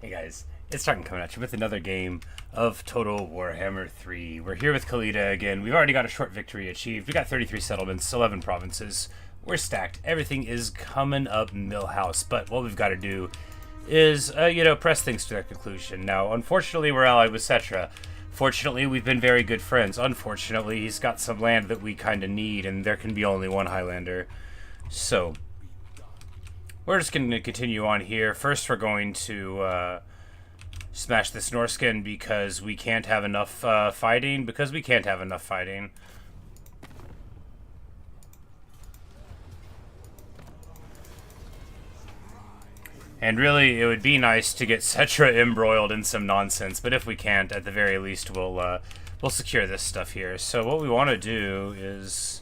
Hey guys, it's Arkhan coming at you with another game of Total Warhammer 3. We're here with Khalida again. We've already got a short victory achieved. We got 33 settlements, 11 provinces. We're stacked. Everything is coming up Millhouse, but what we've got to do is, press things to their conclusion. Now, unfortunately, we're allied with Setra. Fortunately, we've been very good friends. Unfortunately, he's got some land that we kind of need, and there can be only one Highlander. So, we're just going to continue on here. First, we're going to smash this Norskin because we can't have enough fighting. Because we can't have enough fighting. And really, it would be nice to get Setra embroiled in some nonsense. But if we can't, at the very least, we'll secure this stuff here. So what we want to do is...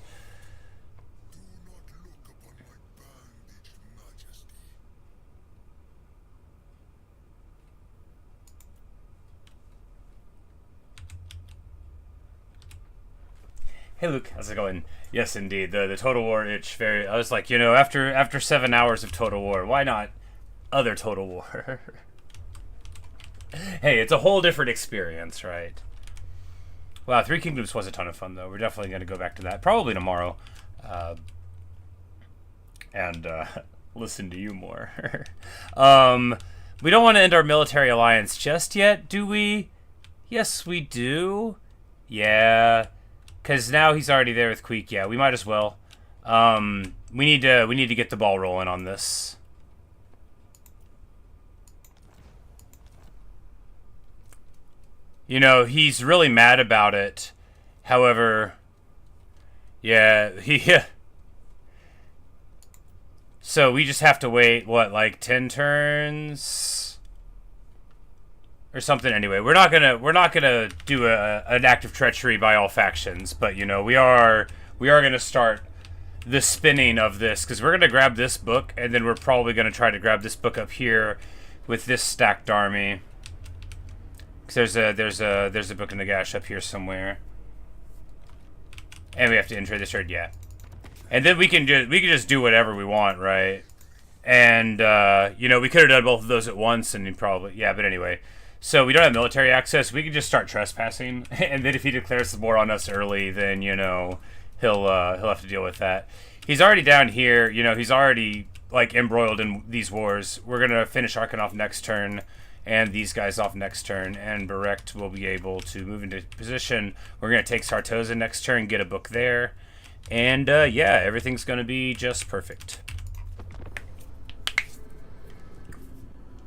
Hey Luke, how's it going? Yes, indeed. The Total War itch. I was like, after 7 hours of Total War, why not other Total War? Hey, it's a whole different experience, right? Wow, Three Kingdoms was a ton of fun, though. We're definitely going to go back to that, probably tomorrow, and listen to you more. We don't want to end our military alliance just yet, do we? Yes, we do. Yeah. Because now he's already there with Queek. Yeah, we might as well. We need to get the ball rolling on this. He's really mad about it. However, yeah, so we just have to wait, what, like 10 turns? Or something. Anyway, we're not gonna do an act of treachery by all factions, but we are gonna start the spinning of this, because we're gonna grab this book, and then we're probably gonna try to grab this book up here with this stacked army. Because there's a Book of Nagash up here somewhere, and we have to enter this turn, yeah. And then we can just do whatever we want, right? And we could have done both of those at once, and probably, yeah. But anyway. So we don't have military access. We can just start trespassing, and then if he declares the war on us early, then he'll have to deal with that. He's already down here. He's already like embroiled in these wars. We're gonna finish Arkhan off next turn, and these guys off next turn, and Berekt will be able to move into position. We're gonna take Sartosa next turn, get a book there, and yeah, everything's gonna be just perfect.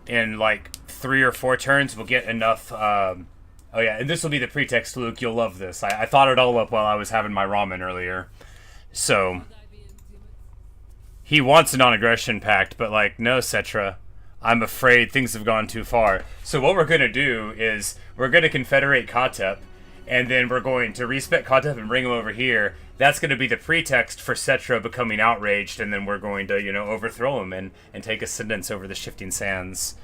And like 3 or 4 turns, we'll get enough. Oh yeah, and this will be the pretext, Luke. You'll love this. I thought it all up while I was having my ramen earlier. So he wants a non-aggression pact, but like, no, Setra. I'm afraid things have gone too far. So what we're gonna do is we're gonna confederate Khatep, and then we're going to respec Khatep and bring him over here. That's going to be the pretext for Setra becoming outraged, and then we're going to, overthrow him and take ascendance over the shifting sands.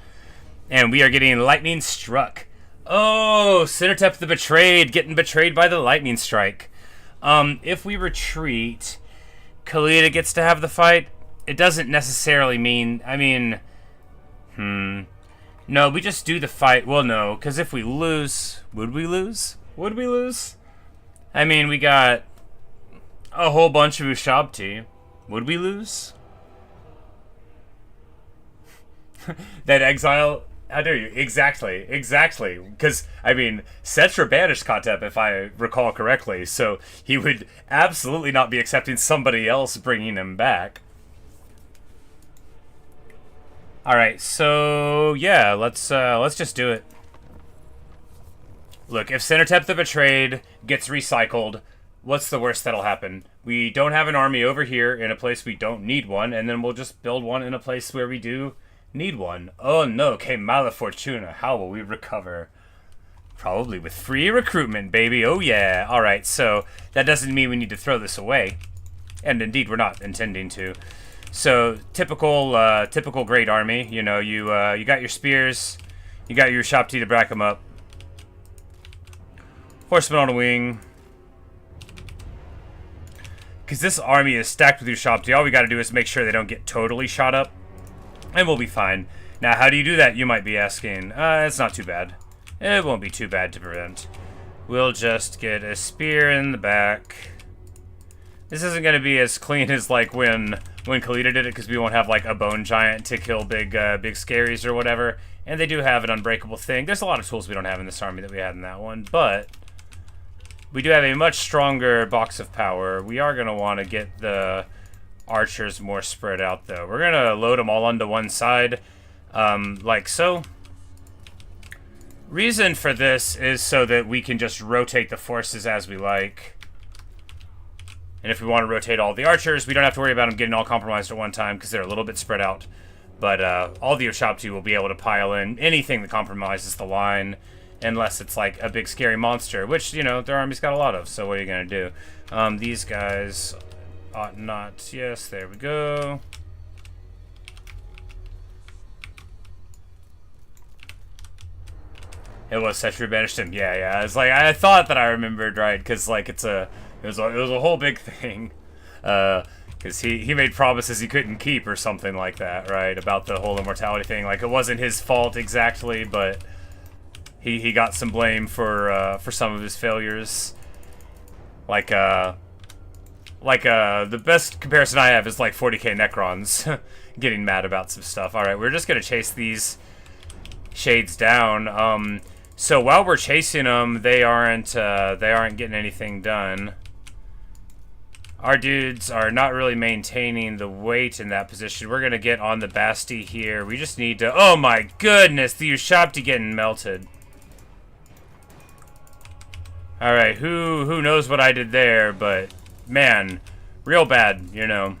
And we are getting lightning struck. Oh, Khatep the betrayed, getting betrayed by the lightning strike. If we retreat, Khalida gets to have the fight. It doesn't necessarily mean, no, we just do the fight. Well, no, because if we lose, would we lose? Would we lose? We got a whole bunch of Ushabti. Would we lose? That exile... How dare you? Exactly. Because, Setra banished Khatep, if I recall correctly, so he would absolutely not be accepting somebody else bringing him back. Alright, so, yeah, let's just do it. Look, if Khatep the Betrayed gets recycled, what's the worst that'll happen? We don't have an army over here in a place we don't need one, and then we'll just build one in a place where we do need one. Oh no, que mala fortuna. How will we recover? Probably with free recruitment, baby. Oh yeah. Alright, so that doesn't mean we need to throw this away. And indeed, we're not intending to. So, typical great army. You got your spears, you got your Ushabti to back them up. Horsemen on a wing. Because this army is stacked with Ushabti. All we got to do is make sure they don't get totally shot up. And we'll be fine. Now, how do you do that, you might be asking? It's not too bad. It won't be too bad to prevent. We'll just get a spear in the back. This isn't going to be as clean as, like, when Khalida did it, because we won't have, like, a bone giant to kill big scaries or whatever. And they do have an unbreakable thing. There's a lot of tools we don't have in this army that we had in that one, but we do have a much stronger box of power. We are going to want to get the archers more spread out, though. We're going to load them all onto one side, like so. Reason for this is so that we can just rotate the forces as we like. And if we want to rotate all the archers, we don't have to worry about them getting all compromised at one time because they're a little bit spread out. But all the Ushabti will be able to pile in anything that compromises the line, unless it's like a big scary monster, which, you know, their army's got a lot of, so what are you going to do? These guys ought not... Yes, there we go. It was Setra banished him. Yeah. It's like, I thought that I remembered, right? Because, like, it was a whole big thing. Because he made promises he couldn't keep or something like that, right? About the whole immortality thing. Like, it wasn't his fault exactly, but he got some blame for some of his failures. Like, the best comparison I have is, like, 40k Necrons getting mad about some stuff. Alright, we're just gonna chase these shades down. So while we're chasing them, they aren't getting anything done. Our dudes are not really maintaining the weight in that position. We're gonna get on the Basti here. We just need to... Oh my goodness, the Ushabti getting melted. Alright, who knows what I did there, but man, real bad, you know.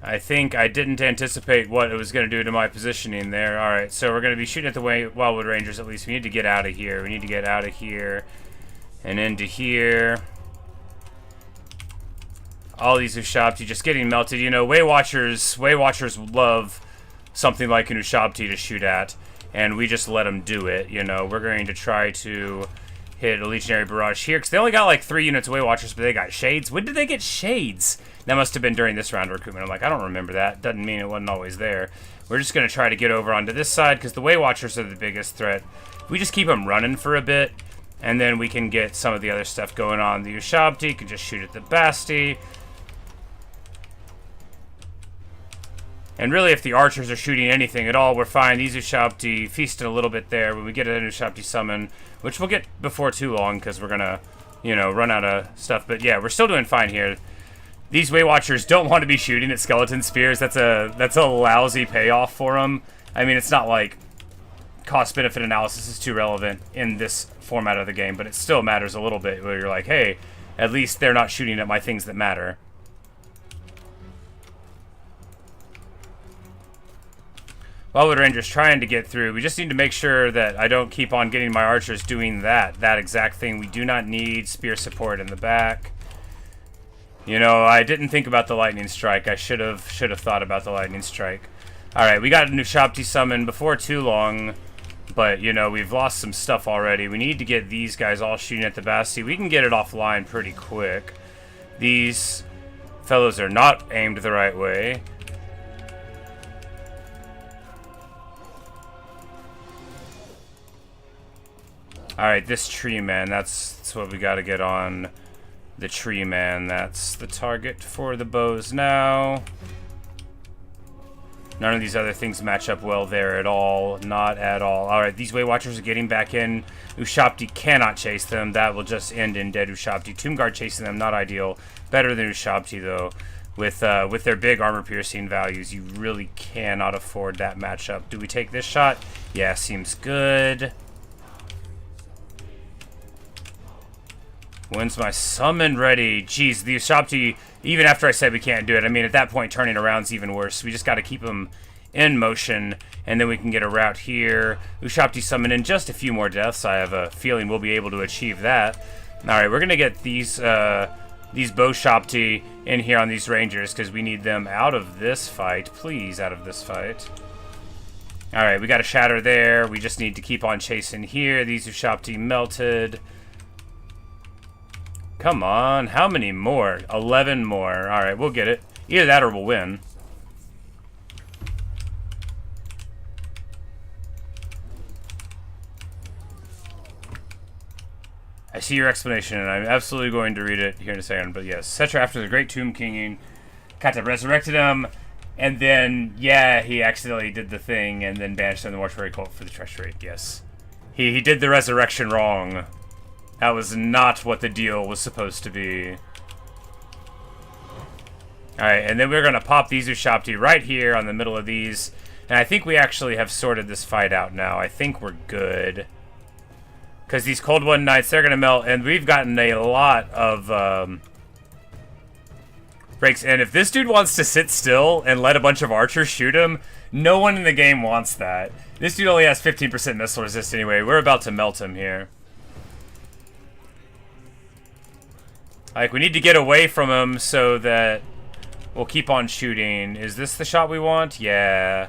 I think I didn't anticipate what it was going to do to my positioning there. Alright, so we're going to be shooting at the Wildwood Rangers at least. We need to get out of here. We need to get out of here and into here. All these Ushabti just getting melted. You know, Way Watchers love something like an Ushabti to shoot at, and we just let them do it. You know, we're going to try to hit a Legionary Barrage here, because they only got like 3 units of Way Watchers, but they got Shades. When did they get Shades? That must have been during this round of recruitment. I'm like, I don't remember that. Doesn't mean it wasn't always there. We're just going to try to get over onto this side, because the Way Watchers are the biggest threat. We just keep them running for a bit, and then we can get some of the other stuff going on. The Ushabti can just shoot at the Basti. And really, if the archers are shooting anything at all, we're fine. These Ushabti feasting a little bit there. When we get an Ushabti summon, which we'll get before too long, because we're going to, you know, run out of stuff. But yeah, we're still doing fine here. These Way Watchers don't want to be shooting at skeleton spears. That's a lousy payoff for them. I mean, it's not like cost-benefit analysis is too relevant in this format of the game, but it still matters a little bit, where you're like, hey, at least they're not shooting at my things that matter. Wildwood Rangers trying to get through. We just need to make sure that I don't keep on getting my archers doing that exact thing. We do not need spear support in the back. You know, I didn't think about the lightning strike. I should have thought about the lightning strike. Alright, we got a new Ushabti summon before too long, but, you know, we've lost some stuff already. We need to get these guys all shooting at the Basti. We can get it offline pretty quick. These fellows are not aimed the right way. Alright, this tree man, that's what we gotta get on. The tree man, that's the target for the bows now. None of these other things match up well there at all. Not at all. Alright, these Way Watchers are getting back in. Ushabti cannot chase them. That will just end in dead Ushabti. Tomb Guard chasing them, not ideal. Better than Ushabti, though. With their big armor-piercing values, you really cannot afford that matchup. Do we take this shot? Yeah, seems good. When's my summon ready? Jeez, the Ushabti, even after I said we can't do it, I mean, at that point, turning around's even worse. We just got to keep them in motion, and then we can get a route here. Ushabti summon in just a few more deaths. I have a feeling we'll be able to achieve that. Alright, we're going to get these bow Ushabti in here on these Rangers, because we need them out of this fight. Please, out of this fight. Alright, we got a shatter there. We just need to keep on chasing here. These Ushabti melted. Come on, how many more? 11 more. Alright, we'll get it. Either that or we'll win. I see your explanation, and I'm absolutely going to read it here in a second. But yes, Setra, after the Great Tomb Kinging, Khatep resurrected him, and then, yeah, he accidentally did the thing, and then banished him in the mortuary cult for the treachery. Yes. He did the resurrection wrong. That was not what the deal was supposed to be. Alright, and then we're going to pop these Ushabti right here on the middle of these. And I think we actually have sorted this fight out now. I think we're good. Because these Cold One Knights, they're going to melt. And we've gotten a lot of breaks. And if this dude wants to sit still and let a bunch of archers shoot him, no one in the game wants that. This dude only has 15% missile resist anyway. We're about to melt him here. Like, we need to get away from him so that we'll keep on shooting. Is this the shot we want? Yeah.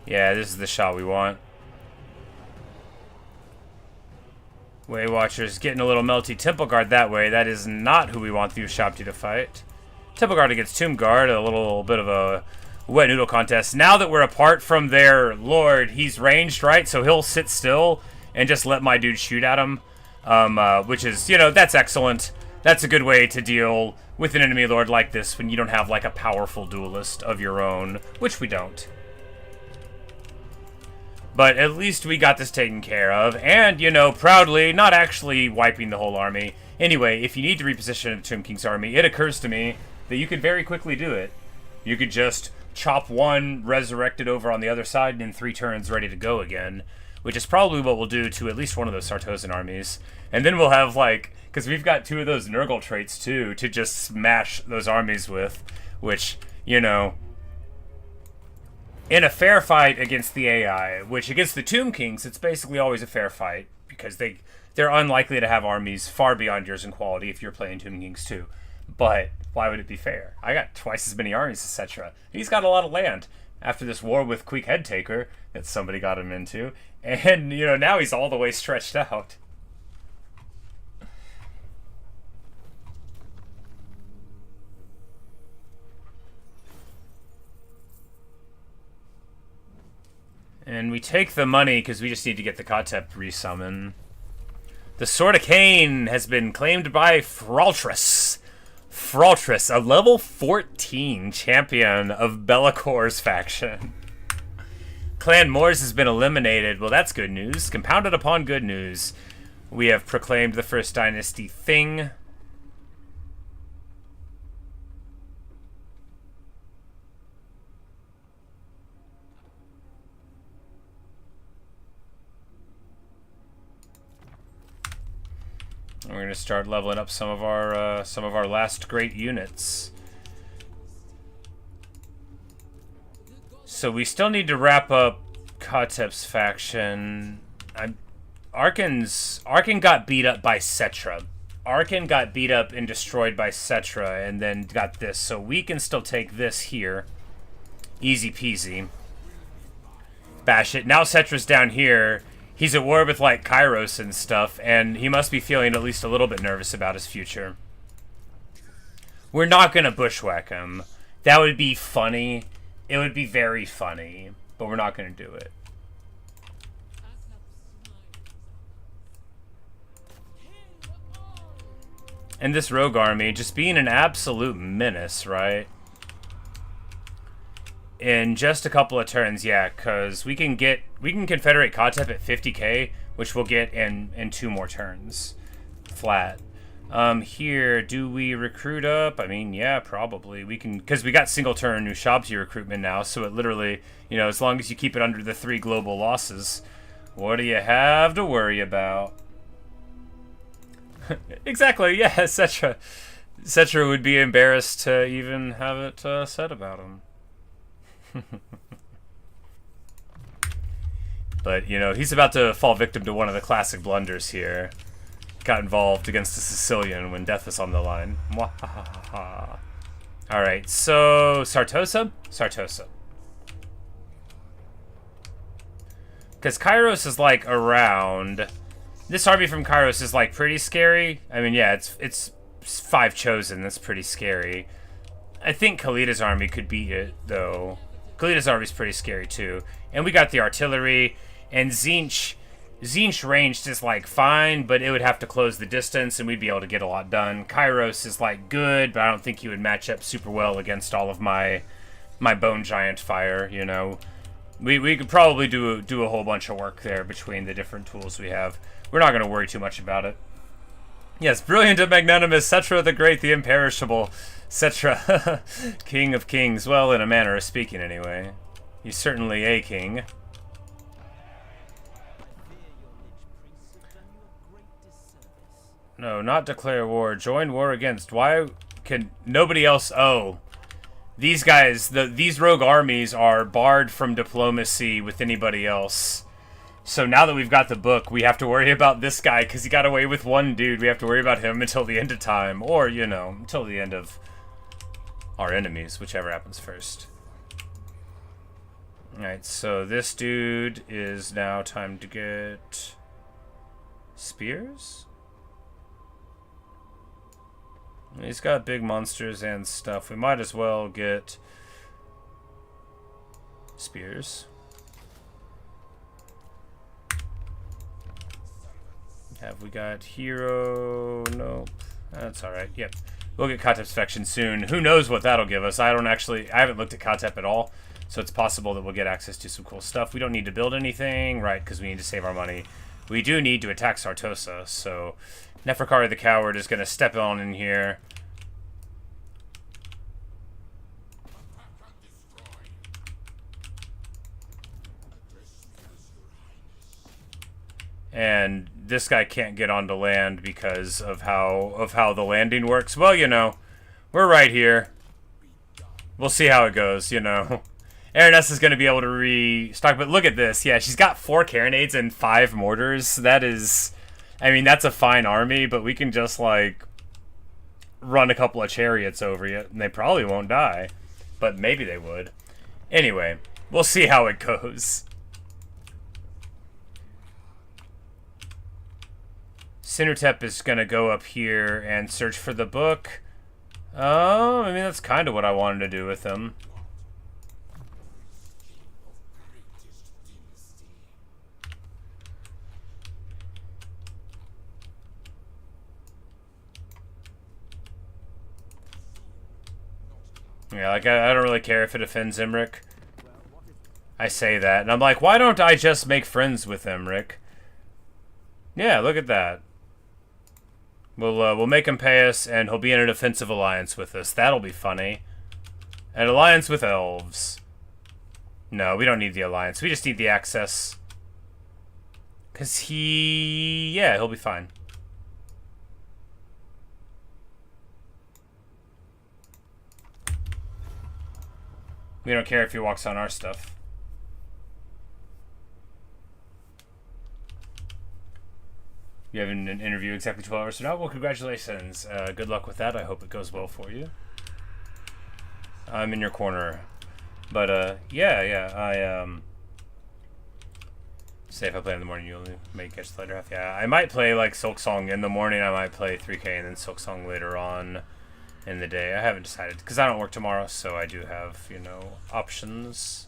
Yeah, this is the shot we want. Way Watchers getting a little melty. Temple Guard that way. That is not who we want the Ushabti to fight. Temple Guard against Tomb Guard. A little bit of a wet noodle contest. Now that we're apart from their lord, he's ranged, right? So he'll sit still and just let my dude shoot at him. Which is, you know, that's excellent. That's a good way to deal with an enemy lord like this when you don't have, like, a powerful duelist of your own, which we don't. But at least we got this taken care of, and, you know, proudly, not actually wiping the whole army. Anyway, if you need to reposition the Tomb King's army, it occurs to me that you could very quickly do it. You could just chop one, resurrect it over on the other side, and in 3 turns ready to go again. Which is probably what we'll do to at least one of those Sartosan armies. And then we'll have, like, because we've got 2 of those Nurgle traits, too, to just smash those armies with. Which, you know, in a fair fight against the AI, which against the Tomb Kings, it's basically always a fair fight. Because they're unlikely to have armies far beyond yours in quality if you're playing Tomb Kings, too. But why would it be fair? I got twice as many armies as Setra. He's got a lot of land. After this war with Queek Headtaker that somebody got him into. And, you know, now he's all the way stretched out. And we take the money because we just need to get the Khatep resummon. The Sword of Cain has been claimed by Fraltris. Fraltris, a level 14 champion of Bellacor's faction. Clan Moors has been eliminated. Well, that's good news. Compounded upon good news. We have proclaimed the First Dynasty thing. We're going to start leveling up some of our last great units. So we still need to wrap up Khatep's faction. Arkhan got beat up by Setra. Arkhan got beat up and destroyed by Setra, and then got this. So we can still take this here, easy peasy. Bash it. Now Setra's down here. He's at war with, like, Kairos and stuff, and he must be feeling at least a little bit nervous about his future. We're not going to bushwhack him. That would be funny. It would be very funny, but we're not going to do it. And this rogue army just being an absolute menace, right? In just a couple of turns, yeah, because we can confederate Khatep at 50k, which we'll get in 2 more turns, flat. Here, do we recruit up? I mean, yeah, probably we can, because we got single turn Ushabti recruitment now, so it literally, you know, as long as you keep it under the 3 global losses, what do you have to worry about? Exactly, yeah, Setra would be embarrassed to even have it said about him. But, you know, he's about to fall victim to one of the classic blunders here. Got involved against a Sicilian when death was on the line. Alright, so Sartosa? Sartosa. Because Kairos is, like, around. This army from Kairos is, like, pretty scary. I mean, yeah, it's 5 chosen. That's pretty scary. I think Khalida's army could beat it, though. Khalida's army is pretty scary, too. And we got the artillery. And Tzeentch, Tzeentch ranged is, like, fine, but it would have to close the distance, and we'd be able to get a lot done. Kairos is, like, good, but I don't think he would match up super well against all of my Bone Giant fire, you know. We could probably do a whole bunch of work there between the different tools we have. We're not going to worry too much about it. Yes, brilliant and magnanimous, Setra the Great, the Imperishable. Setra, King of Kings. Well, in a manner of speaking, anyway. He's certainly a king. No, not declare war. Join war against. Why can nobody else? Oh, these guys, these rogue armies are barred from diplomacy with anybody else. So now that we've got the book, we have to worry about this guy because he got away with one dude. We have to worry about him until the end of time, or you know, until the end of our enemies, whichever happens first. All right, so this dude is now time to get spears. He's got big monsters and stuff. We might as well get spears. Have we got hero? Nope. That's alright. Yep. We'll get Khatep's Affection soon. Who knows what that'll give us? I haven't looked at Khatep at all. So it's possible that we'll get access to some cool stuff. We don't need to build anything, right? Because we need to save our money. We do need to attack Sartosa, so Neferkari the Coward is going to step on in here. And this guy can't get onto land because of how the landing works. Well, you know, we're right here. We'll see how it goes, you know. Araness is going to be able to restock, but look at this. Yeah, she's got 4 carronades and 5 mortars. That is, I mean, that's a fine army, but we can just, like, run a couple of chariots over you, and they probably won't die. But maybe they would. Anyway, we'll see how it goes. Sinutep is going to go up here and search for the book. Oh, I mean, that's kind of what I wanted to do with him. Yeah, like, I don't really care if it offends Imric. I say that, and I'm like, why don't I just make friends with Imric? Yeah, look at that. We'll make him pay us, and he'll be in an offensive alliance with us. That'll be funny. An alliance with elves. No, we don't need the alliance. We just need the access. Because yeah, he'll be fine. We don't care if he walks on our stuff. You have an interview exactly 12 hours from now? Well, congratulations. Good luck with that. I hope it goes well for you. I'm in your corner. But, yeah, say if I play in the morning, you'll may catch the later half. Yeah, I might play, like, Silksong in the morning. I might play 3K and then Silksong later on in the day. I haven't decided, because I don't work tomorrow, so I do have, you know, options.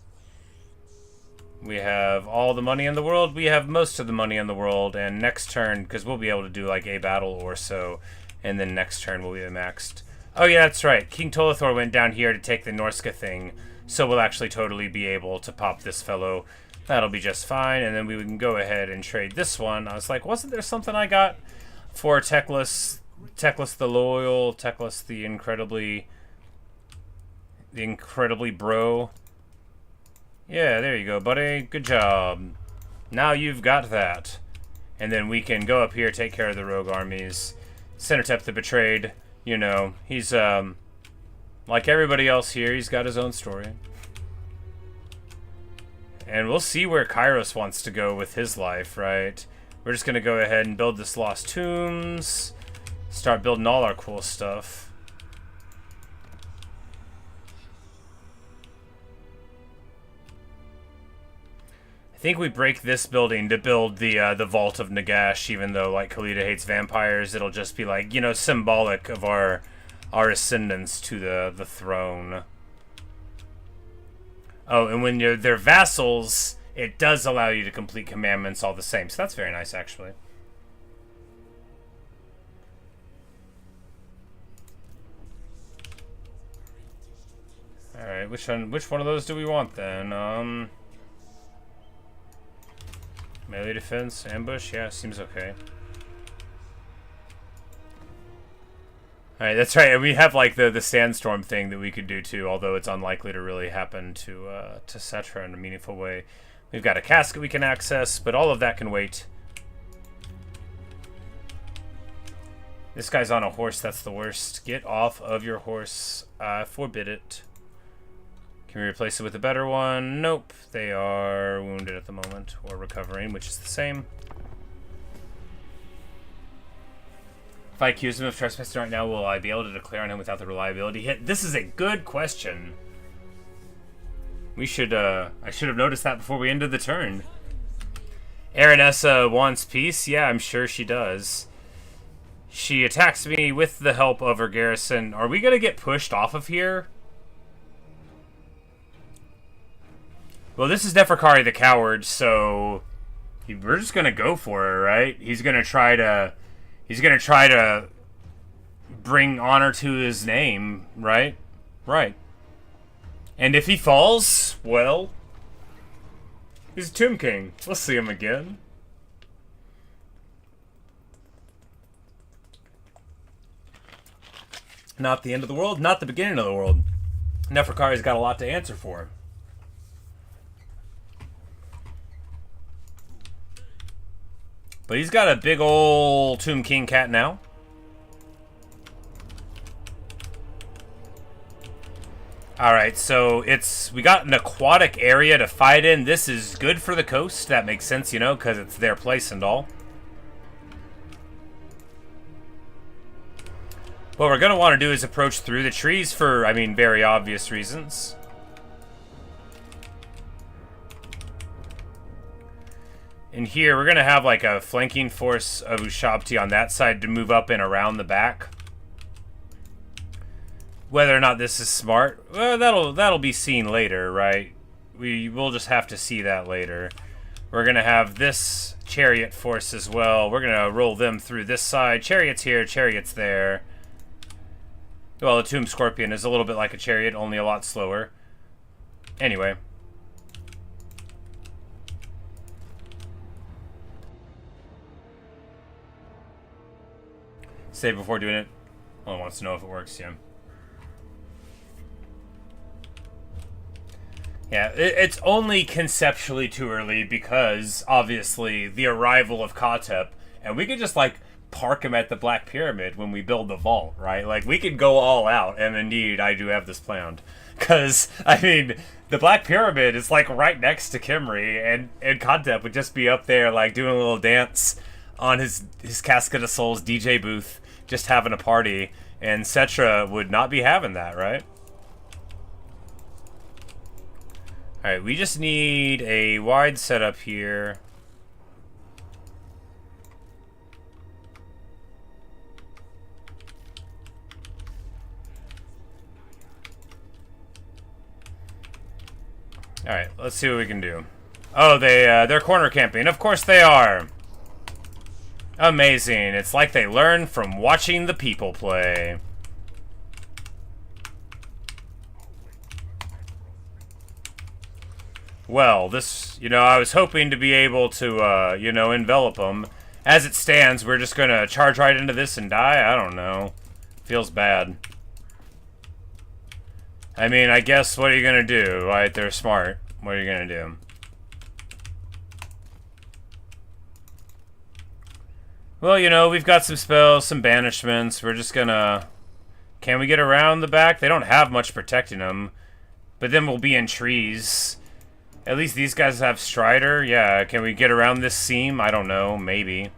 We have all the money in the world. We have most of the money in the world. And next turn, because we'll be able to do like a battle or so, and then next turn we'll be maxed. Oh yeah, that's right. King Tolathor went down here to take the Norska thing, so we'll actually totally be able to pop this fellow. That'll be just fine. And then we can go ahead and trade this one. I was like, wasn't there something I got for Teclis the Loyal, Teclis the incredibly bro? Yeah, there you go, buddy. Good job. Now you've got that. And then we can go up here, take care of the rogue armies. Sinutep the Betrayed, you know, he's, like everybody else here, he's got his own story. And we'll see where Kairos wants to go with his life, right? We're just going to go ahead and build this Lost Tombs. Start building all our cool stuff. I think we break this building to build the Vault of Nagash, even though, like, Khalida hates vampires. It'll just be, like, you know, symbolic of our ascendance to the throne. Oh, and when they're vassals, it does allow you to complete commandments all the same. So that's very nice, actually. Alright, which one of those do we want then? Melee defense, ambush, yeah, seems okay. Alright, that's right, and we have like the sandstorm thing that we could do too, although it's unlikely to really happen to Setra in a meaningful way. We've got a casket we can access, but all of that can wait. This guy's on a horse, that's the worst. Get off of your horse. I forbid it. Can we replace it with a better one? Nope. They are wounded at the moment, or recovering, which is the same. If I accuse him of trespassing right now, will I be able to declare on him without the reliability hit? This is a good question. We should, I should have noticed that before we ended the turn. Aranessa wants peace? Yeah, I'm sure she does. She attacks me with the help of her garrison. Are we gonna get pushed off of here? Well, this is Neferkari the Coward, so we're just gonna go for it, right? He's gonna try to bring honor to his name, right? Right. And if he falls, well, he's Tomb King. We'll see him again. Not the end of the world, not the beginning of the world. Neferkari's got a lot to answer for. But he's got a big old Tomb King cat now. Alright, so we got an aquatic area to fight in. This is good for the coast. That makes sense, you know, because it's their place and all. What we're going to want to do is approach through the trees for, I mean, very obvious reasons. In here, we're going to have like a flanking force of Ushabti on that side to move up and around the back. Whether or not this is smart, well, that'll be seen later, right? We'll just have to see that later. We're going to have this chariot force as well. We're going to roll them through this side. Chariots here, chariots there. Well, the Tomb Scorpion is a little bit like a chariot, only a lot slower. Anyway. Save before doing it. Well, wants to know if it works, yeah. Yeah, it's only conceptually too early because, obviously, the arrival of Khatep, and we could just, like, park him at the Black Pyramid when we build the vault, right? Like, we could go all out, and indeed, I do have this planned. Because, I mean, the Black Pyramid is, like, right next to Khemri, and Khatep would just be up there, like, doing a little dance on his Casket of Souls DJ booth, just having a party, and Setra would not be having that, right? Alright, we just need a wide setup here. Alright, let's see what we can do. Oh, they're corner camping. Of course they are. Amazing. It's like they learn from watching the people play. Well, this, you know, I was hoping to be able to, you know, envelop them. As it stands, we're just gonna charge right into this and die? I don't know. Feels bad. I mean, I guess, what are you gonna do, right? They're smart. What are you gonna do? Well, you know, we've got some spells, some banishments. We're just gonna... Can we get around the back? They don't have much protecting them. But then we'll be in trees. At least these guys have Strider. Yeah, can we get around this seam? I don't know. Maybe.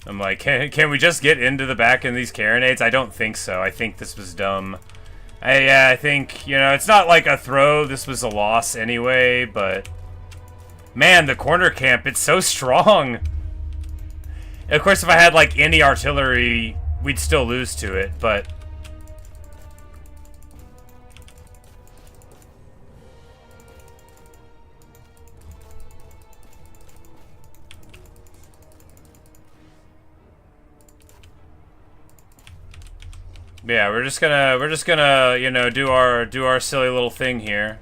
I'm like, can we just get into the back in these carronades? I don't think so. I think this was dumb. Yeah, I think, you know, it's not like a throw. This was a loss anyway, but... Man, the corner camp, it's so strong. Of course, if I had, like, any artillery, we'd still lose to it, but... Yeah, we're just gonna, you know, do our silly little thing here.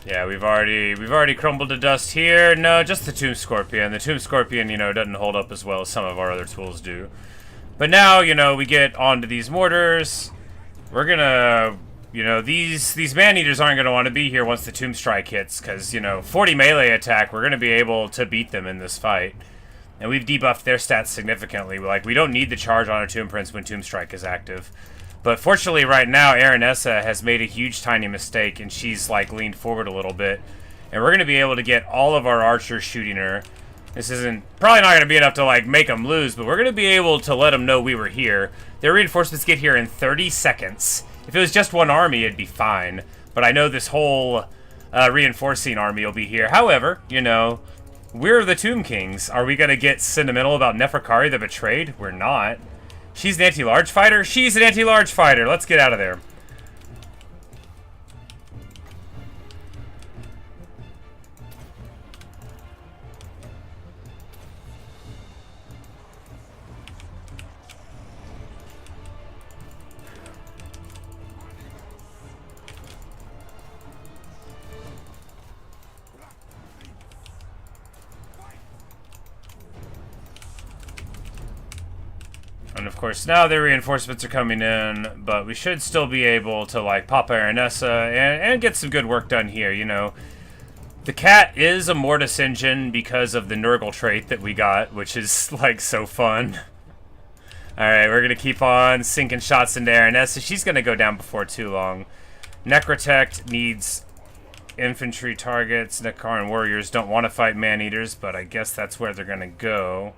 Yeah, we've already crumbled to dust here. No, just the Tomb Scorpion. The Tomb Scorpion, you know, doesn't hold up as well as some of our other tools do. But now, you know, we get onto these mortars. We're gonna, you know, these man-eaters aren't gonna want to be here once the Tomb Strike hits, because, you know, 40 melee attack, we're gonna be able to beat them in this fight. And we've debuffed their stats significantly. Like, we don't need the charge on our Tomb Prince when Tomb Strike is active. But fortunately, right now, Aranessa has made a huge, tiny mistake, and she's, like, leaned forward a little bit. And we're going to be able to get all of our archers shooting her. This isn't probably not going to be enough to, like, make them lose, but we're going to be able to let them know we were here. Their reinforcements get here in 30 seconds. If it was just one army, it'd be fine. But I know this whole reinforcing army will be here. However, you know, we're the Tomb Kings. Are we going to get sentimental about Neferkari the Betrayed? We're not. She's an anti-large fighter? She's an anti-large fighter. Let's get out of there. And of course, now their reinforcements are coming in, but we should still be able to, like, pop Aranessa and get some good work done here, you know. The cat is a Mortis engine because of the Nurgle trait that we got, which is, like, so fun. Alright, we're going to keep on sinking shots into Aranessa. She's going to go down before too long. Necrotect needs infantry targets. Necron warriors don't want to fight man-eaters, but I guess that's where they're going to go.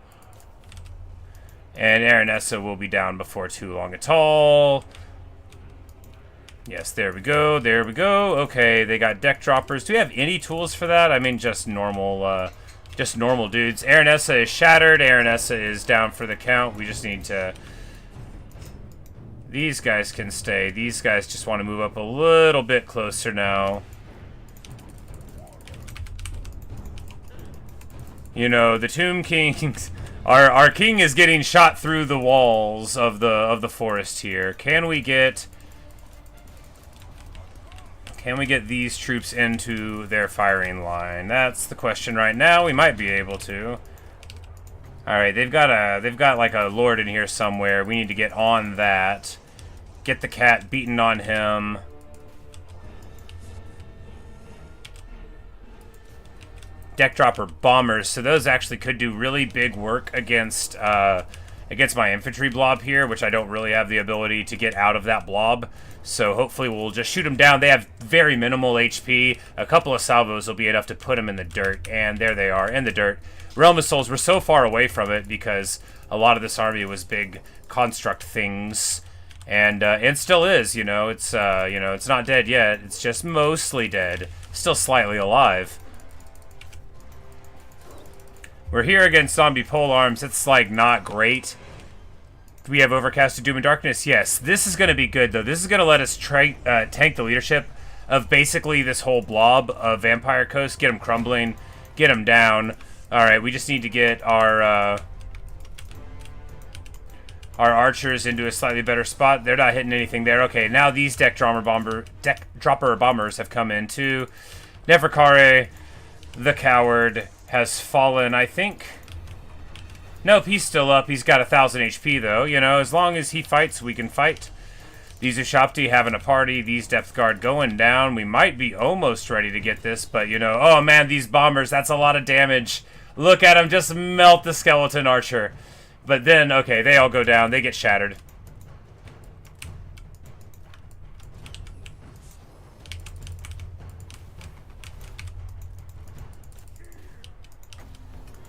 And Aranessa will be down before too long at all. Yes, there we go. There we go. Okay, they got deck droppers. Do we have any tools for that? I mean, just normal dudes. Aranessa is shattered. Aranessa is down for the count. We just need to... These guys can stay. These guys just want to move up a little bit closer now. You know, the Tomb Kings... Our king is getting shot through the walls of the forest here. Can we get these troops into their firing line? That's the question right now. We might be able to. All right, they've got like a lord in here somewhere. We need to get on that. Get the cat beaten on him. Deck dropper bombers, so those actually could do really big work against my infantry blob here, which I don't really have the ability to get out of that blob. So hopefully we'll just shoot them down. They have very minimal HP. A couple of salvos will be enough to put them in the dirt, and there they are in the dirt. Realm of Souls, we're so far away from it because a lot of this army was big construct things, and still is. You know, it's not dead yet. It's just mostly dead, still slightly alive. We're here against zombie polearms. It's, like, not great. Do we have Overcasted Doom and Darkness? Yes. This is going to be good, though. This is going to let us tank the leadership of basically this whole blob of Vampire Coast. Get them crumbling. Get them down. Alright, we just need to get our archers into a slightly better spot. They're not hitting anything there. Okay, now these deck dropper bombers have come in, too. Neferkari, the coward, has fallen, I think. Nope, he's still up. He's got 1,000 HP, though. You know, as long as he fights, we can fight. These Ushapti having a party. These Depth Guard going down. We might be almost ready to get this, but, you know... Oh, man, these bombers, that's a lot of damage. Look at them just melt the skeleton archer. But then, okay, they all go down. They get shattered.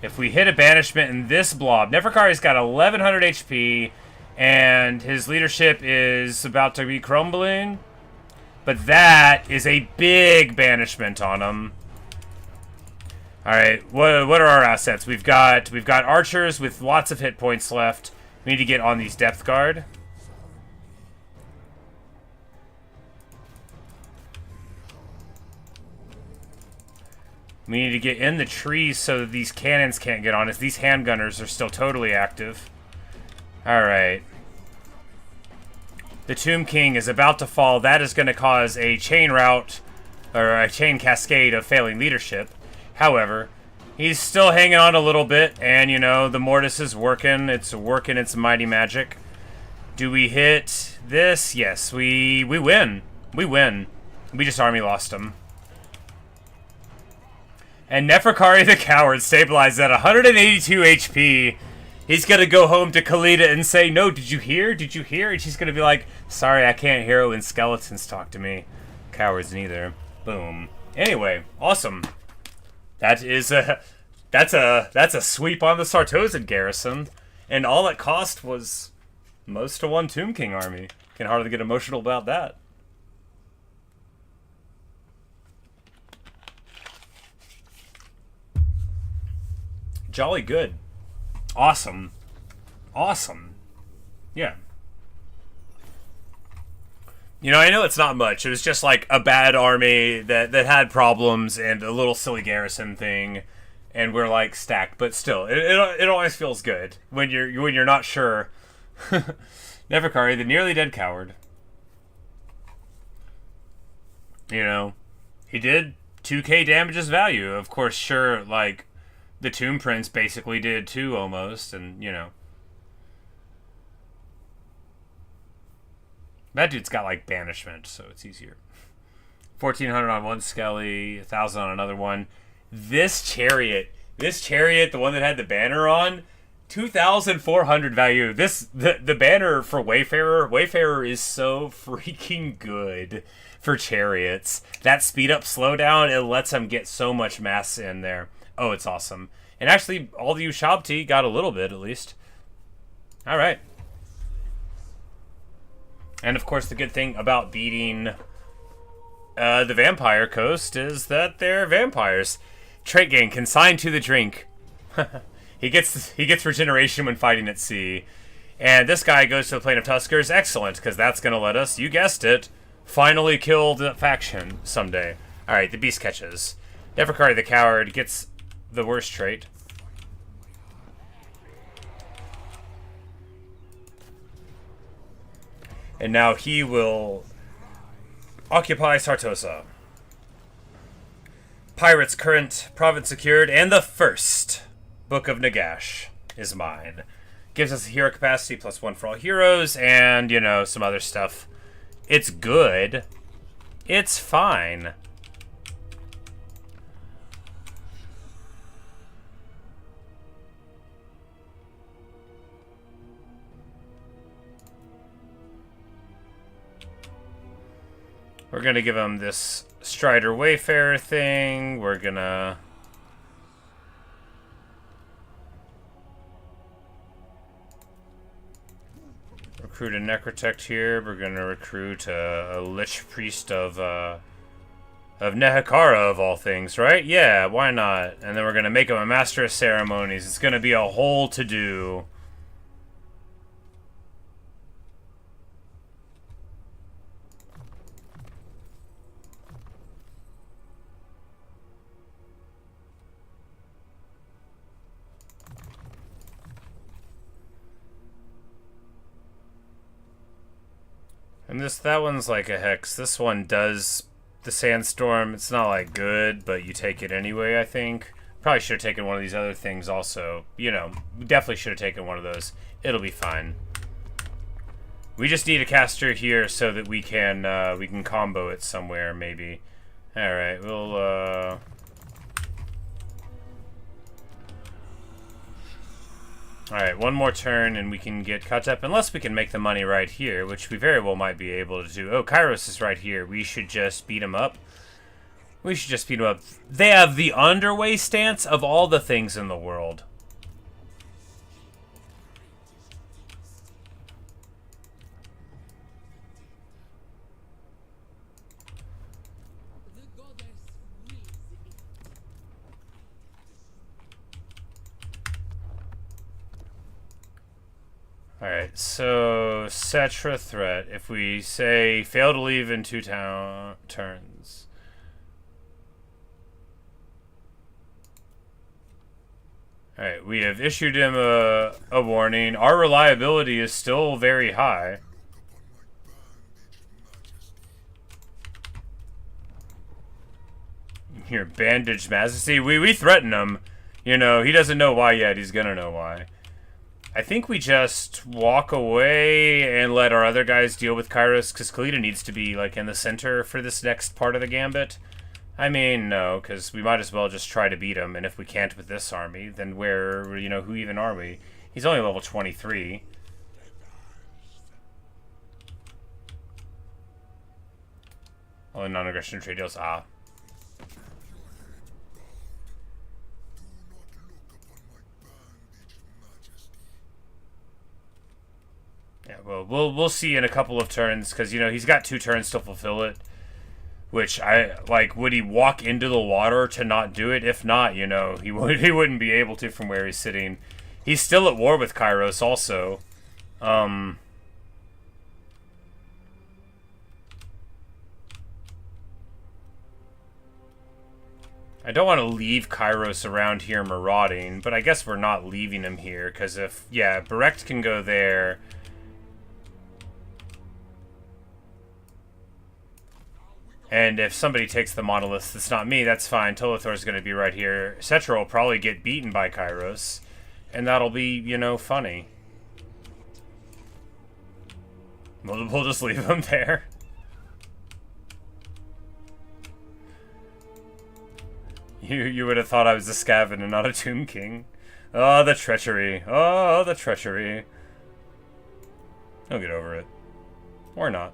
If we hit a banishment in this blob, Neferkari's got 1,100 HP, and his leadership is about to be crumbling. But that is a big banishment on him. All right, what are our assets? We've got archers with lots of hit points left, We need to get on these depth guard. We need to get in the trees so that these cannons can't get on us. These handgunners are still totally active. Alright. The Tomb King is about to fall. That is going to cause a chain rout, or a chain cascade of failing leadership. However, he's still hanging on a little bit, and, you know, the Mortis is working. It's working its mighty magic. Do we hit this? Yes, we win. We win. We just army lost him. And Neferkari the Coward stabilized at 182 HP. He's going to go home to Khalida and say, no, did you hear? Did you hear? And she's going to be like, sorry, I can't hear it when skeletons talk to me. Cowards neither. Boom. Anyway, awesome. That is that's a sweep on the Sartosan garrison. And all it cost was most of one Tomb King army. Can hardly get emotional about that. Jolly good. Awesome. Awesome. Yeah. You know, I know it's not much. It was just like a bad army that had problems and a little silly garrison thing, and we're like stacked. But still, it always feels good when you're not sure. Neferkari, the nearly dead coward. You know, he did 2k damages value. Of course, sure, like the Tomb Prince basically did too, almost, and you know. That dude's got, like, banishment, so it's easier. 1,400 on one Skelly, 1,000 on another one. This chariot, the one that had the banner on, 2,400 value. The banner for Wayfarer is so freaking good for chariots. That speed up, slow down, it lets them get so much mass in there. Oh, it's awesome. And actually, all the Ushabti got a little bit, at least. All right. And of course, the good thing about beating the Vampire Coast is that they're vampires. Trait gain, consigned to the drink. he gets regeneration when fighting at sea. And this guy goes to the Plane of Tuskers. Excellent, because that's going to let us, you guessed it, finally kill the faction someday. Alright, the beast catches. Neferkari the Coward gets the worst trait. And now he will occupy Sartosa. Pirates current province secured, and the first Book of Nagash is mine. Gives us a hero capacity +1 for all heroes, and, you know, some other stuff. It's good. It's fine. We're going to give him this Strider Wayfarer thing. We're going to... recruit a Necrotect here. We're going to recruit a Lich Priest of Nehekara, of all things, right? Yeah, why not? And then we're going to make him a Master of Ceremonies. It's going to be a whole to-do. And that one's like a hex. This one does the sandstorm. It's not like good, but you take it anyway, I think. Probably should have taken one of these other things also. You know, definitely should have taken one of those. It'll be fine. We just need a caster here so that we can combo it somewhere, maybe. Alright, we'll Alright, one more turn and we can get Khatep, unless we can make the money right here, which we very well might be able to do. Oh, Kairos is right here. We should just beat him up. We should just beat him up. They have the underway stance of all the things in the world. Alright, so Setra threat. If we say fail to leave in 2 turns. Alright, we have issued him a warning. Our reliability is still very high. Here, bandaged majesty. We threaten him. You know, he doesn't know why yet. He's gonna know why. I think we just walk away and let our other guys deal with Kairos, because Khalida needs to be, like, in the center for this next part of the gambit. I mean, no, because we might as well just try to beat him, and if we can't with this army, then where, you know, who even are we? He's only level 23. Oh, non-aggression trade deals. Ah. Yeah, well, we'll see in a couple of turns, because, you know, he's got 2 turns to fulfill it. Which, would he walk into the water to not do it? If not, you know, he wouldn't be able to from where he's sitting. He's still at war with Kairos, also. I don't want to leave Kairos around here marauding, but I guess we're not leaving him here, because if, yeah, Berekt can go there. And if somebody takes the monolith that's not me, that's fine. Tolithor's going to be right here. Setra will probably get beaten by Kairos. And that'll be, you know, funny. We'll just leave him there. You would have thought I was a Skaven and not a Tomb King. Oh, the treachery. Oh, the treachery. He'll get over it. Or not.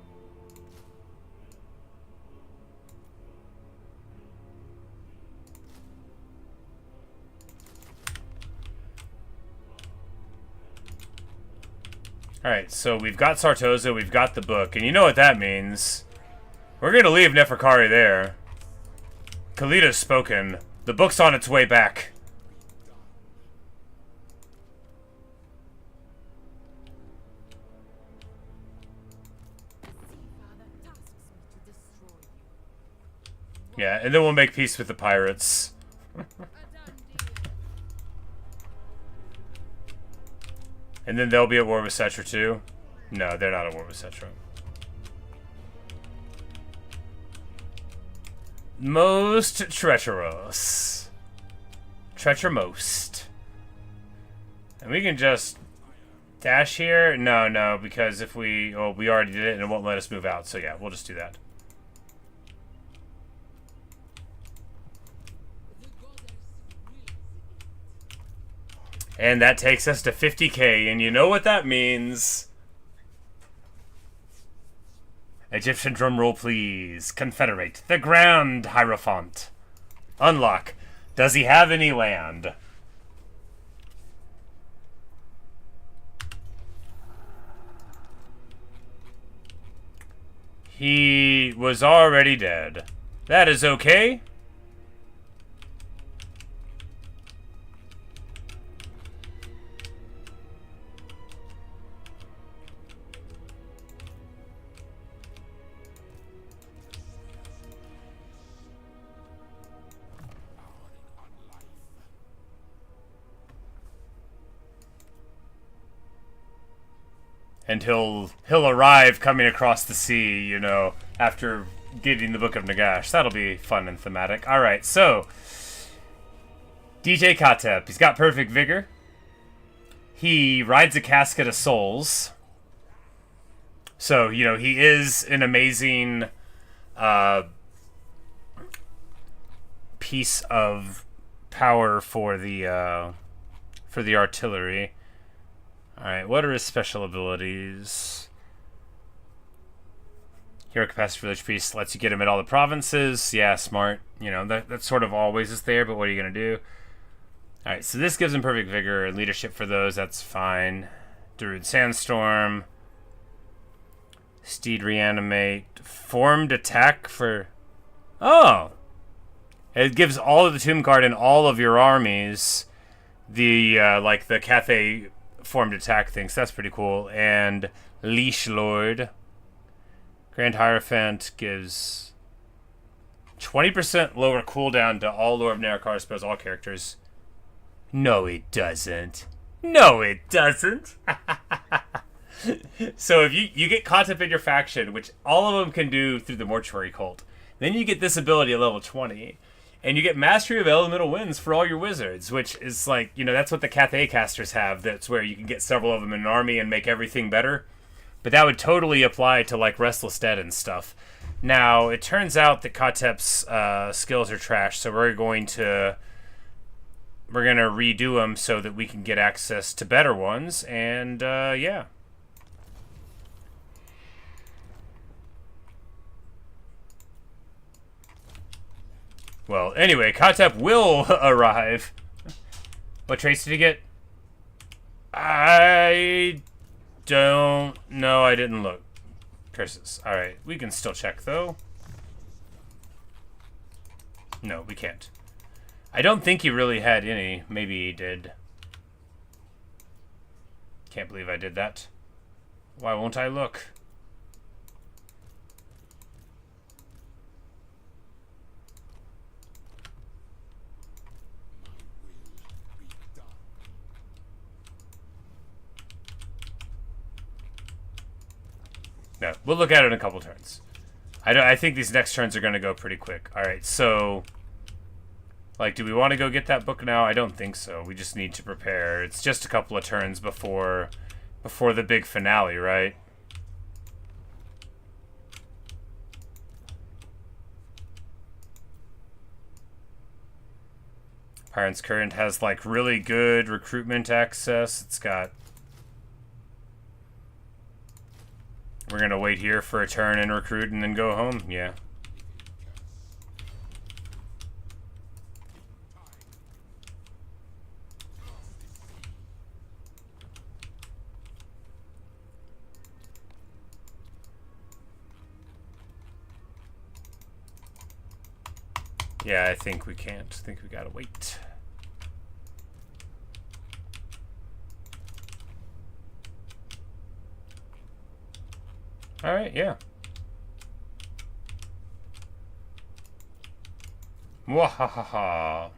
Alright, so we've got Sartosa, we've got the book, and you know what that means. We're gonna leave Neferkari there. Khalida's spoken. The book's on its way back. Yeah, and then we'll make peace with the pirates. And then they'll be at war with Setra too? No, they're not at war with Setra. Most treacherous. Treachermost. And we can just dash here? No, because if we... Oh, we already did it and it won't let us move out. So yeah, we'll just do that. And that takes us to 50k, and you know what that means. Egyptian drumroll, please. Confederate. The Grand Hierophant. Unlock. Does he have any land? He was already dead. That is okay. And he'll arrive coming across the sea, you know, after getting the Book of Nagash. That'll be fun and thematic. Alright, so DJ Khatep, he's got perfect vigor. He rides a casket of souls. So, you know, he is an amazing piece of power for the artillery. Alright, what are his special abilities? Hero capacity for village priest lets you get him at all the provinces. Yeah, smart. You know, that sort of always is there, but what are you going to do? Alright, so this gives him perfect vigor and leadership for those. That's fine. Darude Sandstorm. Steed Reanimate. Formed attack for... Oh! It gives all of the Tomb Guard and all of your armies the, like, the Cathay formed attack thing, so that's pretty cool. And Leash Lord. Grand Hierophant gives 20% lower cooldown to all Lord of Narakar spells, all characters. No, it doesn't. No, it doesn't. So if you get Khatep in your faction, which all of them can do through the mortuary cult, then you get this ability at level 20. And you get Mastery of Elemental Winds for all your wizards, which is like, you know, that's what the Cathay casters have. That's where you can get several of them in an army and make everything better. But that would totally apply to, like, Restless Dead and stuff. Now, it turns out that Khatep's skills are trash, so we're going to redo them so that we can get access to better ones, and, yeah. Well, anyway, Khatep will arrive. What traits did he get? I don't know. I didn't look. Curses. Alright, we can still check, though. No, we can't. I don't think he really had any. Maybe he did. Can't believe I did that. Why won't I look? No, we'll look at it in a couple turns. I think these next turns are going to go pretty quick. Alright, so... Like, do we want to go get that book now? I don't think so. We just need to prepare. It's just a couple of turns before the big finale, right? Pirate's Current has, like, really good recruitment access. It's got... We're going to wait here for a turn and recruit and then go home? Yeah. Yeah, I think we can't. I think we gotta wait. Alright, yeah. Mwahaha.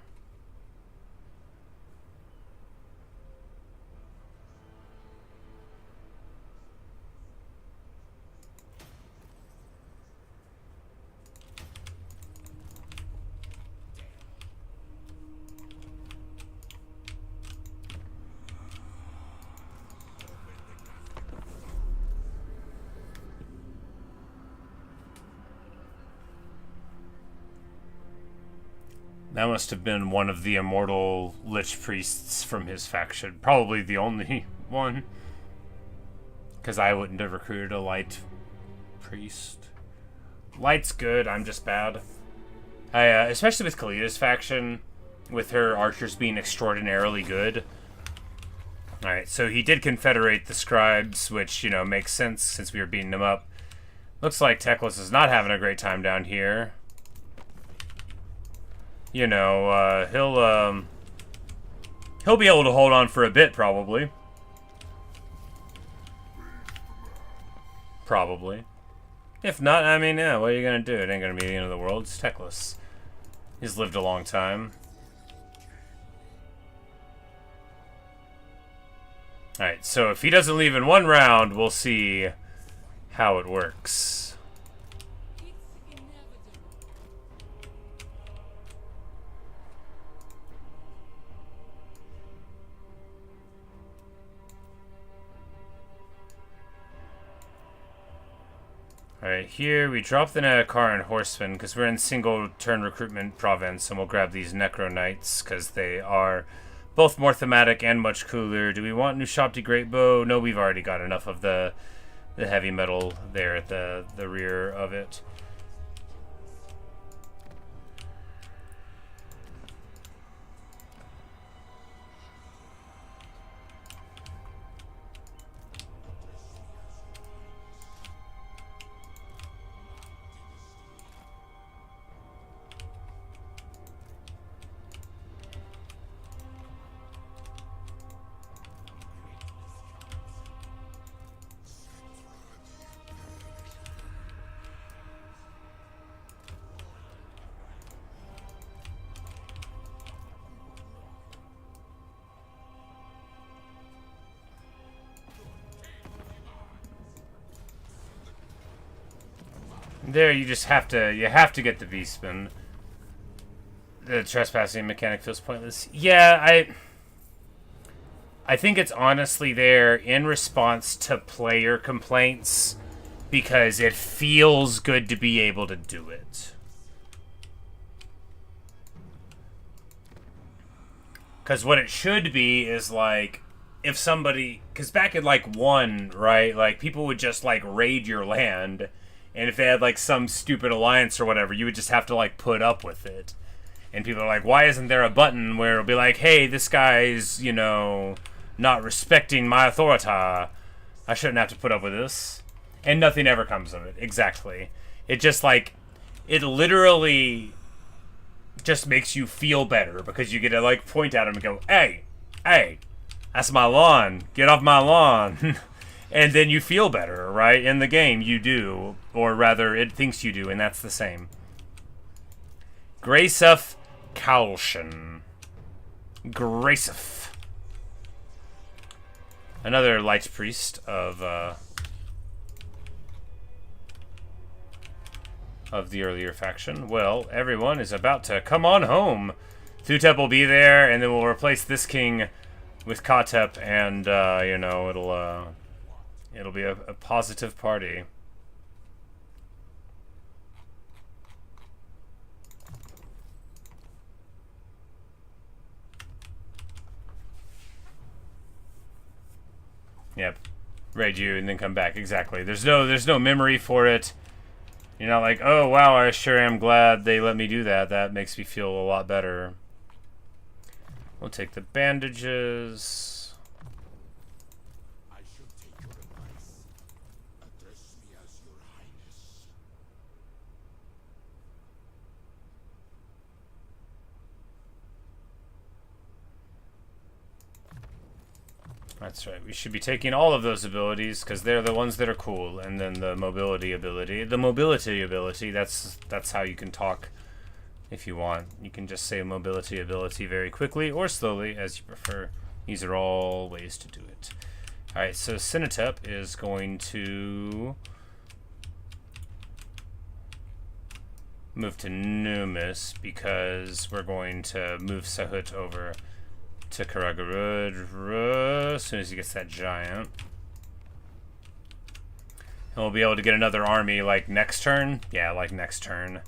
That must have been one of the immortal Lich Priests from his faction. Probably the only one. Because I wouldn't have recruited a Light Priest. Light's good, I'm just bad. Especially with Khalida's faction, with her archers being extraordinarily good. Alright, so he did confederate the scribes, which, you know, makes sense since we were beating them up. Looks like Teclis is not having a great time down here. You know, he'll be able to hold on for a bit, probably. Probably. If not, I mean, yeah, what are you gonna do? It ain't gonna be the end of the world. It's Teclis. He's lived a long time. Alright, so if he doesn't leave in one round, we'll see how it works. Alright, here we drop the Narakar and Horseman because we're in single turn recruitment province, and we'll grab these Necro Knights because they are both more thematic and much cooler. Do we want Nushabti Greatbow? No, we've already got enough of the heavy metal there at the rear of it. There, you just have to get the V-spin. The trespassing mechanic feels pointless. Yeah, I think it's honestly there in response to player complaints because it feels good to be able to do it. Because what it should be is like, if somebody, because back in like 1, right, like people would just like raid your land, and if they had like some stupid alliance or whatever, you would just have to like put up with it. And people are like, why isn't there a button where it'll be like, hey, this guy's, you know, not respecting my authority. I shouldn't have to put up with this. And nothing ever comes of it. Exactly. It just like, it literally just makes you feel better because you get to like point at him and go, hey, that's my lawn. Get off my lawn. And then you feel better, right? In the game, you do. Or rather, it thinks you do, and that's the same. Gracef Kaulshan. Gracef. Another light priest of the earlier faction. Well, everyone is about to come on home. Khatep will be there, and then we'll replace this king with Khatep, and you know, it'll be a positive party. Yep, raid you and then come back. Exactly. There's no memory for it. You're not like, oh wow, I sure am glad they let me do that. That makes me feel a lot better. We'll take the bandages. I should take your advice. Address me as your highness. That's right. We should be taking all of those abilities because they're the ones that are cool. And then the mobility ability. The mobility ability, that's how you can talk if you want. You can just say mobility ability very quickly or slowly as you prefer. These are all ways to do it. Alright, so Khatep is going to move to Numis because we're going to move Sahut over to Karagarud as soon as he gets that giant. And we'll be able to get another army like next turn. Yeah, like next turn.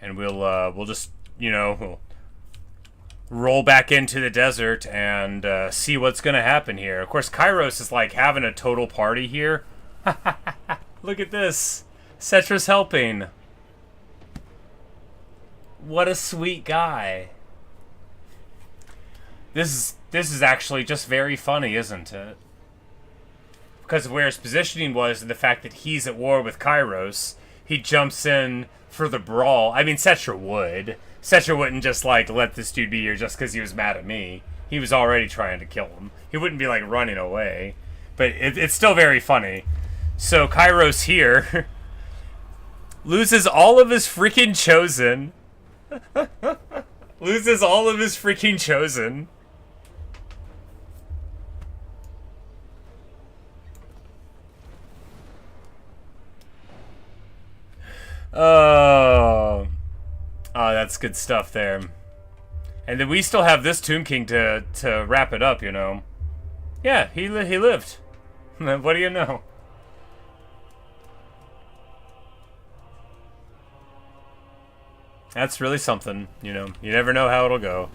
And we'll just, you know, we'll roll back into the desert and see what's gonna happen here. Of course, Kairos is like having a total party here. Look at this. Setra's helping. What a sweet guy. This is actually just very funny, isn't it? Because of where his positioning was and the fact that he's at war with Kairos, he jumps in for the brawl. I mean, Setra would. Setra wouldn't just, like, let this dude be here just because he was mad at me. He was already trying to kill him. He wouldn't be, like, running away. But it's still very funny. So, Kairos here loses all of his freaking chosen. Loses all of his freaking chosen. Oh, that's good stuff there. And then we still have this Tomb King to wrap it up, you know. Yeah, he lived. What do you know? That's really something, you know. You never know how it'll go.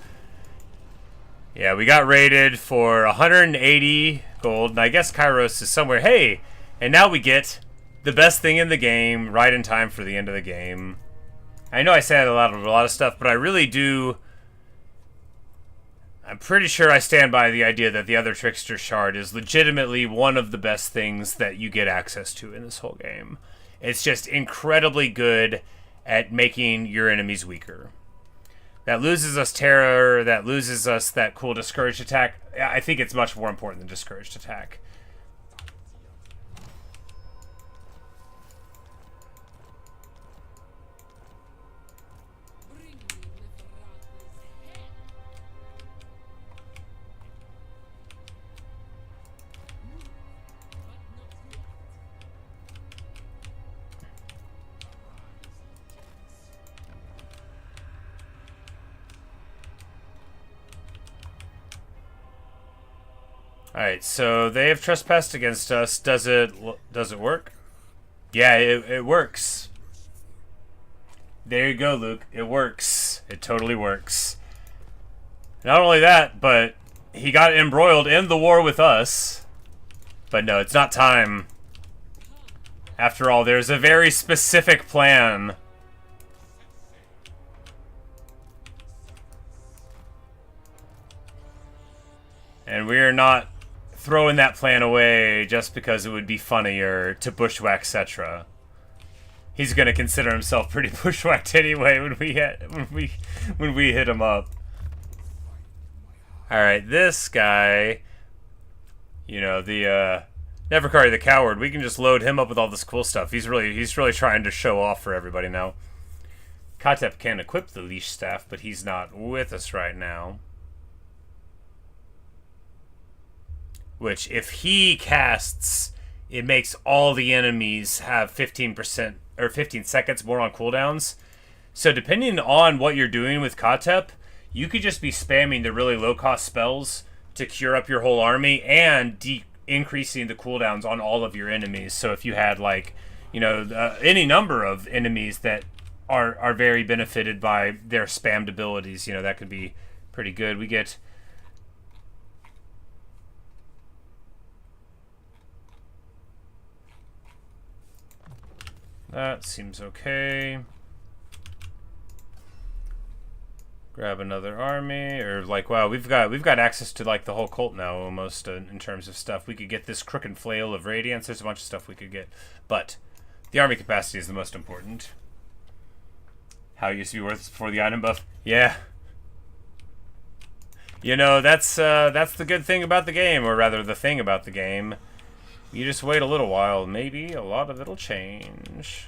Yeah, we got raided for 180 gold, and I guess Kairos is somewhere. Hey, and now we get the best thing in the game right in time for the end of the game. I know I said a lot of stuff, but I really do. I'm pretty sure I stand by the idea that the Other Trickster Shard is legitimately one of the best things that you get access to in this whole game. It's just incredibly good at making your enemies weaker. That loses us terror, that loses us that cool discouraged attack. I think it's much more important than discouraged attack. Alright, so they have trespassed against us. Does it work? Yeah, it works. There you go, Luke. It works. It totally works. Not only that, but he got embroiled in the war with us. But no, it's not time. After all, there's a very specific plan. And we're not throwing that plan away just because it would be funnier to bushwhack Setra. He's gonna consider himself pretty bushwhacked anyway when we hit him up. All right, this guy, you know, the Neferkari the Coward. We can just load him up with all this cool stuff. He's really trying to show off for everybody now. Khatep can equip the leash staff, but he's not with us right now. Which, if he casts, it makes all the enemies have 15% or 15 seconds more on cooldowns. So depending on what you're doing with Khatep, you could just be spamming the really low-cost spells to cure up your whole army and increasing the cooldowns on all of your enemies. So if you had, like, you know, any number of enemies that are very benefited by their spammed abilities, you know, that could be pretty good. We get... That seems okay. Grab another army, or like, wow, we've got access to like the whole cult now almost in terms of stuff. We could get this crooked flail of radiance. There's a bunch of stuff we could get, but the army capacity is the most important. How it used to be worth before the item buff. Yeah. You know, that's the good thing about the game, or rather the thing about the game. You just wait a little while, maybe a lot of it'll change.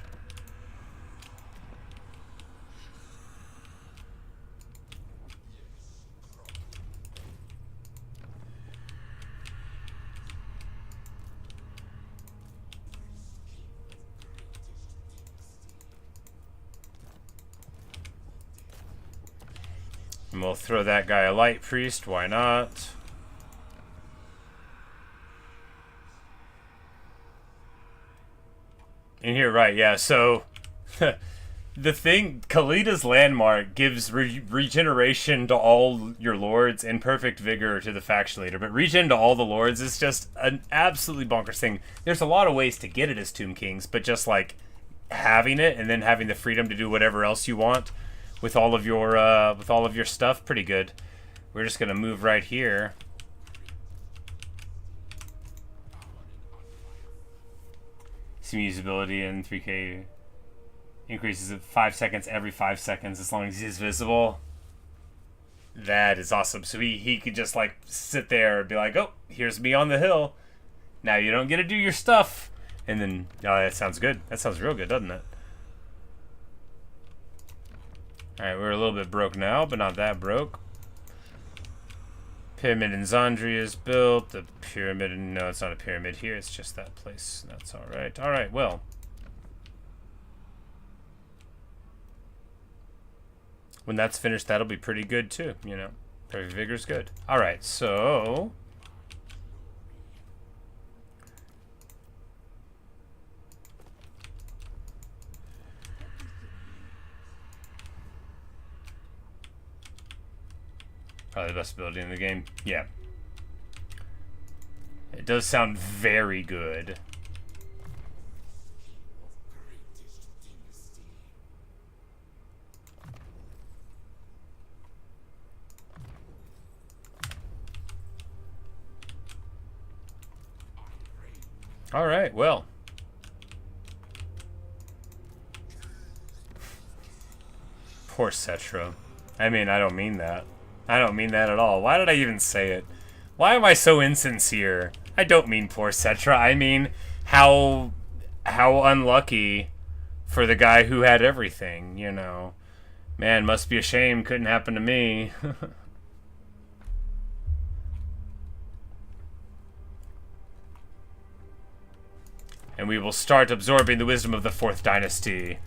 And we'll throw that guy a light priest, why not? And here, right, yeah, so the thing, Khalida's landmark gives regeneration to all your lords and perfect vigor to the faction leader, but regen to all the lords is just an absolutely bonkers thing. There's a lot of ways to get it as Tomb Kings, but just like having it and then having the freedom to do whatever else you want with all of your stuff, pretty good. We're just gonna move right here. Some usability in 3K increases it 5 seconds every 5 seconds as long as he's visible. That is awesome. So he could just like sit there and be like, oh, here's me on the hill. Now you don't get to do your stuff. And then, oh, that sounds good. That sounds real good, doesn't it? Alright, we're a little bit broke now, but not that broke. Pyramid in Zandri is built. The pyramid, no, it's not a pyramid here. It's just that place. That's all right. All right, well. When that's finished, that'll be pretty good too, you know. Perfect vigor's good. All right, so... Probably the best ability in the game. Yeah. It does sound very good. All right, well. Poor Setra. I mean, I don't mean that. I don't mean that at all. Why did I even say it? Why am I so insincere? I don't mean poor Setra. I mean how unlucky for the guy who had everything, you know. Man, must be a shame. Couldn't happen to me. And we will start absorbing the wisdom of the 4th dynasty,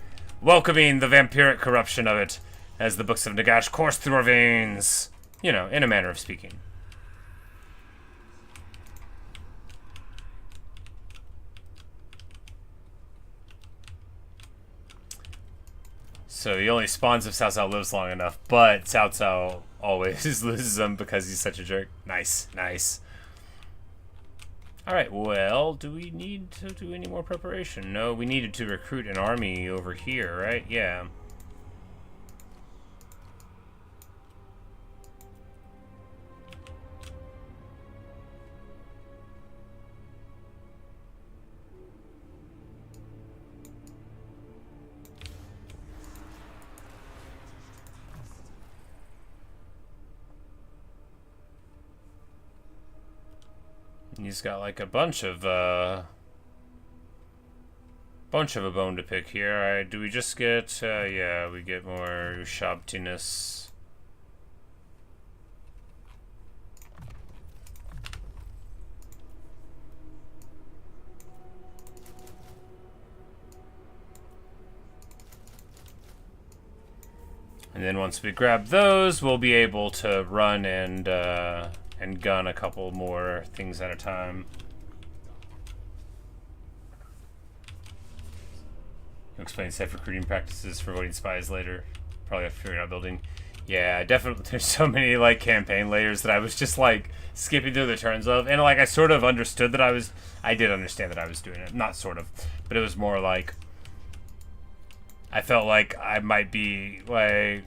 welcoming the vampiric corruption of it as the Books of Nagash course through our veins. You know, in a manner of speaking. So he only spawns if Cao Cao lives long enough, but Cao Cao always loses them because he's such a jerk. Nice, nice. Alright, well, do we need to do any more preparation? No, we needed to recruit an army over here, right? Yeah. He's got like a bunch of a bone to pick here. Alright, do we just get yeah, we get more Shabtiness. And then once we grab those, we'll be able to run and gun a couple more things at a time. You'll explain safe recruiting practices for voting spies later. Probably have to figure out building. Yeah, definitely. There's so many like campaign layers that I was just like skipping through the turns of, and like I sort of understood that I did understand that I was doing it. Not sort of, but it was more like I felt like I might be like,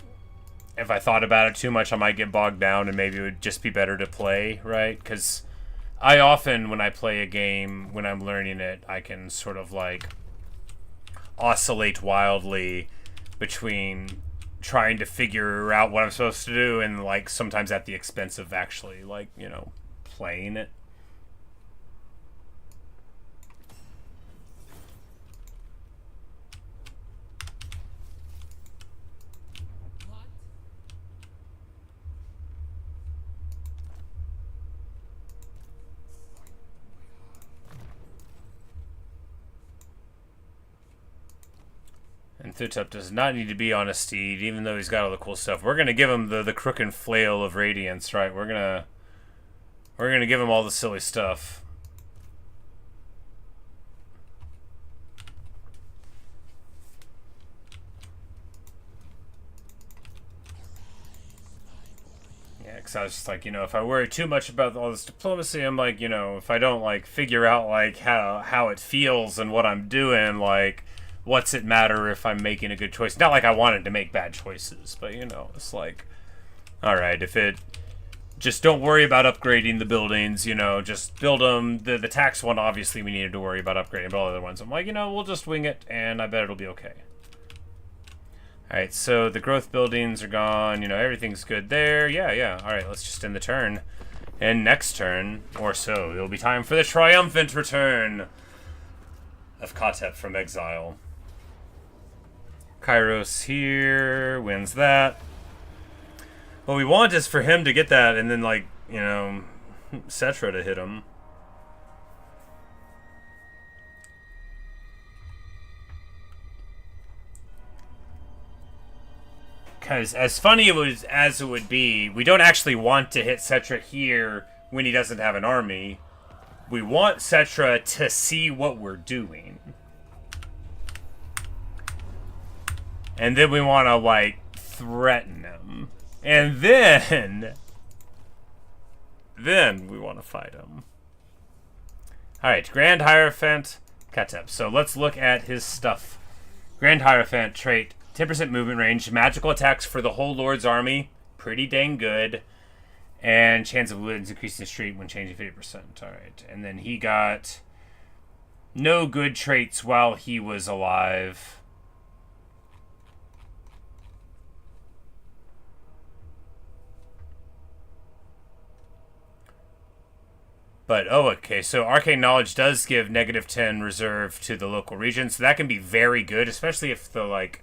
if I thought about it too much, I might get bogged down, and maybe it would just be better to play, right? Because I often, when I play a game, when I'm learning it, I can sort of like oscillate wildly between trying to figure out what I'm supposed to do and like sometimes at the expense of actually like, you know, playing it. And Khatep does not need to be on a steed, even though he's got all the cool stuff. We're gonna give him the crook and flail of radiance, right? We're gonna give him all the silly stuff. Yeah, because I was just like, you know, if I worry too much about all this diplomacy, I'm like, you know, if I don't like figure out like how it feels and what I'm doing, like, what's it matter if I'm making a good choice? Not like I wanted to make bad choices, but you know, it's like, all right, if it, just don't worry about upgrading the buildings, you know, just build them. The tax one, obviously, we needed to worry about upgrading, but all the other ones, I'm like, you know, we'll just wing it, and I bet it'll be okay. All right, so the growth buildings are gone, you know, everything's good there. Yeah. All right, let's just end the turn. And next turn, or so, it'll be time for the triumphant return of Khatep from exile. Kairos here, wins that. What we want is for him to get that and then, like, you know, Setra to hit him. Because as funny as it would be, we don't actually want to hit Setra here when he doesn't have an army. We want Setra to see what we're doing. And then we want to, like, threaten him. And then we want to fight him. Alright, Grand Hierophant, Khatep. So let's look at his stuff. Grand Hierophant trait, 10% movement range, magical attacks for the whole Lord's army. Pretty dang good. And chance of wins increasing street when changing 50%. Alright, and then he got no good traits while he was alive. But, oh, okay, so Arcane Knowledge does give -10 reserve to the local region, so that can be very good, especially if the, like,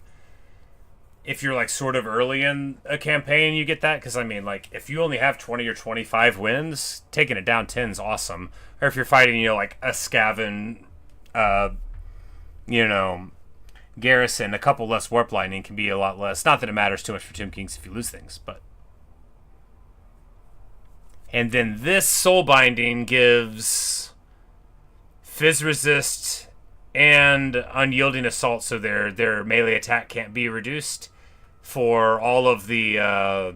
if you're, like, sort of early in a campaign, you get that, because, I mean, like, if you only have 20 or 25 wins, taking it down 10 is awesome. Or if you're fighting, you know, like, a Skaven, you know, garrison, a couple less warp lightning can be a lot less. Not that it matters too much for Tomb Kings if you lose things, but... And then this Soul Binding gives Fizz Resist and unyielding assault, so their melee attack can't be reduced for all of the. Oh,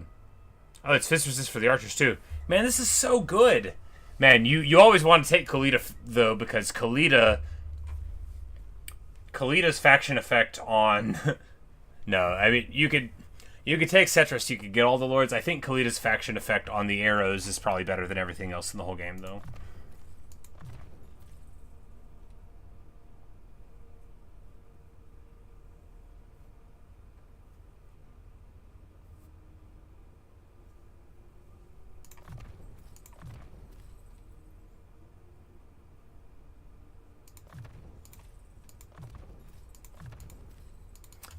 it's fist resist for the archers too. Man, this is so good. Man, you always want to take Khalida though, because Khalida's faction effect on. No, I mean you could take Setra, so you could get all the lords. I think Khalida's faction effect on the arrows is probably better than everything else in the whole game, though.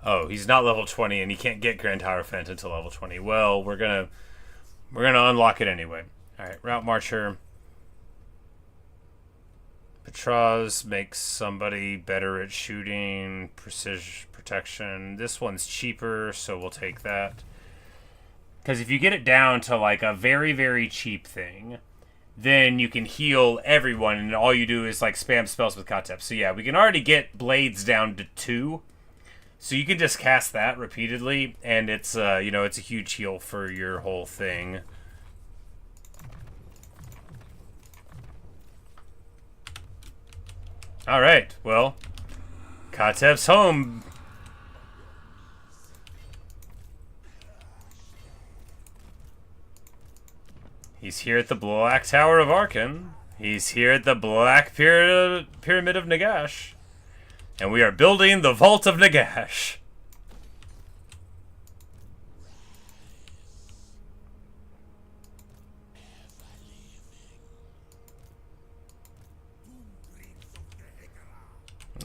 Oh, he's not level 20, and he can't get Grand Hierophant until level 20. Well, we're gonna unlock it anyway. All right, Route Marcher. Petraz makes somebody better at shooting, precision, protection. This one's cheaper, so we'll take that. Because if you get it down to like a very, very cheap thing, then you can heal everyone, and all you do is like spam spells with Khatep. So yeah, we can already get blades down to 2. So you can just cast that repeatedly, and it's it's a huge heal for your whole thing. All right, well, Khatep's home. He's here at the Black Tower of Arkhan. He's here at the Black Pyramid of Nagash. And we are building the Vault of Nagash.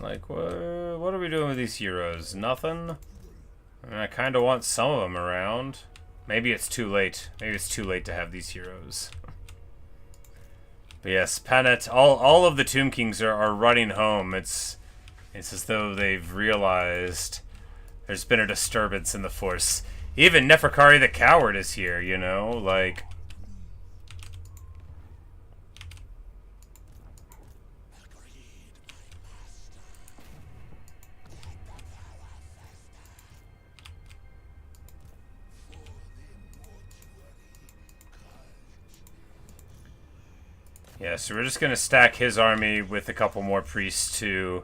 Like, what are we doing with these heroes? Nothing? I kind of want some of them around. Maybe it's too late. Maybe it's too late to have these heroes. But yes, Panet, all of the Tomb Kings are running home. It's as though they've realized there's been a disturbance in the Force. Even Neferkari the Coward is here, you know? Like... Yeah, so we're just going to stack his army with a couple more priests too.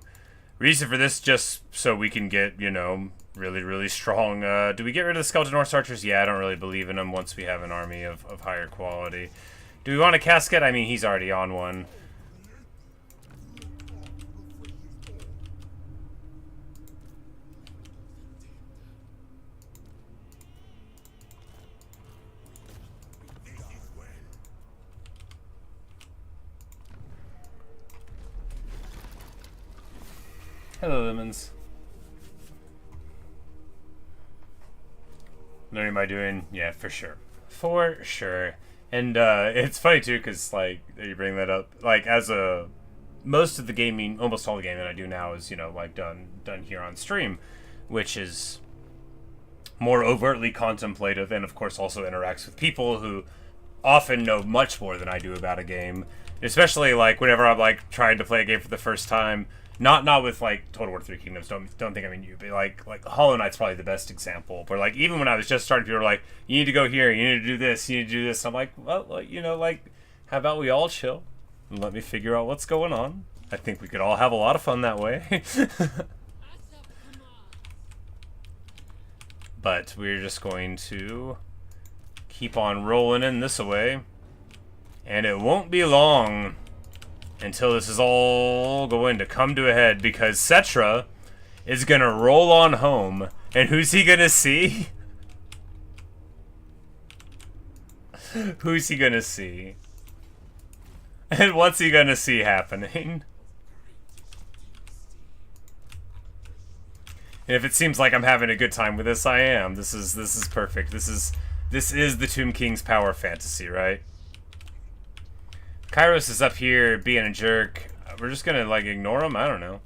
Reason for this, just so we can get, really, really strong. Do we get rid of the Skeleton Horse Archers? Yeah, I don't really believe in them once we have an army of higher quality. Do we want a casket? I mean, he's already on one. Hello, Lemons. What am I doing? Yeah, for sure. For sure. And it's funny, too, because, like, you bring that up. Like, most of the gaming, almost all the gaming I do now is, like, done here on stream, which is more overtly contemplative and, of course, also interacts with people who often know much more than I do about a game. Especially, like, whenever I'm, like, trying to play a game for the first time. Not with, like, Total War 3 Kingdoms, don't think I mean you, but, like Hollow Knight's probably the best example. But, like, even when I was just starting, people were like, you need to go here, you need to do this, you need to do this. I'm like, well, like, how about we all chill and let me figure out what's going on? I think we could all have a lot of fun that way. But we're just going to keep on rolling in this way. And it won't be long until this is all going to come to a head, because Setra is going to roll on home. And who's he going to see? Who's he going to see? And what's he going to see happening? And if it seems like I'm having a good time with this, I am. This is perfect. This is the Tomb King's power fantasy, right? Kairos is up here being a jerk. We're just gonna, like, ignore him? I don't know.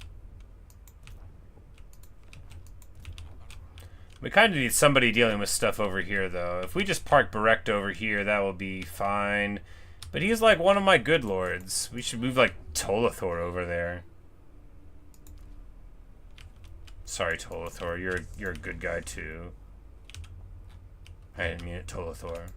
We kind of need somebody dealing with stuff over here, though. If we just park Berekt over here, that will be fine. But he's, like, one of my good lords. We should move, like, Tolathor over there. Sorry, Tolathor. You're a good guy too. I didn't mean it, Tolathor.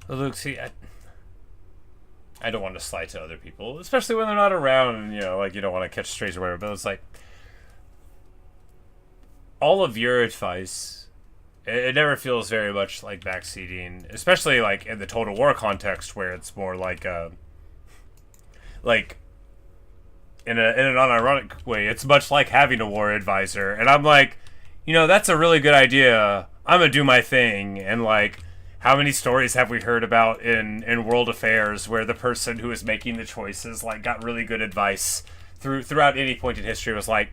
Luke, see, I don't want to slight to other people, especially when they're not around, and, you know, like, you don't want to catch strays or whatever, but it's like, all of your advice, it never feels very much like backseating, especially, like, in the Total War context, where it's more like, in an unironic way, it's much like having a war advisor, and I'm like, you know, that's a really good idea, I'm gonna do my thing, and, like, how many stories have we heard about in world affairs where the person who is making the choices, like, got really good advice throughout any point in history, was like,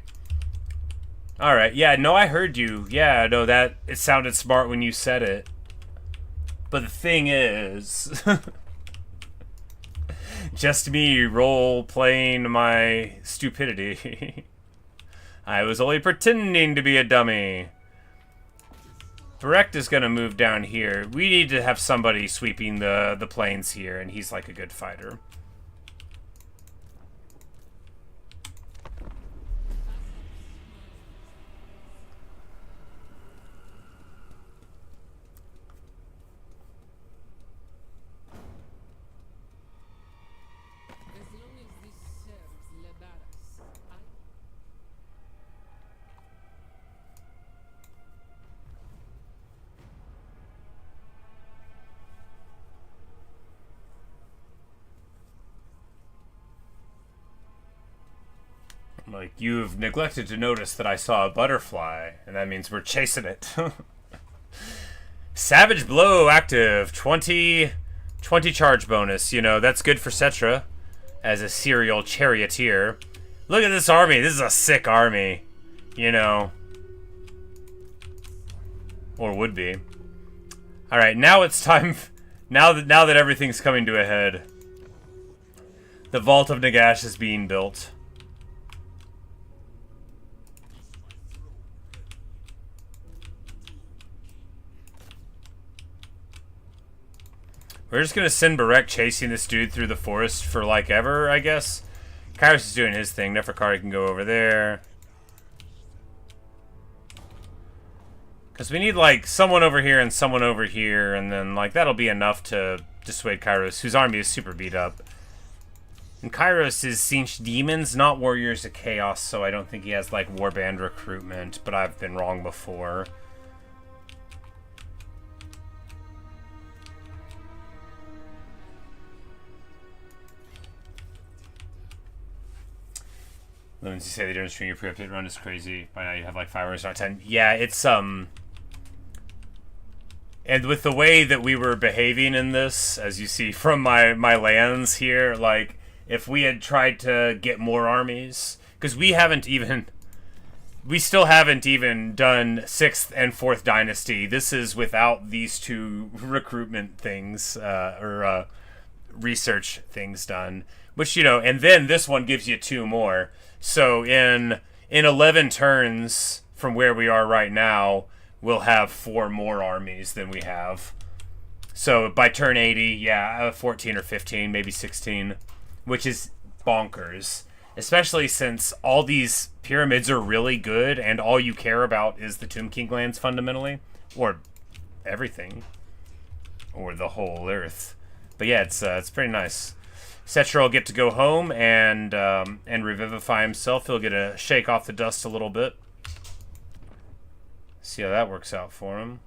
all right, yeah, no, I heard you. Yeah, no, that it sounded smart when you said it. But the thing is, just me role-playing my stupidity. I was only pretending to be a dummy. Direct is going to move down here. We need to have somebody sweeping the plains here, and he's like a good fighter. Like, you've neglected to notice that I saw a butterfly, and that means we're chasing it. Savage Blow active. 20 charge bonus. You know, that's good for Setra as a serial charioteer. Look at this army. This is a sick army. You know. Or would be. Alright, now it's time... Now that everything's coming to a head. The Vault of Nagash is being built. We're just gonna send Barek chasing this dude through the forest for, like, ever, I guess. Kairos is doing his thing. Neferkari can go over there. Because we need, like, someone over here and someone over here, and then, like, that'll be enough to dissuade Kairos, whose army is super beat up. And Kairos is Sinch Demons, not Warriors of Chaos, so I don't think he has, like, Warband recruitment, but I've been wrong before. Lemons, you say the difference between your pre-update run is crazy. By now you have like 5 hours, not 10. Yeah, it's, and with the way that we were behaving in this, as you see from my lands here, like, if we had tried to get more armies, because we still haven't even done 6th and 4th Dynasty. This is without these two recruitment things, or research things done. Which, you know, and then this one gives you 2 more. So in 11 turns from where we are right now, we'll have 4 more armies than we have. So by turn 80, yeah, 14 or 15, maybe 16, which is bonkers. Especially since all these pyramids are really good and all you care about is the Tomb King lands fundamentally. Or everything. Or the whole earth. But yeah, it's pretty nice. Setra will get to go home and revivify himself. He'll get a shake off the dust a little bit. See how that works out for him.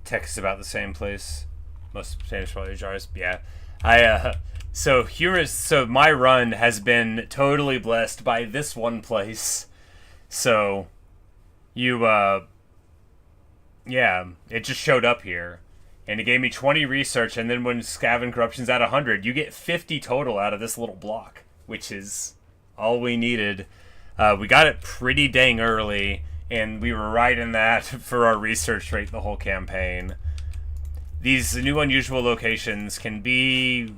Tech is about the same place. Most potatoes probably jars. Yeah. So my run has been totally blessed by this one place. So you yeah, it just showed up here. And it gave me 20 research, and then when Scaven Corruption's at 100, you get 50 total out of this little block, which is all we needed. We got it pretty dang early, and we were right in that for our research rate the whole campaign. These new unusual locations can be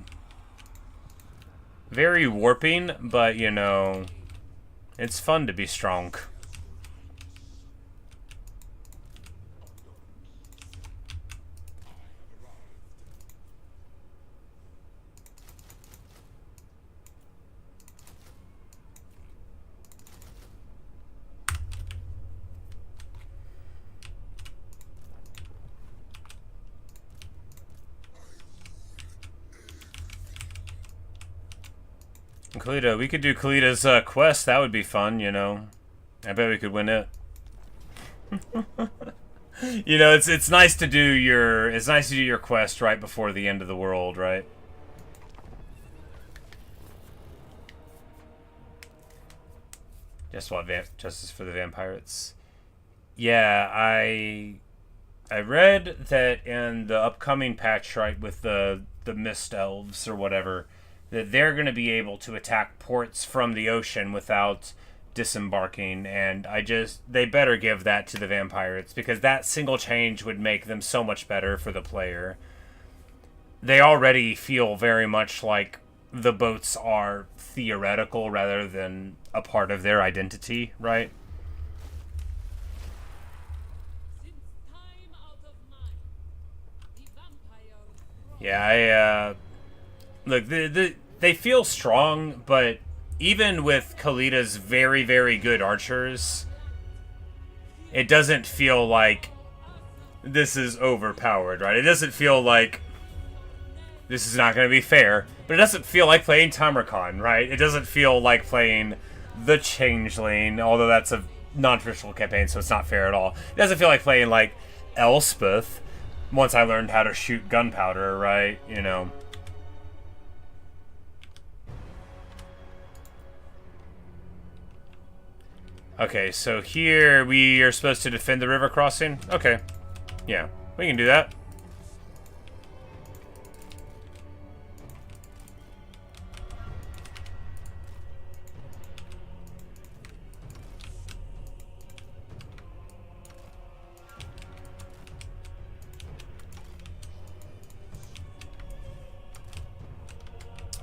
very warping, but, you know, it's fun to be strong. Khalida, we could do Khalida's quest. That would be fun, you know. I bet we could win it. You know, it's nice to do your quest right before the end of the world, right? Justice for the Vampirates. Yeah, I read that in the upcoming patch, right, with the Mist Elves or whatever, that they're going to be able to attack ports from the ocean without disembarking, and they better give that to the Vampirates, because that single change would make them so much better for the player. They already feel very much like the boats are theoretical rather than a part of their identity, right? Yeah, look, they feel strong, but even with Khalida's very, very good archers, it doesn't feel like this is overpowered, right? It doesn't feel like this is not going to be fair, but it doesn't feel like playing Tamarkhan, right? It doesn't feel like playing the Changeling, although that's a non-traditional campaign, so it's not fair at all. It doesn't feel like playing, like, Elspeth, once I learned how to shoot gunpowder, right? You know. Okay, so here we are supposed to defend the river crossing? Okay. Yeah, we can do that.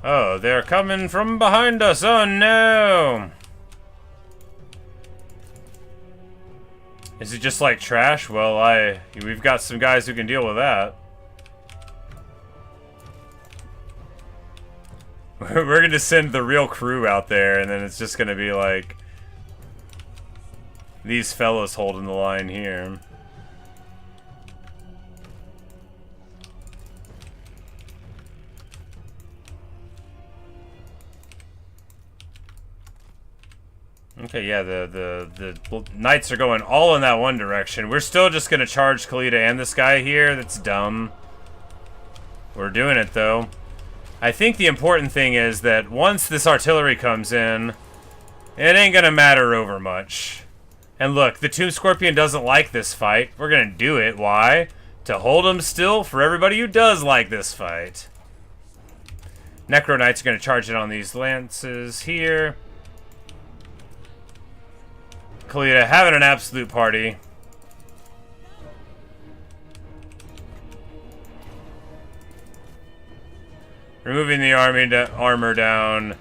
Oh, they're coming from behind us. Oh, no. Is it just like trash? Well, we've got some guys who can deal with that. We're going to send the real crew out there, and then it's just going to be like these fellas holding the line here. Okay, yeah, the knights are going all in that one direction. We're still just going to charge Khalida and this guy here. That's dumb. We're doing it, though. I think the important thing is that once this artillery comes in, it ain't going to matter over much. And look, the Tomb Scorpion doesn't like this fight. We're going to do it. Why? To hold him still for everybody who does like this fight. Necro Knights are going to charge it on these lances here. Khalida having an absolute party. Removing the armor down.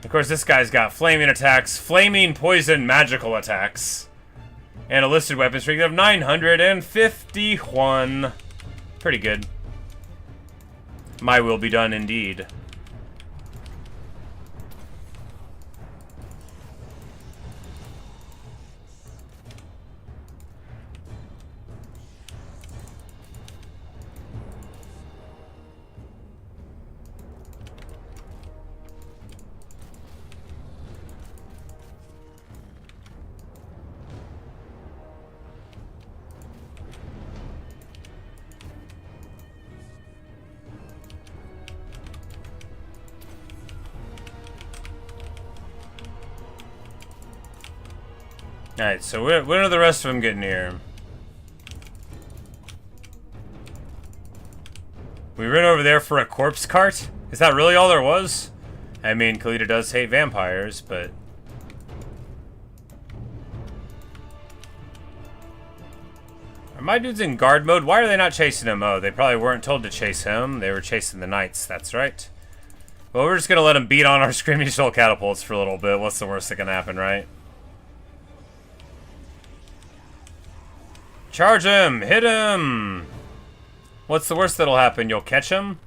Of course, this guy's got flaming attacks, flaming poison magical attacks, and a listed weapon strength of 951. Pretty good. My will be done indeed. Alright, so when are the rest of them getting here? We ran over there for a corpse cart? Is that really all there was? I mean, Khalida does hate vampires, but... Are my dudes in guard mode? Why are they not chasing him? Oh, they probably weren't told to chase him. They were chasing the knights, that's right. Well, we're just gonna let him beat on our Screaming Skull catapults for a little bit. What's the worst that can happen, right? Charge him! Hit him! What's the worst that'll happen? You'll catch him?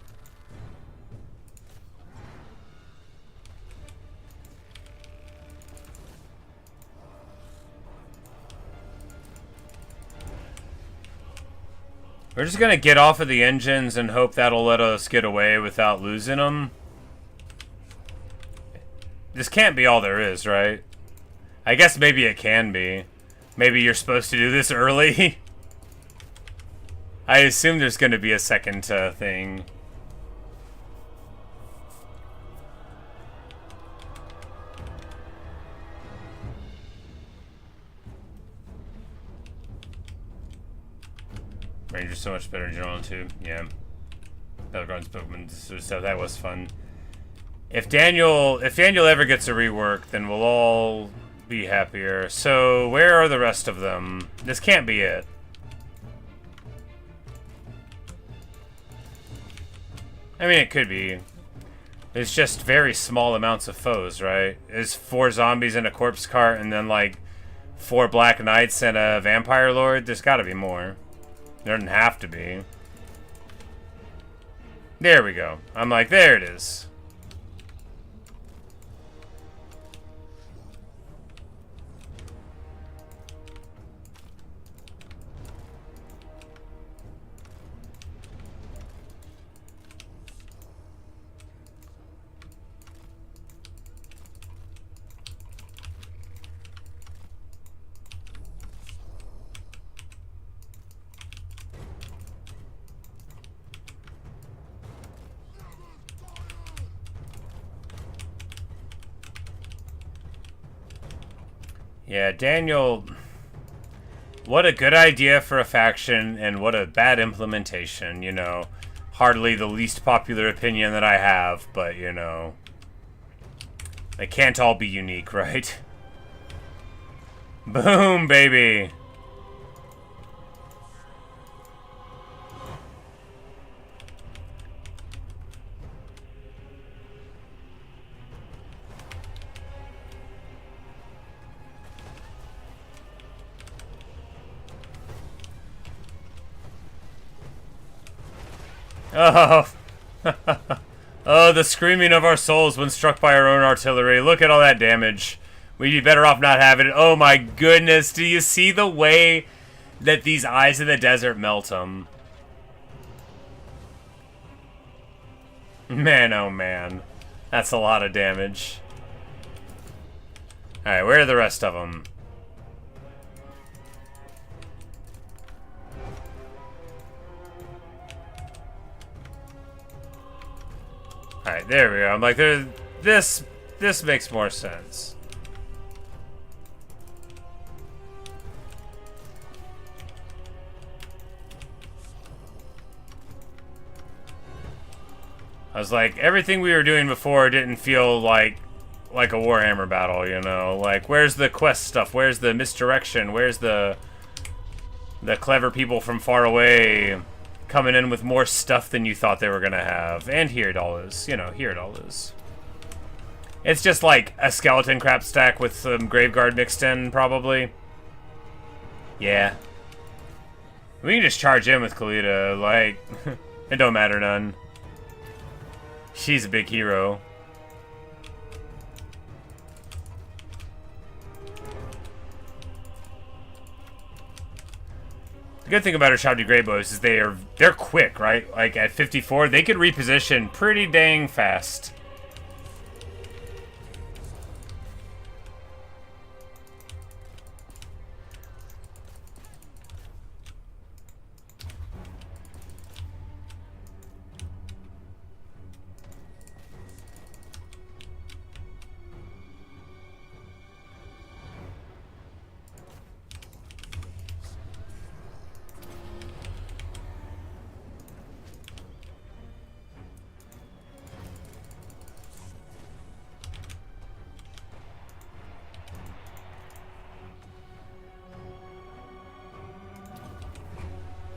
We're just gonna get off of the engines and hope that'll let us get away without losing them. This can't be all there is, right? I guess maybe it can be. Maybe you're supposed to do this early. I assume there's gonna be a second thing. Ranger's so much better in general too. Yeah. Battlegrounds, Pokemon, so that was fun. If Daniel ever gets a rework, then we'll all be happier. So where are the rest of them? This can't be it. I mean, it could be. It's just very small amounts of foes, right? It's 4 zombies and a corpse cart, and then like 4 black knights and a vampire lord. There's got to be more. There doesn't have to be. There we go. I'm like, there it is. Yeah, Daniel, what a good idea for a faction, and what a bad implementation, you know. Hardly the least popular opinion that I have, but, you know. They can't all be unique, right? Boom, baby! Oh, oh, the screaming of our souls when struck by our own artillery. Look at all that damage. We'd be better off not having it. Oh my goodness, do you see the way that these eyes of the desert melt them? Man, oh man. That's a lot of damage. Alright, where are the rest of them? Alright, there we go. I'm like, this makes more sense. I was like, everything we were doing before didn't feel like a Warhammer battle, you know? Like, where's the quest stuff? Where's the misdirection? Where's the clever people from far away coming in with more stuff than you thought they were gonna have? And here it all is. You know, here it all is. It's just like a skeleton crap stack with some Graveguard mixed in, probably. Yeah. We can just charge in with Khalida, like, it don't matter none. She's a big hero. The good thing about our Shouty Greybows is they're quick, right? Like at 54, they could reposition pretty dang fast.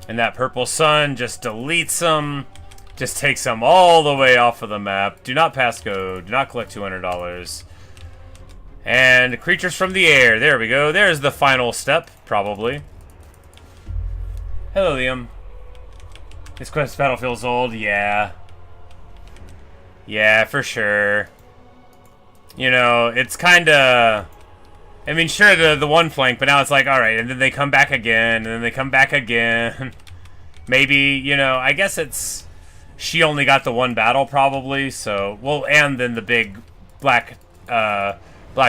And that purple sun just deletes them. Just takes them all the way off of the map. Do not pass go. Do not collect $200. And creatures from the air. There we go. There's the final step, probably. Hello, Liam. This quest battle feels old. Yeah. Yeah, for sure. You know, it's kind of... I mean, sure, the one flank, but now it's like, alright, and then they come back again, and then they come back again. Maybe, you know, I guess it's... She only got the one battle, probably, so... Well, and then the big Black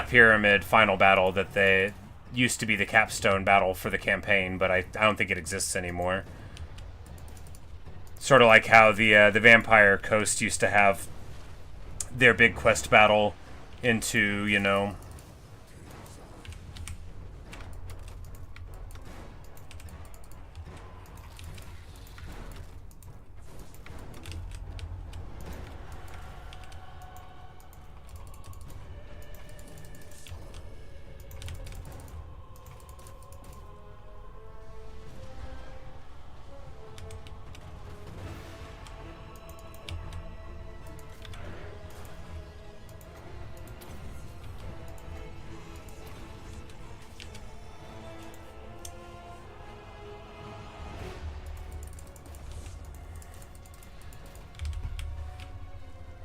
Pyramid final battle that they... Used to be the capstone battle for the campaign, but I don't think it exists anymore. Sort of like how the Vampire Coast used to have their big quest battle into, you know...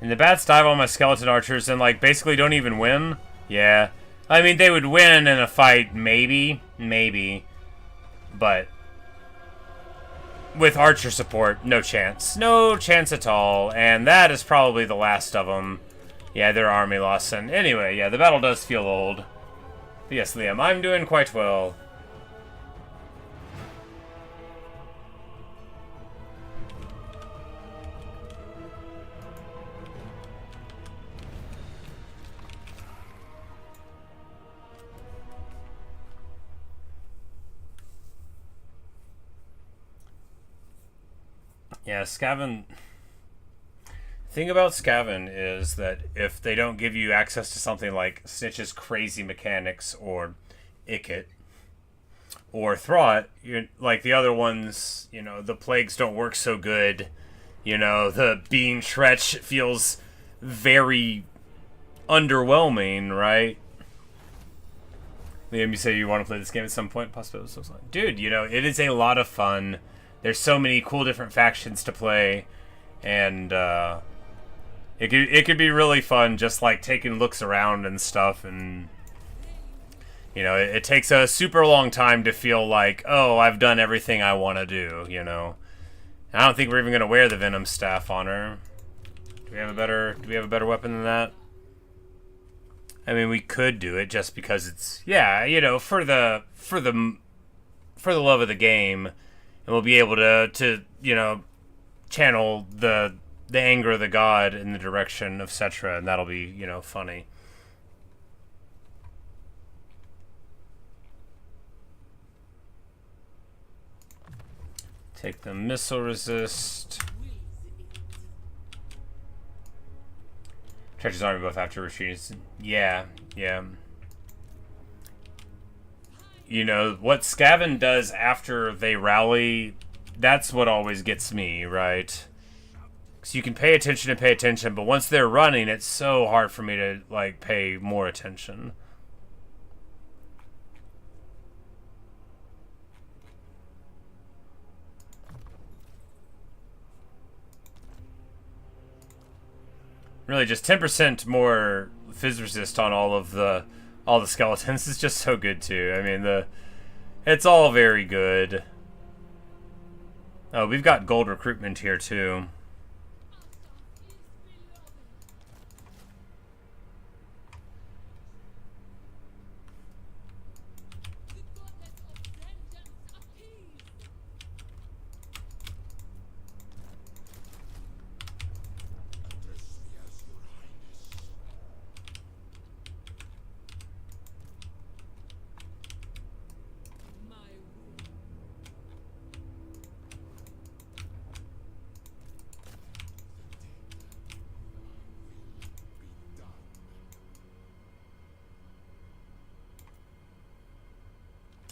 And the bats dive on my skeleton archers and, like, basically don't even win? Yeah. I mean, they would win in a fight, maybe. Maybe. But... with archer support, no chance. No chance at all. And that is probably the last of them. Yeah, their army lost. And anyway, yeah, the battle does feel old. But yes, Liam, I'm doing quite well. Yeah, Skaven... The thing about Skaven is that if they don't give you access to something like Snitch's crazy mechanics or Ikit or Throt, like the other ones, you know, the plagues don't work so good. You know, the being Tretch feels very underwhelming, right? Liam, you say you want to play this game at some point, possibly. Dude, you know, it is a lot of fun. There's so many cool different factions to play, and it could be really fun just like taking looks around and stuff, and you know, it takes a super long time to feel like, oh, I've done everything I want to do, you know. And I don't think we're even going to wear the Venom Staff on her. Do we have a better weapon than that? I mean, we could do it just because it's, yeah, you know, for the love of the game. And we'll be able to you know, channel the anger of the god in the direction of Setra, and that'll be, you know, funny. Take the missile resist. Tretch's army both after retreats. Yeah, yeah. You know, what Skaven does after they rally, that's what always gets me, right? Because you can pay attention, but once they're running, it's so hard for me to, like, pay more attention. Really, just 10% more phys resist on all the skeletons is just so good too. I mean, it's all very good. Oh, we've got gold recruitment here too.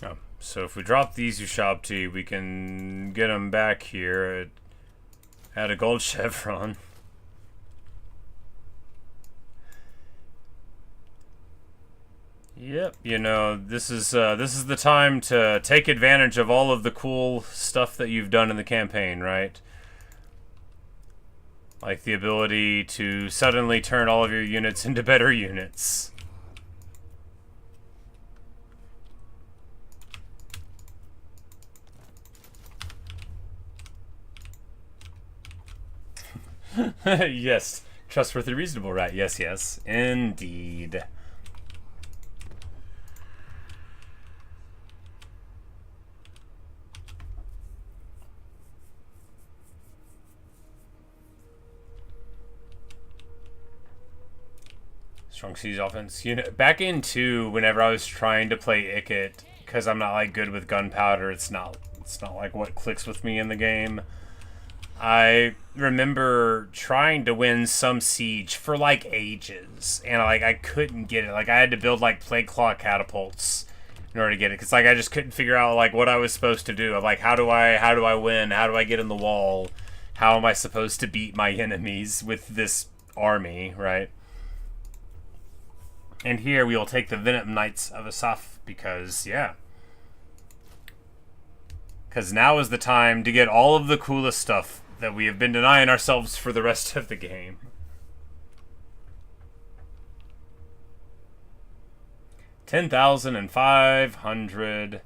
Oh, So if we drop these Ushabti, we can get them back here at a gold chevron. Yep, you know, this is the time to take advantage of all of the cool stuff that you've done in the campaign, right? Like the ability to suddenly turn all of your units into better units. Yes, trustworthy, reasonable, right? Yes, yes, indeed. Strong siege offense. You know, back in 2, whenever I was trying to play Ikit, because I'm not like good with gunpowder, it's not like what clicks with me in the game. I remember trying to win some siege for like ages, and I couldn't get it. Like I had to build like plague claw catapults in order to get it, because like I just couldn't figure out like what I was supposed to do. I'm like, how do I win? How do I get in the wall? How am I supposed to beat my enemies with this army, right? And here we will take the Venom Knights of Asaph because, yeah. Because now is the time to get all of the coolest stuff that we have been denying ourselves for the rest of the game. $10,500.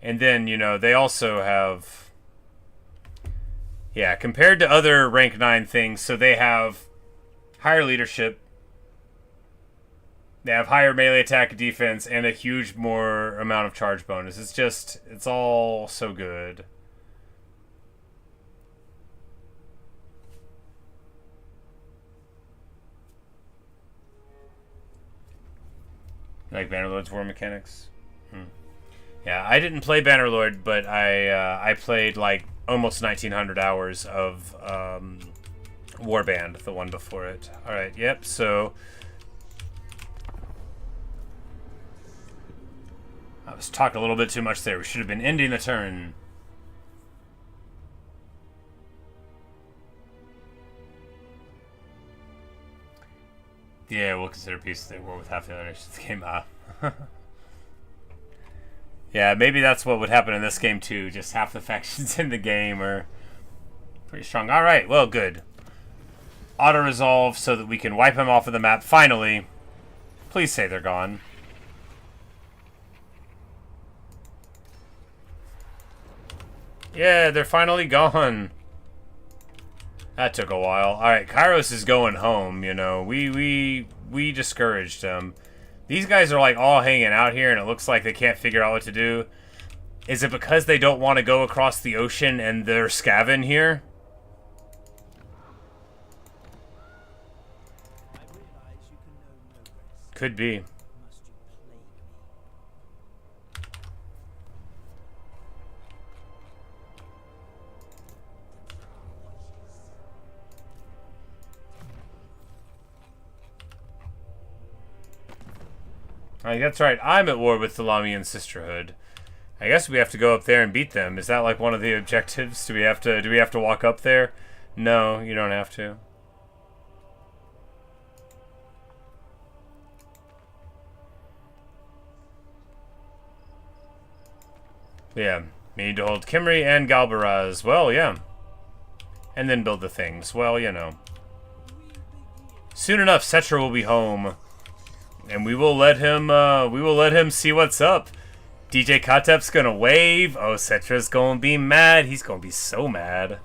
And then, you know, they also have... Yeah, compared to other rank 9 things, so they have higher leadership. They have higher melee attack, defense, and a huge more amount of charge bonus. It's all so good. Like Bannerlord's war mechanics? Yeah, I didn't play Bannerlord, but I played like almost 1,900 hours of Warband, the one before it. Alright, yep, so... I was talking a little bit too much there. We should have been ending the turn. Yeah, we'll consider peace if they war with half the other nations of the game. Yeah, maybe that's what would happen in this game too. Just half the factions in the game are pretty strong. Alright, well, good. Auto-resolve so that we can wipe them off of the map. Finally. Please say they're gone. Yeah, they're finally gone. That took a while. Alright, Kairos is going home, you know. We discouraged them. These guys are like all hanging out here and it looks like they can't figure out what to do. Is it because they don't want to go across the ocean and they're scavenging here? Could be. That's right. I'm at war with the Lamian Sisterhood. I guess we have to go up there and beat them. Is that like one of the objectives? Do we have to walk up there? No, you don't have to. Yeah, we need to hold Kimri and Galbaraz. Well, yeah. And then build the things. Well, you know. Soon enough, Setra will be home. And we will let him see what's up. DJ Khatep's gonna wave. Oh, Setra's gonna be mad. He's gonna be so mad.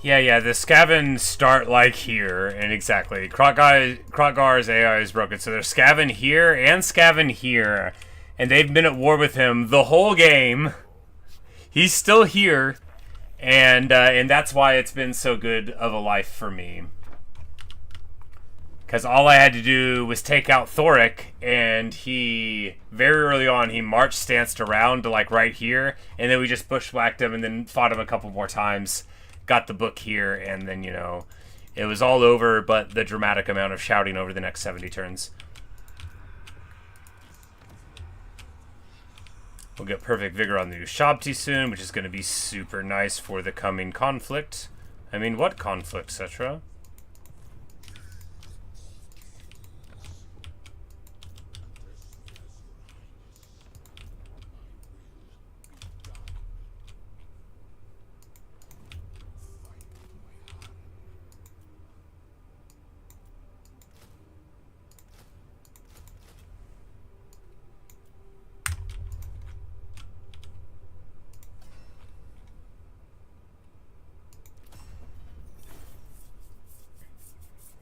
Yeah, the Skaven start like here, and exactly. Krotgar's AI is broken, so there's Skaven here and Skaven here, and they've been at war with him the whole game. He's still here, and that's why it's been so good of a life for me. Because all I had to do was take out Thoric, and he, very early on, he march stanced around to, like, right here, and then we just bushwhacked him and then fought him a couple more times, got the book here, and then, you know, it was all over, but the dramatic amount of shouting over the next 70 turns. We'll get Perfect Vigor on the Ushabti soon, which is going to be super nice for the coming conflict. I mean, what conflict, Setra?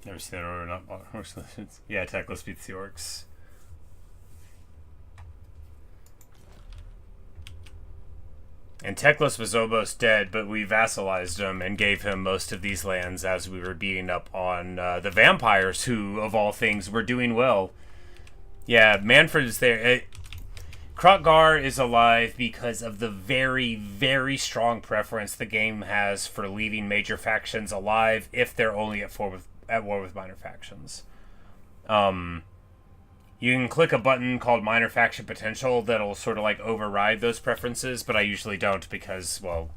Never seen that order, not horse legends. Yeah, Teclis beats the orcs. And Teclis was almost dead, but we vassalized him and gave him most of these lands as we were beating up on the vampires, who, of all things, were doing well. Yeah, Manfred is there. Krotgar is alive because of the very, very strong preference the game has for leaving major factions alive if they're only at war with minor factions. You can click a button called Minor Faction Potential that'll sort of like override those preferences, but I usually don't because, well,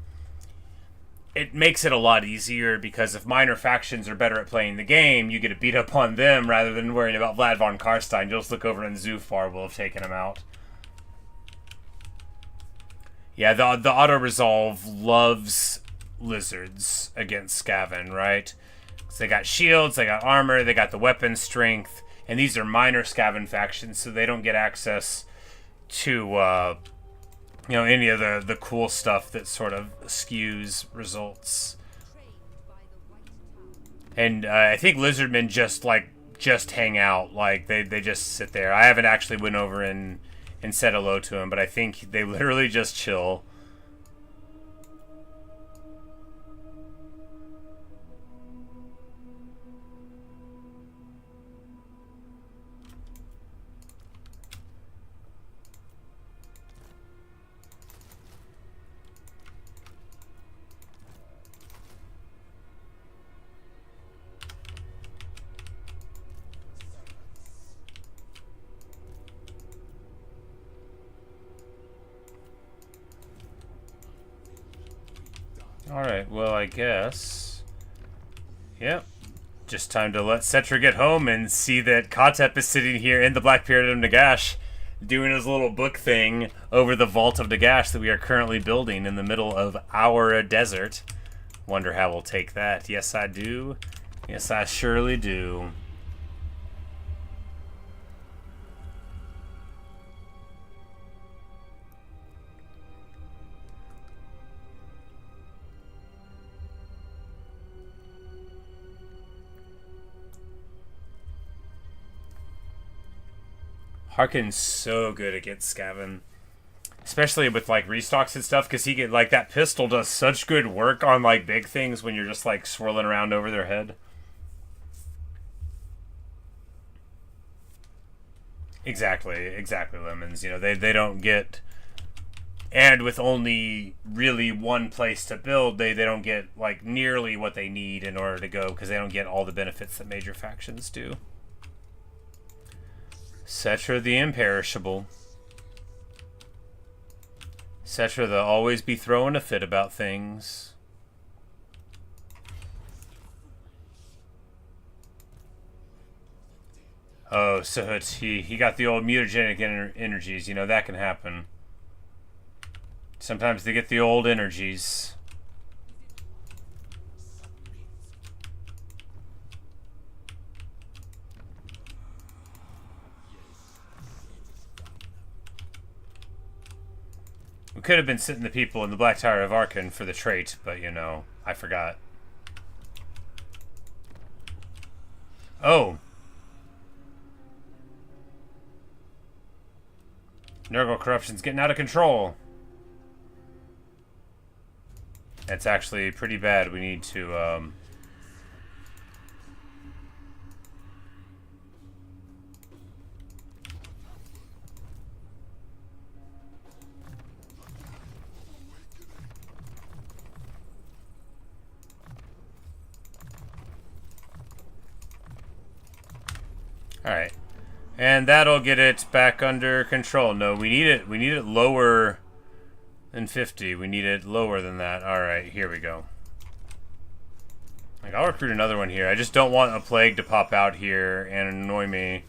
it makes it a lot easier because if minor factions are better at playing the game, you get to beat up on them rather than worrying about Vlad von Karstein. You'll just look over and Zufar will have taken him out. Yeah, the auto-resolve loves lizards against Skaven, right? So they got shields, they got armor, they got the weapon strength, and these are minor Skaven factions, so they don't get access to, you know, any of the cool stuff that sort of skews results. And I think lizardmen just hang out, like they just sit there. I haven't actually went over and said hello to them, but I think they literally just chill. Alright, well, I guess... Yep. Just time to let Setra get home and see that Khatep is sitting here in the Black Pyramid of Nagash doing his little book thing over the Vault of Nagash that we are currently building in the middle of our desert. Wonder how we'll take that. Yes, I do. Yes, I surely do. Harkin's so good against Skaven. Especially with, like, restocks and stuff, because he get, like, that pistol does such good work on, like, big things when you're just, like, swirling around over their head. Exactly, Lemons. You know, they don't get... And with only really one place to build, they don't get, like, nearly what they need in order to go, because they don't get all the benefits that major factions do. Setra the Imperishable. Setra the always be throwing a fit about things. Oh, Sahut, he got the old mutagenic energies. You know, that can happen. Sometimes they get the old energies. We could have been sitting the people in the Black Tower of Arkhan for the trait, but, you know, I forgot. Oh. Nurgle corruption's getting out of control. That's actually pretty bad. We need to, Alright. And that'll get it back under control. No, we need it lower than 50. We need it lower than that. Alright, here we go. Like, I'll recruit another one here. I just don't want a plague to pop out here and annoy me.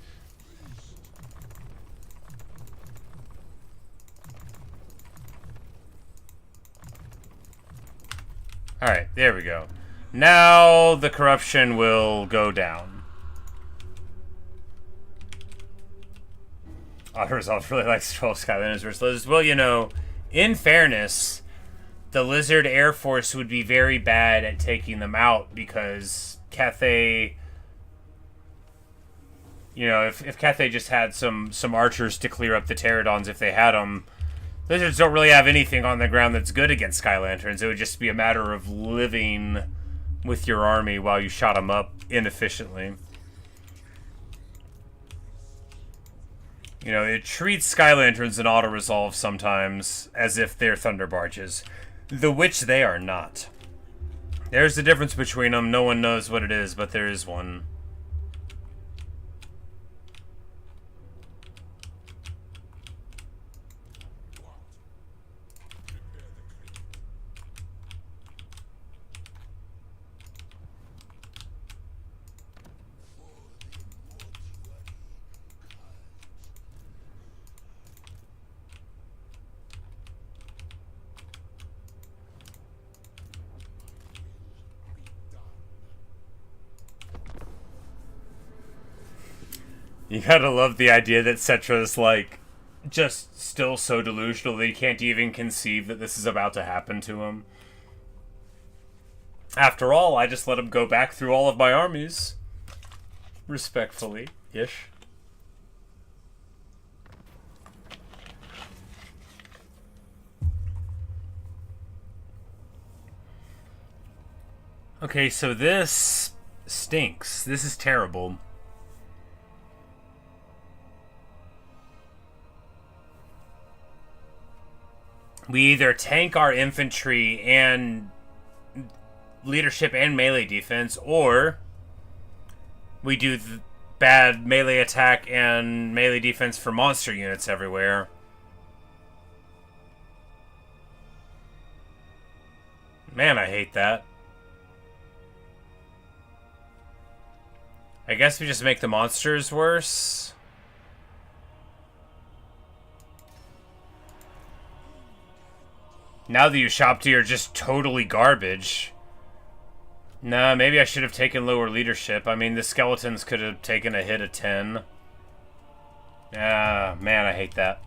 Alright, there we go. Now the corruption will go down. Auto-resolve really likes 12 Skylanders versus Lizards. Well, you know, in fairness, the Lizard Air Force would be very bad at taking them out because Cathay... You know, if Cathay just had some archers to clear up the pterodons if they had them... Lizards don't really have anything on the ground that's good against Sky Lanterns. It would just be a matter of living with your army while you shot them up inefficiently. You know, it treats Sky Lanterns and auto-resolve sometimes as if they're Thunder Barges. The which they are not. There's a difference between them. No one knows what it is, but there is one. You gotta love the idea that Setra's, like, just still so delusional that he can't even conceive that this is about to happen to him. After all, I just let him go back through all of my armies. Respectfully-ish. Okay, so this stinks. This is terrible. We either tank our infantry and leadership and melee defense, or we do bad melee attack and melee defense for monster units everywhere. Man, I hate that. I guess we just make the monsters worse. Now the Ushabti are just totally garbage. Nah, maybe I should have taken lower leadership. I mean, the skeletons could have taken a hit of 10. Ah, man, I hate that.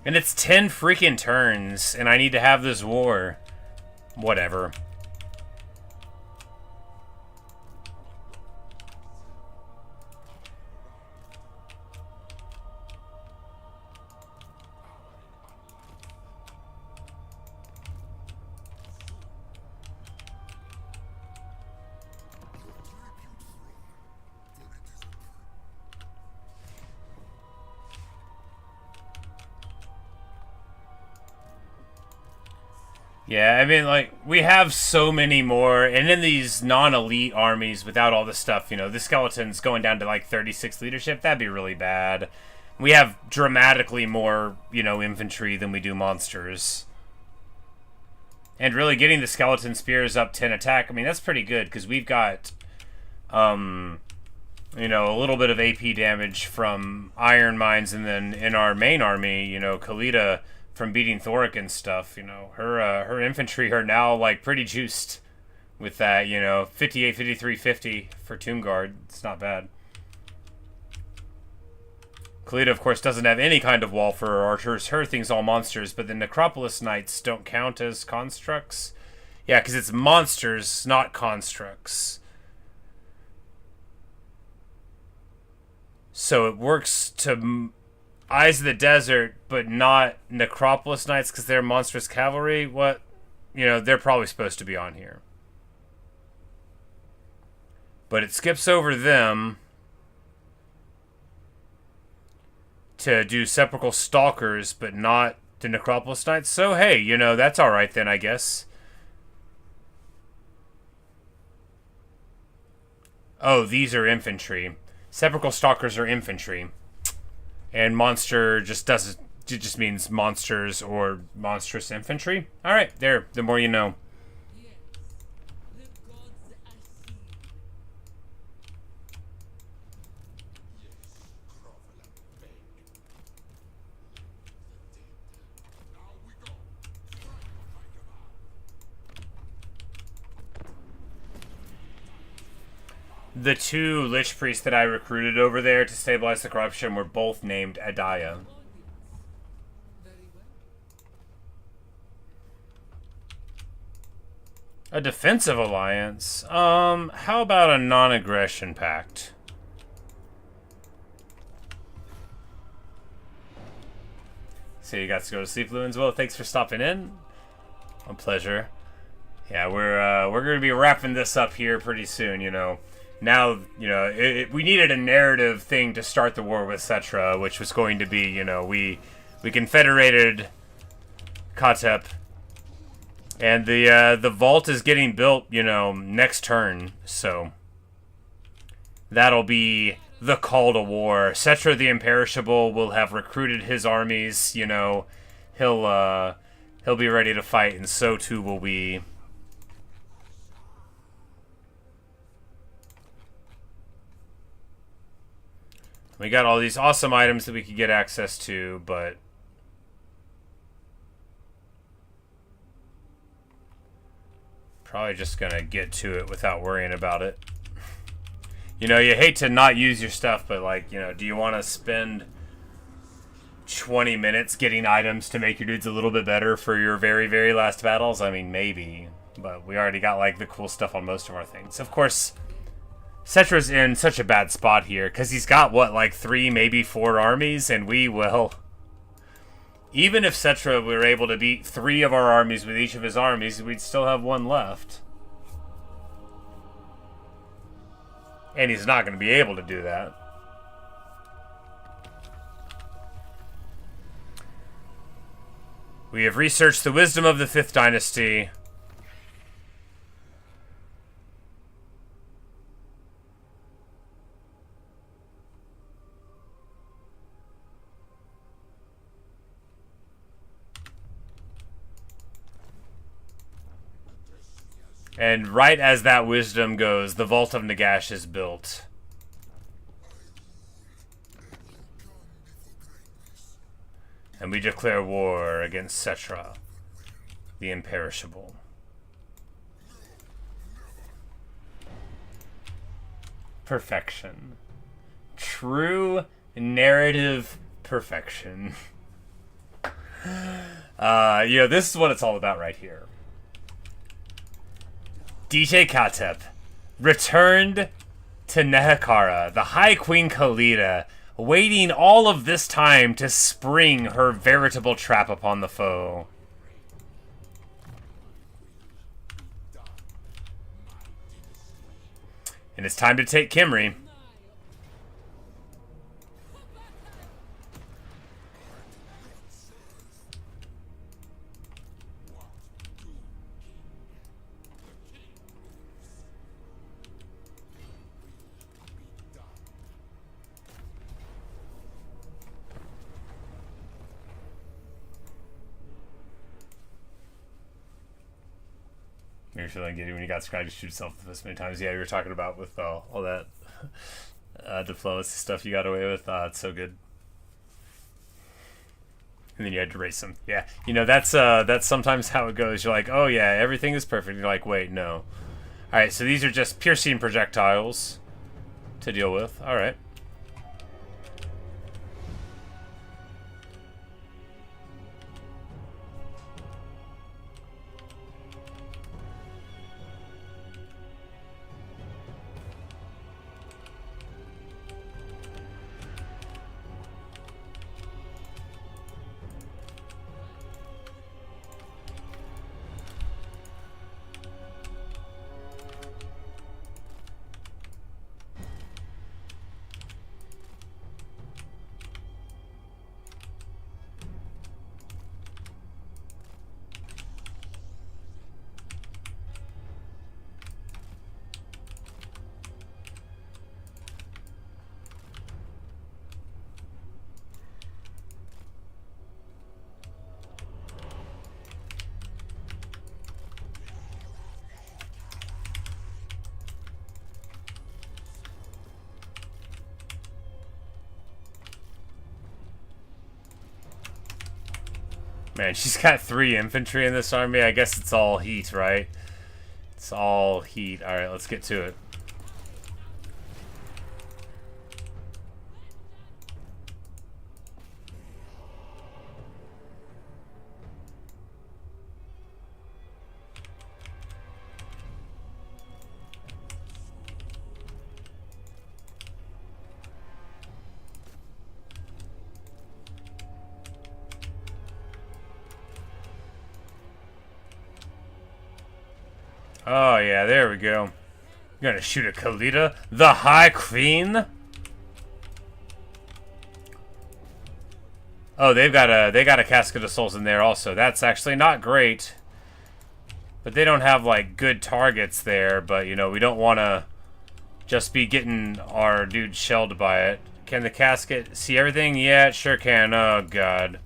And it's 10 freaking turns, and I need to have this war. Whatever. Yeah, I mean, like, we have so many more, and in these non-elite armies, without all this stuff, you know, the skeletons going down to, like, 36 leadership, that'd be really bad. We have dramatically more, you know, infantry than we do monsters. And really getting the skeleton spears up 10 attack, I mean, that's pretty good, because we've got, you know, a little bit of AP damage from iron mines, and then in our main army, you know, Khalida, from beating Thoric and stuff, you know, her infantry are now, like, pretty juiced with that, you know, 58, 53, 50 for Tomb Guard. It's not bad. Khalida, of course, doesn't have any kind of wall for her archers. Her thing's all monsters, but the Necropolis Knights don't count as constructs. Yeah, because it's monsters, not constructs. So it works to Eyes of the Desert, but not Necropolis Knights because they're monstrous cavalry. What? You know, they're probably supposed to be on here. But it skips over them to do Sepulchral Stalkers, but not the Necropolis Knights. So, hey, you know, that's alright then, I guess. Oh, these are infantry. Sepulchral Stalkers are infantry. And monster just doesn't... It just means monsters or monstrous infantry. Alright, there. The more you know. The two Lich Priests that I recruited over there to stabilize the corruption were both named Adaya. A defensive alliance? How about a non-aggression pact? So you got to go to sleep, Lewins. Well, thanks for stopping in. A pleasure. Yeah, we're going to be wrapping this up here pretty soon, you know. Now, you know, we needed a narrative thing to start the war with Setra, which was going to be, you know, we confederated Khatep, and the vault is getting built, you know, next turn, so that'll be the call to war. Setra the Imperishable will have recruited his armies, you know, he'll be ready to fight, and so too will we. We got all these awesome items that we could get access to, but probably just gonna get to it without worrying about it. You know, you hate to not use your stuff, but like, you know, do you want to spend 20 minutes getting items to make your dudes a little bit better for your very, very last battles? I mean, maybe, but we already got like the cool stuff on most of our things. Of course, Setra's in such a bad spot here, because he's got, what, like 3, maybe 4 armies, and we will... Even if Setra were able to beat 3 of our armies with each of his armies, we'd still have 1 left. And he's not going to be able to do that. We have researched the wisdom of the 5th dynasty. And right as that wisdom goes, the Vault of Nagash is built. And we declare war against Setra, the Imperishable. Perfection. True narrative perfection. You know, this is what it's all about right here. DJ Khatep returned to Nehekara, the High Queen Khalida, waiting all of this time to spring her veritable trap upon the foe. And it's time to take Kimri. You're feeling giddy when you got Scribe to shoot yourself this many times. Yeah, you were talking about with all that diplomacy stuff you got away with. It's so good. And then you had to race them. Yeah, you know, that's sometimes how it goes. You're like, oh yeah, everything is perfect. You're like, wait, no. All right, so these are just piercing projectiles to deal with. All right. Man, she's got 3 infantry in this army. I guess it's all heat, right? It's all heat. Alright, let's get to it. Oh, yeah, there we go. You're gonna shoot at Khalida, the High Queen? Oh, they got a Casket of Souls in there also. That's actually not great. But they don't have, like, good targets there. But, you know, we don't want to just be getting our dude shelled by it. Can the Casket see everything? Yeah, it sure can. Oh, God.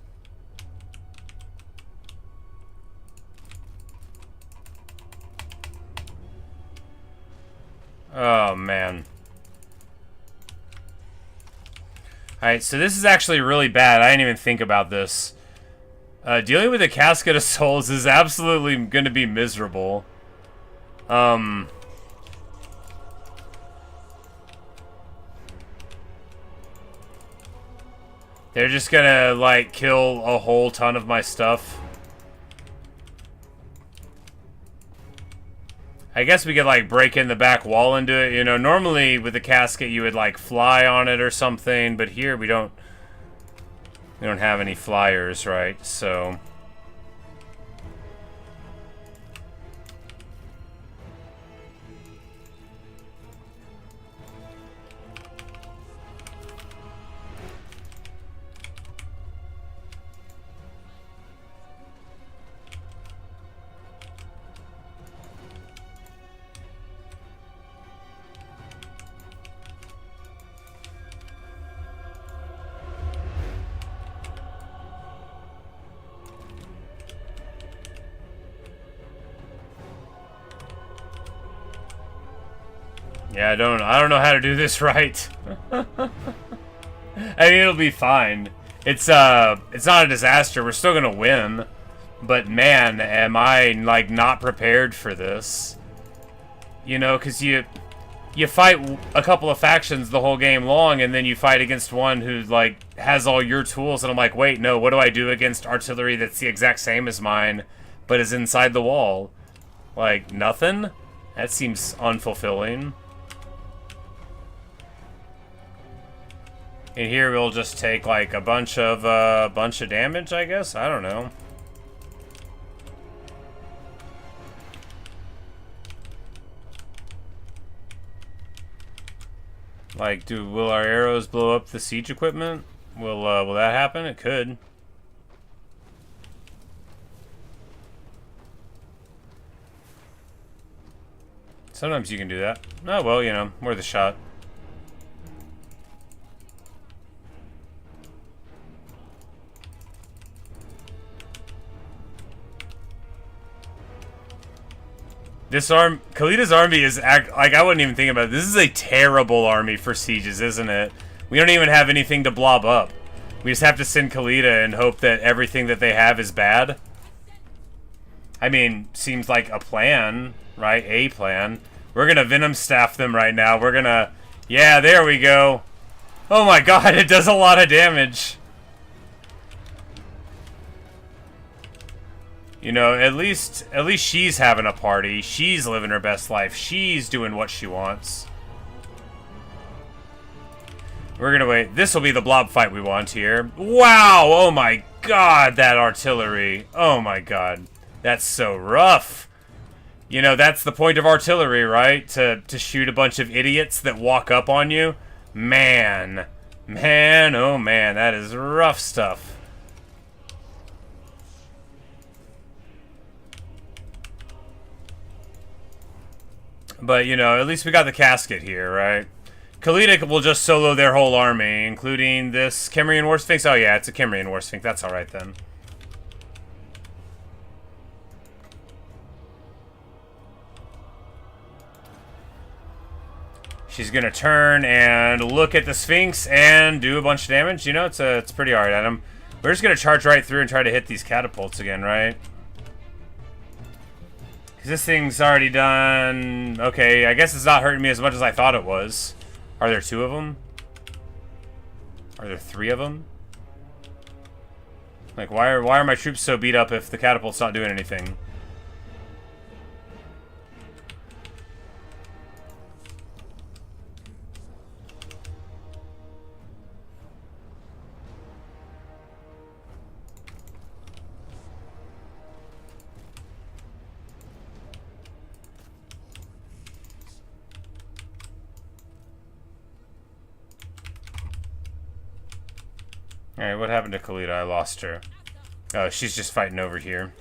Oh, man. Alright, so this is actually really bad. I didn't even think about this. Dealing with a Casket of Souls is absolutely going to be miserable. They're just gonna, like, kill a whole ton of my stuff. I guess we could, like, break in the back wall and do it. You know, normally with the casket you would, like, fly on it or something, but here we don't have any flyers, right? So yeah, I don't know how to do this right. I mean, it'll be fine. It's not a disaster. We're still gonna win. But man, am I, like, not prepared for this. You know, because you fight a couple of factions the whole game long, and then you fight against one who, like, has all your tools, and I'm like, wait, no, what do I do against artillery that's the exact same as mine, but is inside the wall? Like, nothing? That seems unfulfilling. And here we'll just take, like, a bunch of damage, I guess? I don't know. Like, will our arrows blow up the siege equipment? Will that happen? It could. Sometimes you can do that. Oh, well, you know, worth a shot. Khalida's army is, like, I wouldn't even think about it. This is a terrible army for sieges, isn't it? We don't even have anything to blob up. We just have to send Khalida and hope that everything that they have is bad. I mean, seems like a plan, right? A plan. We're gonna Venom Staff them right now. We're gonna... Yeah, there we go. Oh my god, it does a lot of damage. You know, at least she's having a party. She's living her best life. She's doing what she wants. We're gonna wait. This will be the blob fight we want here. Wow! Oh my god, that artillery. Oh my god. That's so rough. You know, that's the point of artillery, right? To shoot a bunch of idiots that walk up on you. Man. Man, oh man, that is rough stuff. But, you know, at least we got the casket here, right? Khalida will just solo their whole army, including this Kemrian War Sphinx. Oh, yeah, it's a Kemrian War Sphinx. That's alright, then. She's going to turn and look at the Sphinx and do a bunch of damage. You know, it's a pretty alright item. We're just gonna charge right through and try to hit these catapults again, right? Because this thing's already done... Okay, I guess it's not hurting me as much as I thought it was. Are there 2 of them? Are there 3 of them? Like, why are my troops so beat up if the catapult's not doing anything? Alright, what happened to Khalida? I lost her. Oh, she's just fighting over here.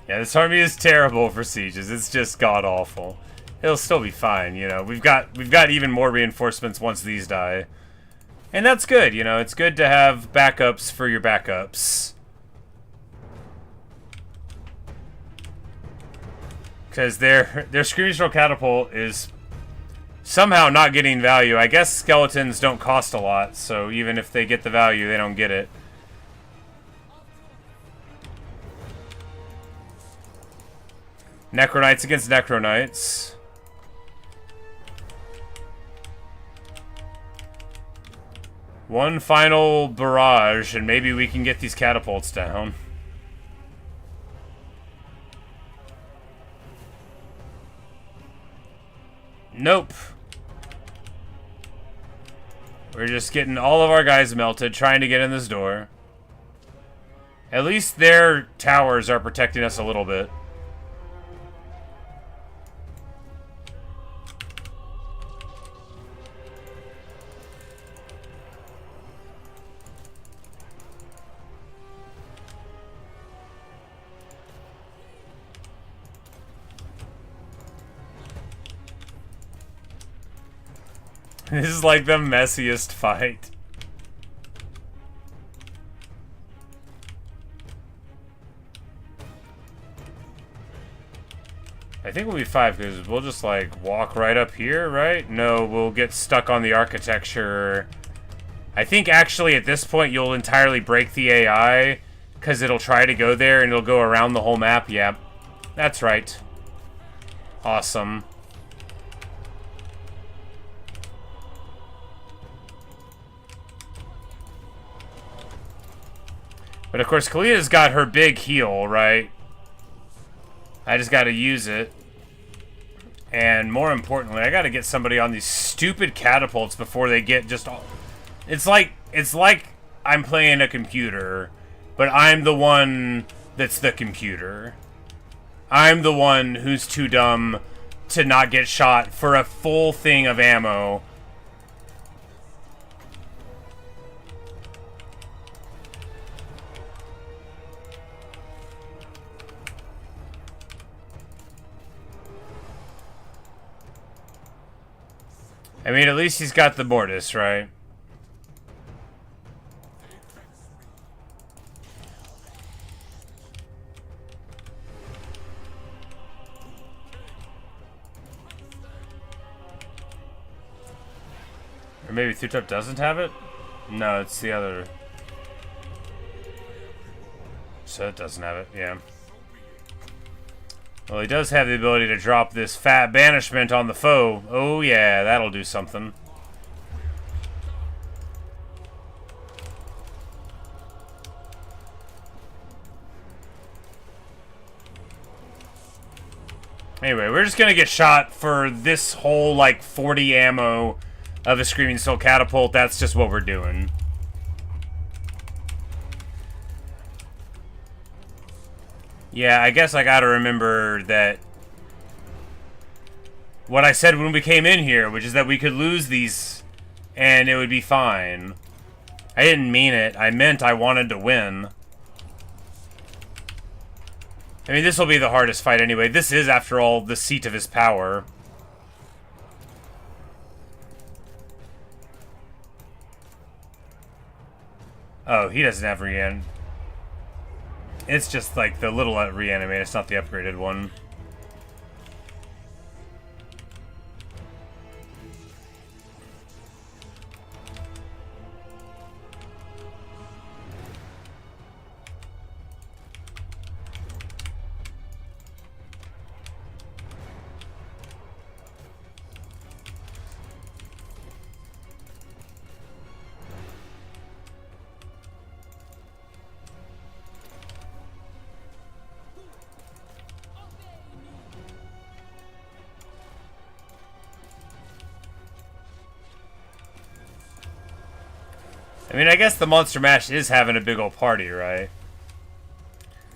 Yeah, this army is terrible for sieges. It's just god-awful. It'll still be fine, you know. We've got even more reinforcements once these die. And that's good, you know. It's good to have backups for your backups. Because their Screaming Scroll Catapult is somehow not getting value. I guess skeletons don't cost a lot, so even if they get the value, they don't get it. Necronites against Necronites. One final barrage, and maybe we can get these catapults down. Nope. We're just getting all of our guys melted, trying to get in this door. At least their towers are protecting us a little bit. This is like the messiest fight. I think we'll be 5 because we'll just like walk right up here, right? No, we'll get stuck on the architecture. I think actually at this point you'll entirely break the AI because it'll try to go there and it'll go around the whole map. Yep, that's right. Awesome. But of course, Khalida's got her big heal, right? I just gotta use it. And more importantly, I gotta get somebody on these stupid catapults before they get just all... It's like I'm playing a computer, but I'm the one that's the computer. I'm the one who's too dumb to not get shot for a full thing of ammo. I mean, at least he's got the mortis, right? Or maybe Khatep doesn't have it? No, it's the other. So it doesn't have it, yeah. Well, he does have the ability to drop this fat banishment on the foe. Oh yeah, that'll do something. Anyway, we're just gonna get shot for this whole, like, 40 ammo of a Screaming Soul Catapult. That's just what we're doing. Yeah, I guess I gotta remember that what I said when we came in here, which is that we could lose these and it would be fine. I didn't mean it. I meant I wanted to win. I mean, this will be the hardest fight anyway. This is, after all, the seat of his power. Oh, he doesn't have rean. It's just like the little reanimate. It's not the upgraded one. I mean, I guess the Monster Mash is having a big old party, right?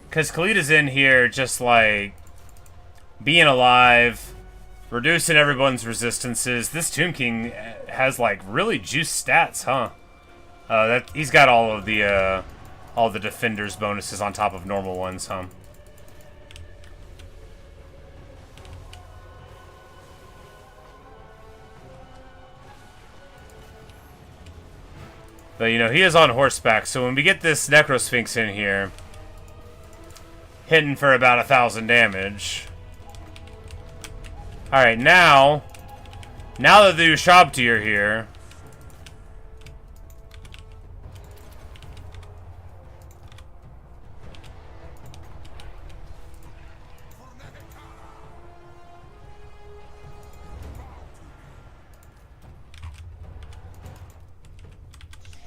Because Khalida's in here just, like, being alive, reducing everyone's resistances. This Tomb King has, like, really juiced stats, huh? He's got all the defender's bonuses on top of normal ones, huh? But, you know, he is on horseback, so when we get this Necrosphinx in here, hitting for about 1,000 damage. Alright, now that the Ushabti are here,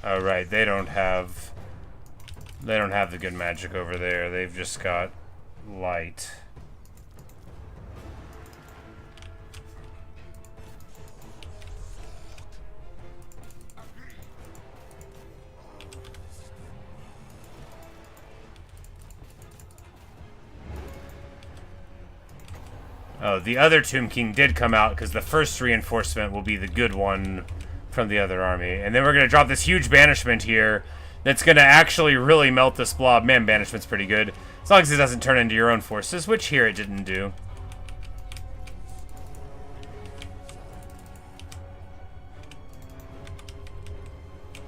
oh right, they don't have the good magic over there. They've just got light. Oh, the other Tomb King did come out because the first reinforcement will be the good one from the other army. And then we're going to drop this huge banishment here that's going to actually really melt this blob. Man, banishment's pretty good. As long as it doesn't turn into your own forces, which here it didn't do.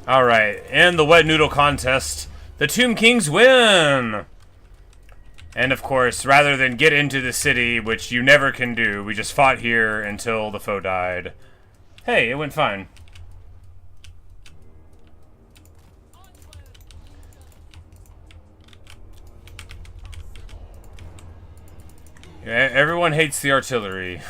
Alright, and the Wet Noodle contest, the Tomb Kings win! And of course, rather than get into the city, which you never can do, we just fought here until the foe died. Hey, it went fine. Yeah, everyone hates the artillery.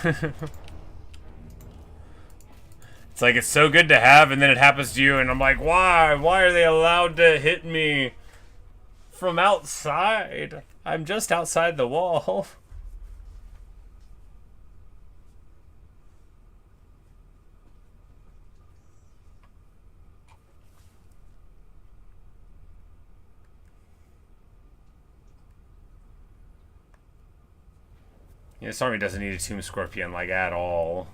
It's like, it's so good to have, and then it happens to you, and I'm like, why? Why are they allowed to hit me from outside? I'm just outside the wall. Yeah, this army doesn't need a Tomb Scorpion, like, at all.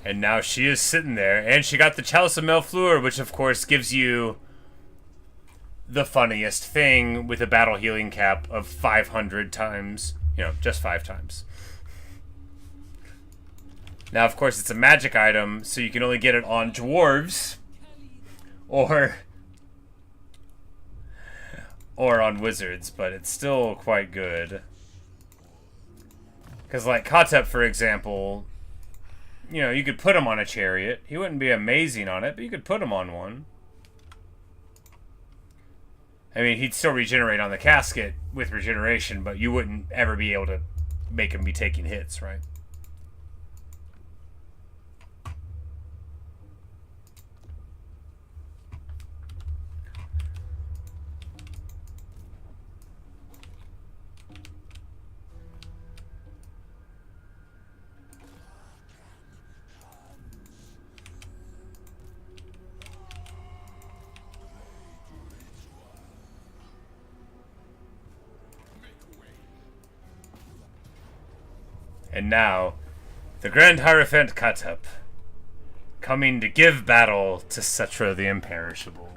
And now she is sitting there, and she got the Chalice of Melfleur, which of course gives you the funniest thing with a battle healing cap of 500 times. You know, just 5 times. Now, of course, it's a magic item, so you can only get it on dwarves or on wizards, but it's still quite good. Because, like, Khatep, for example, you know, you could put him on a chariot. He wouldn't be amazing on it, but you could put him on one. I mean, he'd still regenerate on the casket with regeneration, but you wouldn't ever be able to make him be taking hits, right? And now, The Grand Hierophant Khatep, coming to give battle to Setra the Imperishable.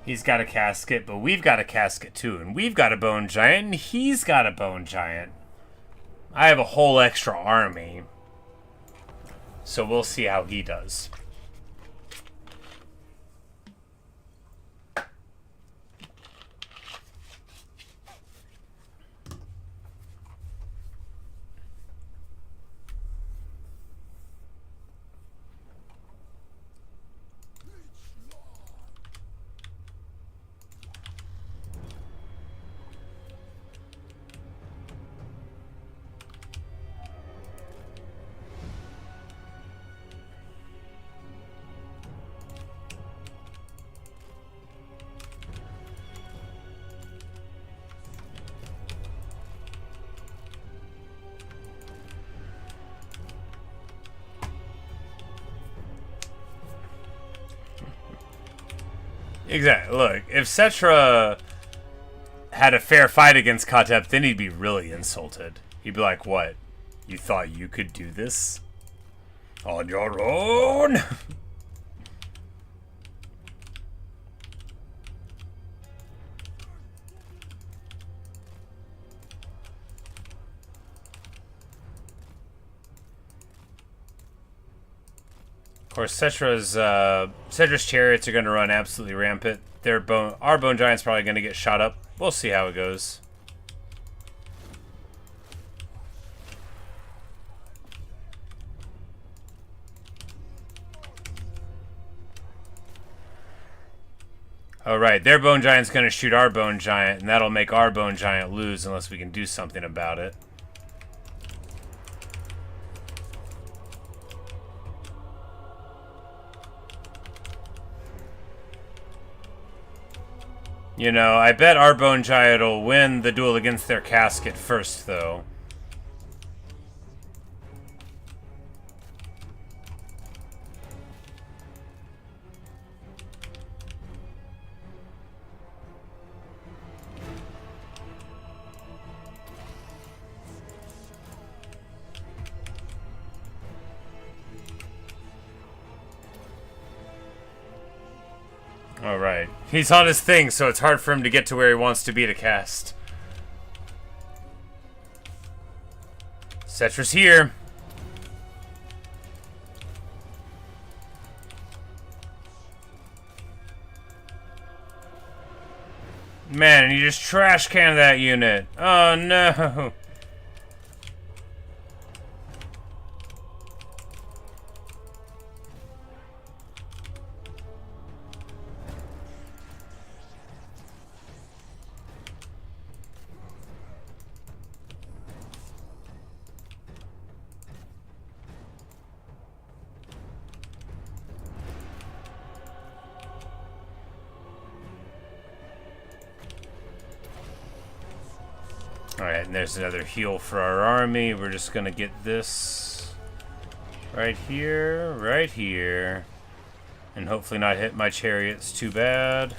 He's got a casket, but we've got a casket too, and we've got a bone giant, and he's got a bone giant. I have a whole extra army, so we'll see how he does. Exactly. Look, if Setra had a fair fight against Khatep, then he'd be really insulted. He'd be like, what? You thought you could do this? On your own? Of course, Setra's chariots are going to run absolutely rampant. Our bone giant's probably going to get shot up. We'll see how it goes. Alright, their bone giant's going to shoot our bone giant, and that'll make our bone giant lose unless we can do something about it. You know, I bet our bone giant will win the duel against their casket first, though. Alright. He's on his thing, so it's hard for him to get to where he wants to be to cast. Setra's here. Man, you just trash can that unit. Oh no. Alright, and there's another heal for our army. We're just gonna get this right here, and hopefully not hit my chariots too bad.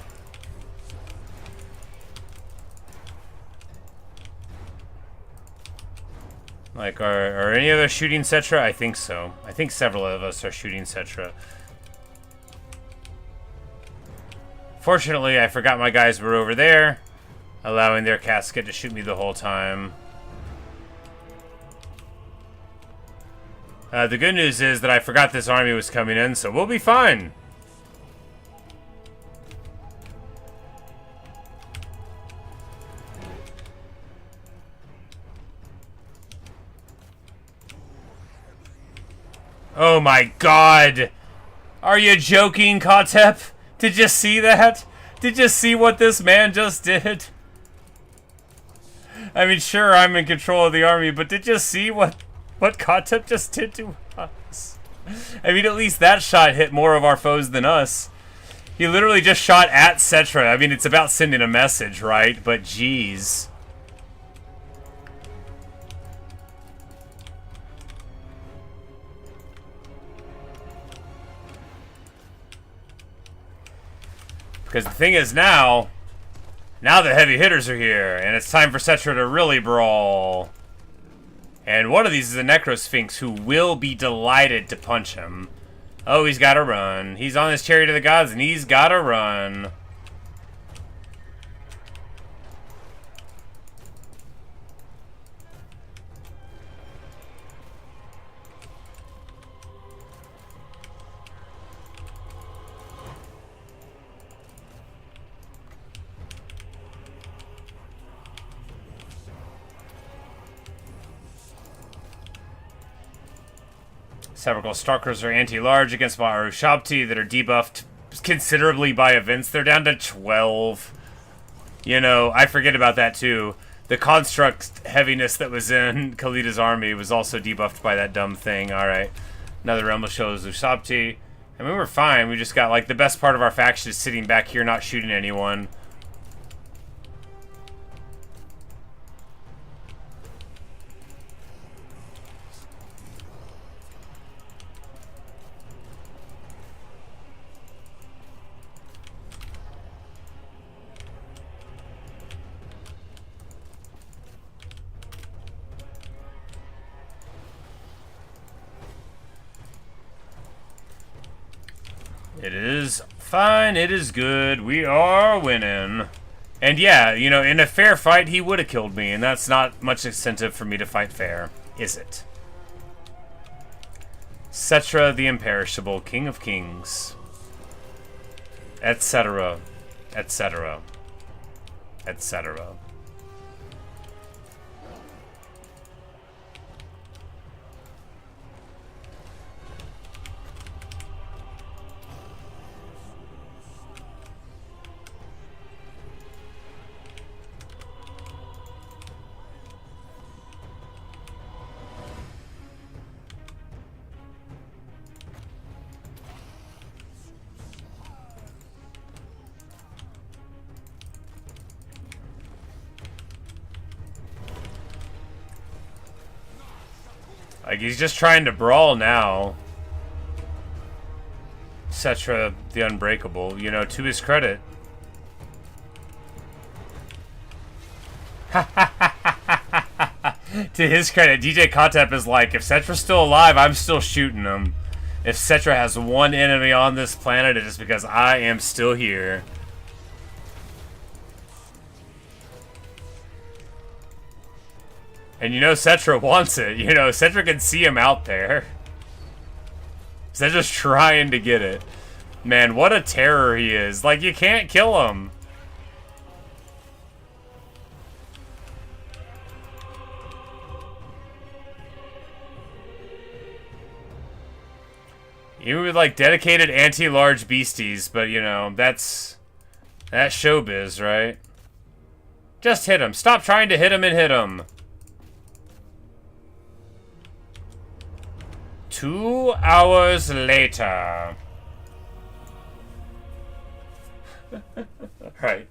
Like, are any of us shooting Setra? I think so. I think several of us are shooting Setra. Fortunately, I forgot my guys were over there, allowing their casket to shoot me the whole time. The good news is that I forgot this army was coming in, so we'll be fine. Oh my god! Are you joking, Khatep? Did you see that? Did you see what this man just did? I mean, sure, I'm in control of the army, but did you see what Khatep just did to us? I mean, at least that shot hit more of our foes than us. He literally just shot at Setra. I mean, it's about sending a message, right? But jeez. Because the thing is now the heavy hitters are here, and it's time for Setra to really brawl. And one of these is a Necrosphinx who will be delighted to punch him. Oh, he's gotta run. He's on his chariot of the gods, and he's gotta run. Several Stalkers are anti-large against Shabti that are debuffed considerably by events. They're down to 12. You know, I forget about that too. The construct heaviness that was in Khalida's army was also debuffed by that dumb thing. Alright. Another Realm shows Ushabti. I mean, we're fine. We just got, like, the best part of our faction is sitting back here not shooting anyone. It is fine. It is good. We are winning. And yeah, you know, in a fair fight, he would have killed me, and that's not much incentive for me to fight fair, is it? Setra the Imperishable, King of Kings. Etc. Etc. Etc. Like, he's just trying to brawl now. Setra the Unbreakable, you know, to his credit. To his credit, DJ Khatep is like, if Setra's still alive, I'm still shooting him. If Setra has one enemy on this planet, it is because I am still here. And you know Setra wants it. You know, Setra can see him out there. Setra's trying to get it. Man, what a terror he is. Like, you can't kill him. Even with, like, dedicated anti-large beasties, but, you know, that's showbiz, right? Just hit him. Stop trying to hit him and hit him. 2 hours later. Right.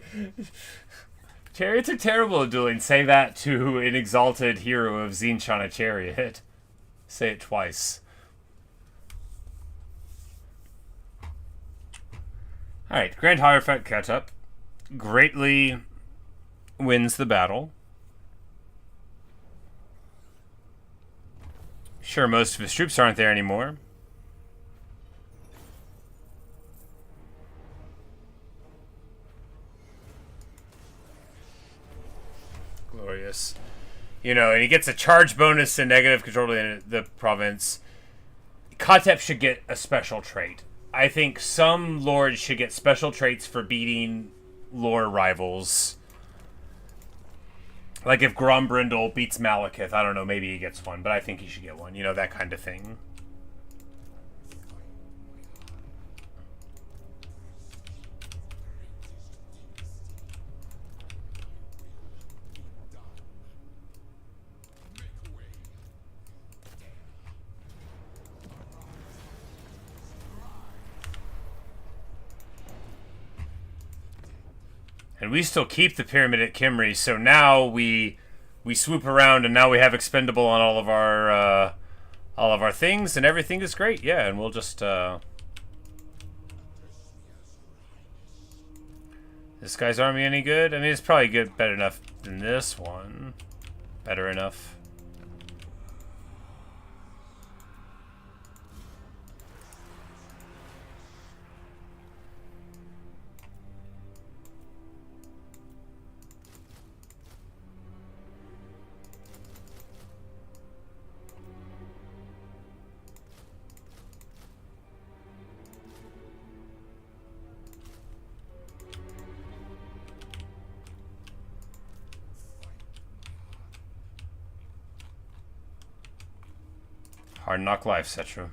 Chariots are terrible at dueling. Say that to an exalted hero of Tzeentch on a chariot. Say it twice. Alright, Grand Hierophant Khatep greatly wins the battle. Sure, most of his troops aren't there anymore. Glorious. You know, and he gets a charge bonus and negative control to the province. Khatep should get a special trait. I think some lords should get special traits for beating lore rivals. Like if Grombrindle beats Malekith, I don't know, maybe he gets one, but I think he should get one. You know, that kind of thing. And we still keep the pyramid at Kimri, so now we swoop around, and now we have expendable on all of our things, and everything is great. Yeah, and we'll just This guy's army any good? I mean, it's probably good, better enough than this one. Better enough. Hard knock life, Setra.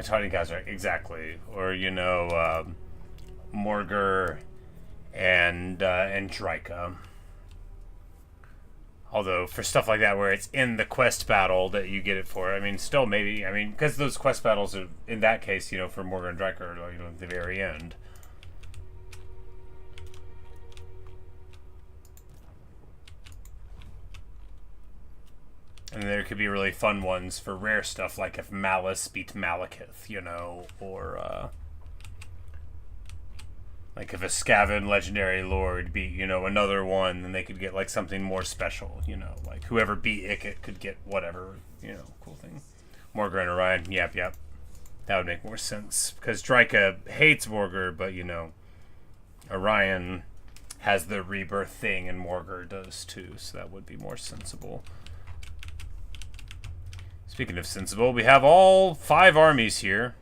Hiding guys, right? Exactly. Or, you know, Morgur and Drika. Although, for stuff like that where it's in the quest battle that you get it for, I mean, still maybe, I mean, because those quest battles are, in that case, you know, for Morgur and Drika are, you know, at the very end. And there could be really fun ones for rare stuff, like if Malice beat Malekith, you know, or, like if a Skaven Legendary Lord beat, you know, another one, then they could get, like, something more special, you know, like whoever beat Ikit could get whatever, you know, cool thing. Morgur and Orion, yep. That would make more sense, because Drika hates Morgur, but, you know, Orion has the rebirth thing, and Morgur does too, so that would be more sensible. Speaking of sensible, we have all 5 armies here.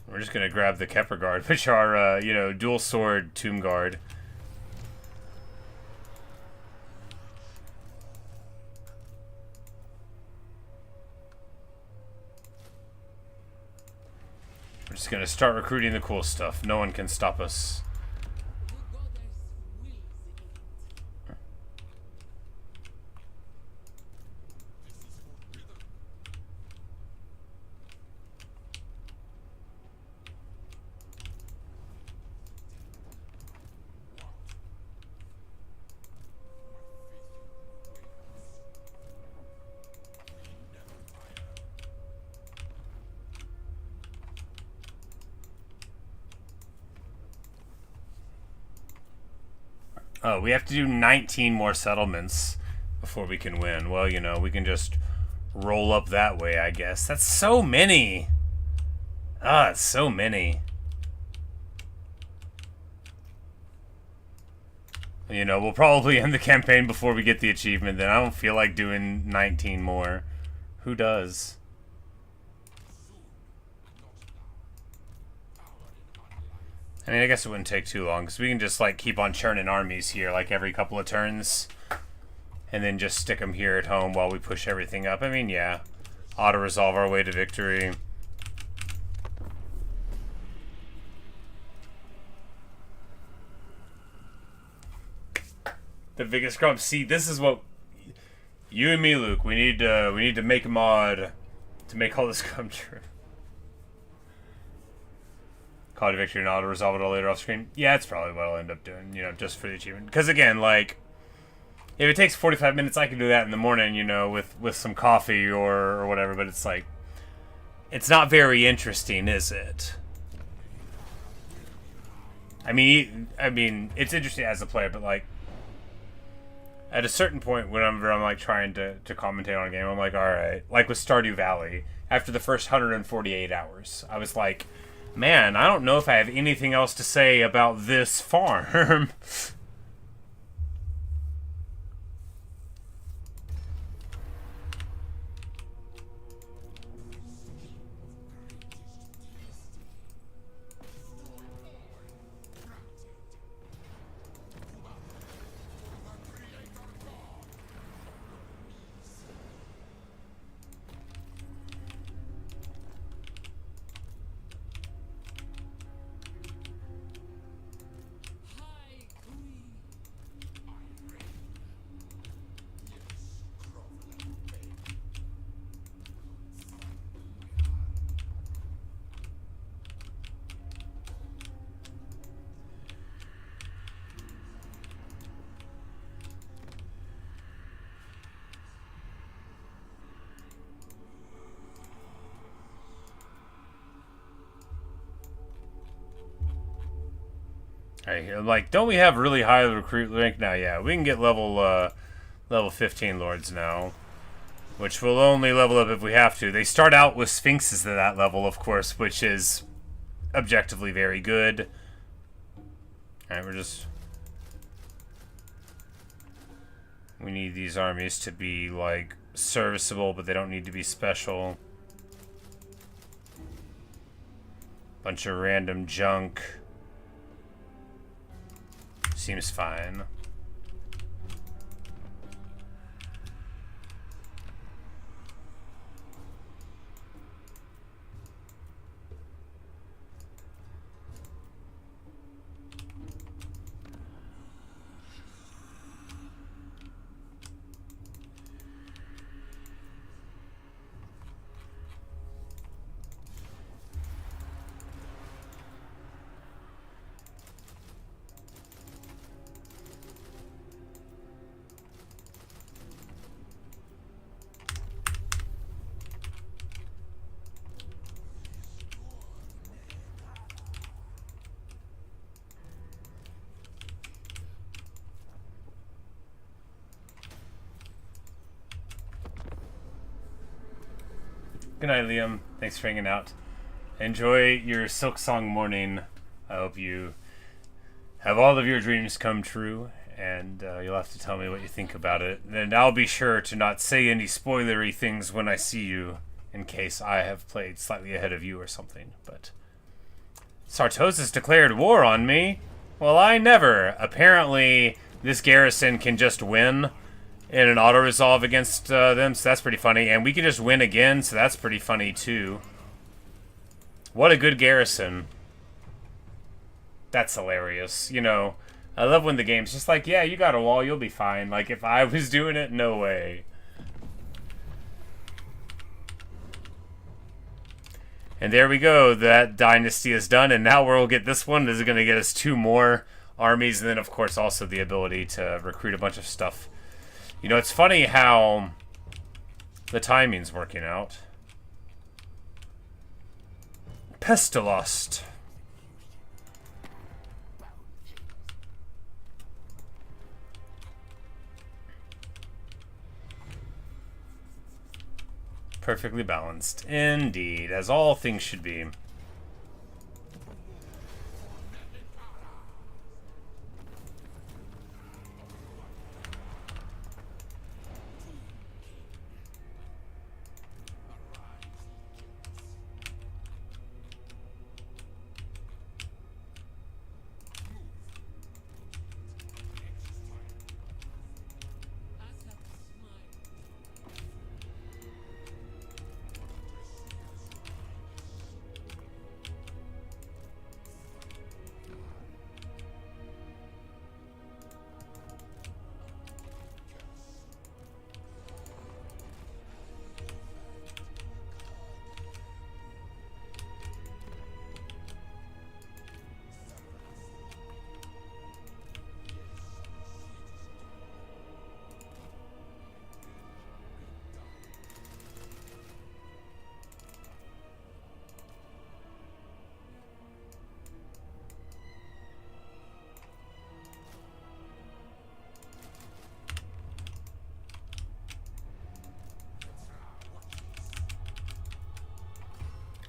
We're just going to grab the Kepler Guard, which are, you know, dual sword Tomb Guard. We're just going to start recruiting the cool stuff. No one can stop us. Oh, we have to do 19 more settlements before we can win. Well, you know, we can just roll up that way, I guess. That's so many. Ah, it's so many. You know, we'll probably end the campaign before we get the achievement then. I don't feel like doing 19 more. Who does? I mean, I guess it wouldn't take too long, because we can just, like, keep on churning armies here, like, every couple of turns. And then just stick them here at home while we push everything up. I mean, yeah. Auto-resolve our way to victory. The biggest grump. See, this is what... You and me, Luke, we need to make a mod to make all this come true. Call to victory and auto-resolve it all later off screen. Yeah, that's probably what I'll end up doing, you know, just for the achievement. Because, again, like, if it takes 45 minutes, I can do that in the morning, you know, with some coffee or whatever, but it's like, it's not very interesting, is it? I mean, it's interesting as a player, but, like, at a certain point, whenever I'm, like, trying to commentate on a game, I'm like, alright, like with Stardew Valley, after the first 148 hours, I was like, man, I don't know if I have anything else to say about this farm. Like, don't we have really high recruit rank now? Yeah, we can get level 15 lords now, which will only level up if we have to. They start out with sphinxes at that level, of course, which is objectively very good. Alright, we need these armies to be, like, serviceable, but they don't need to be special. Bunch of random junk. Seems fine. Good night, Liam. Thanks for hanging out. Enjoy your Silk Song morning. I hope you have all of your dreams come true, and you'll have to tell me what you think about it. And I'll be sure to not say any spoilery things when I see you, in case I have played slightly ahead of you or something. But Sartosis declared war on me? Well, I never. Apparently, this garrison can just win in an auto-resolve against them, so that's pretty funny. And we can just win again, so that's pretty funny, too. What a good garrison. That's hilarious. You know, I love when the game's just like, yeah, you got a wall, you'll be fine. Like, if I was doing it, no way. And there we go. That dynasty is done, and now we'll get this one. This is going to get us 2 more armies, and then, of course, also the ability to recruit a bunch of stuff. You know, it's funny how the timing's working out. Pestilost. Perfectly balanced. Indeed, as all things should be.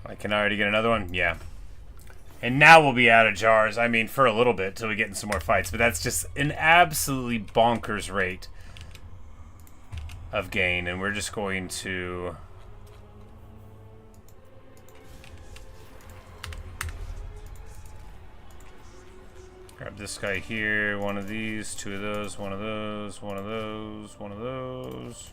I can already get another one? Yeah. And now we'll be out of jars. I mean, for a little bit, till we get in some more fights. But that's just an absolutely bonkers rate of gain. And we're just going to... grab this guy here. One of these, 2 of those, 1 of those, 1 of those, 1 of those.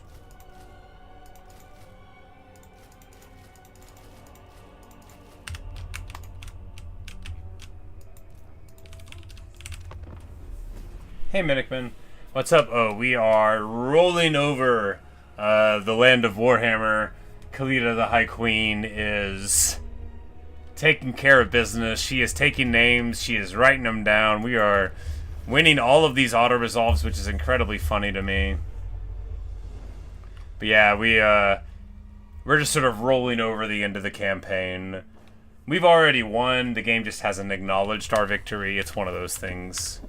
Hey, Minikman. What's up? Oh, we are rolling over the land of Warhammer. Khalida, the High Queen, is taking care of business. She is taking names. She is writing them down. We are winning all of these auto-resolves, which is incredibly funny to me. But yeah, we're just sort of rolling over the end of the campaign. We've already won. The game just hasn't acknowledged our victory. It's one of those things.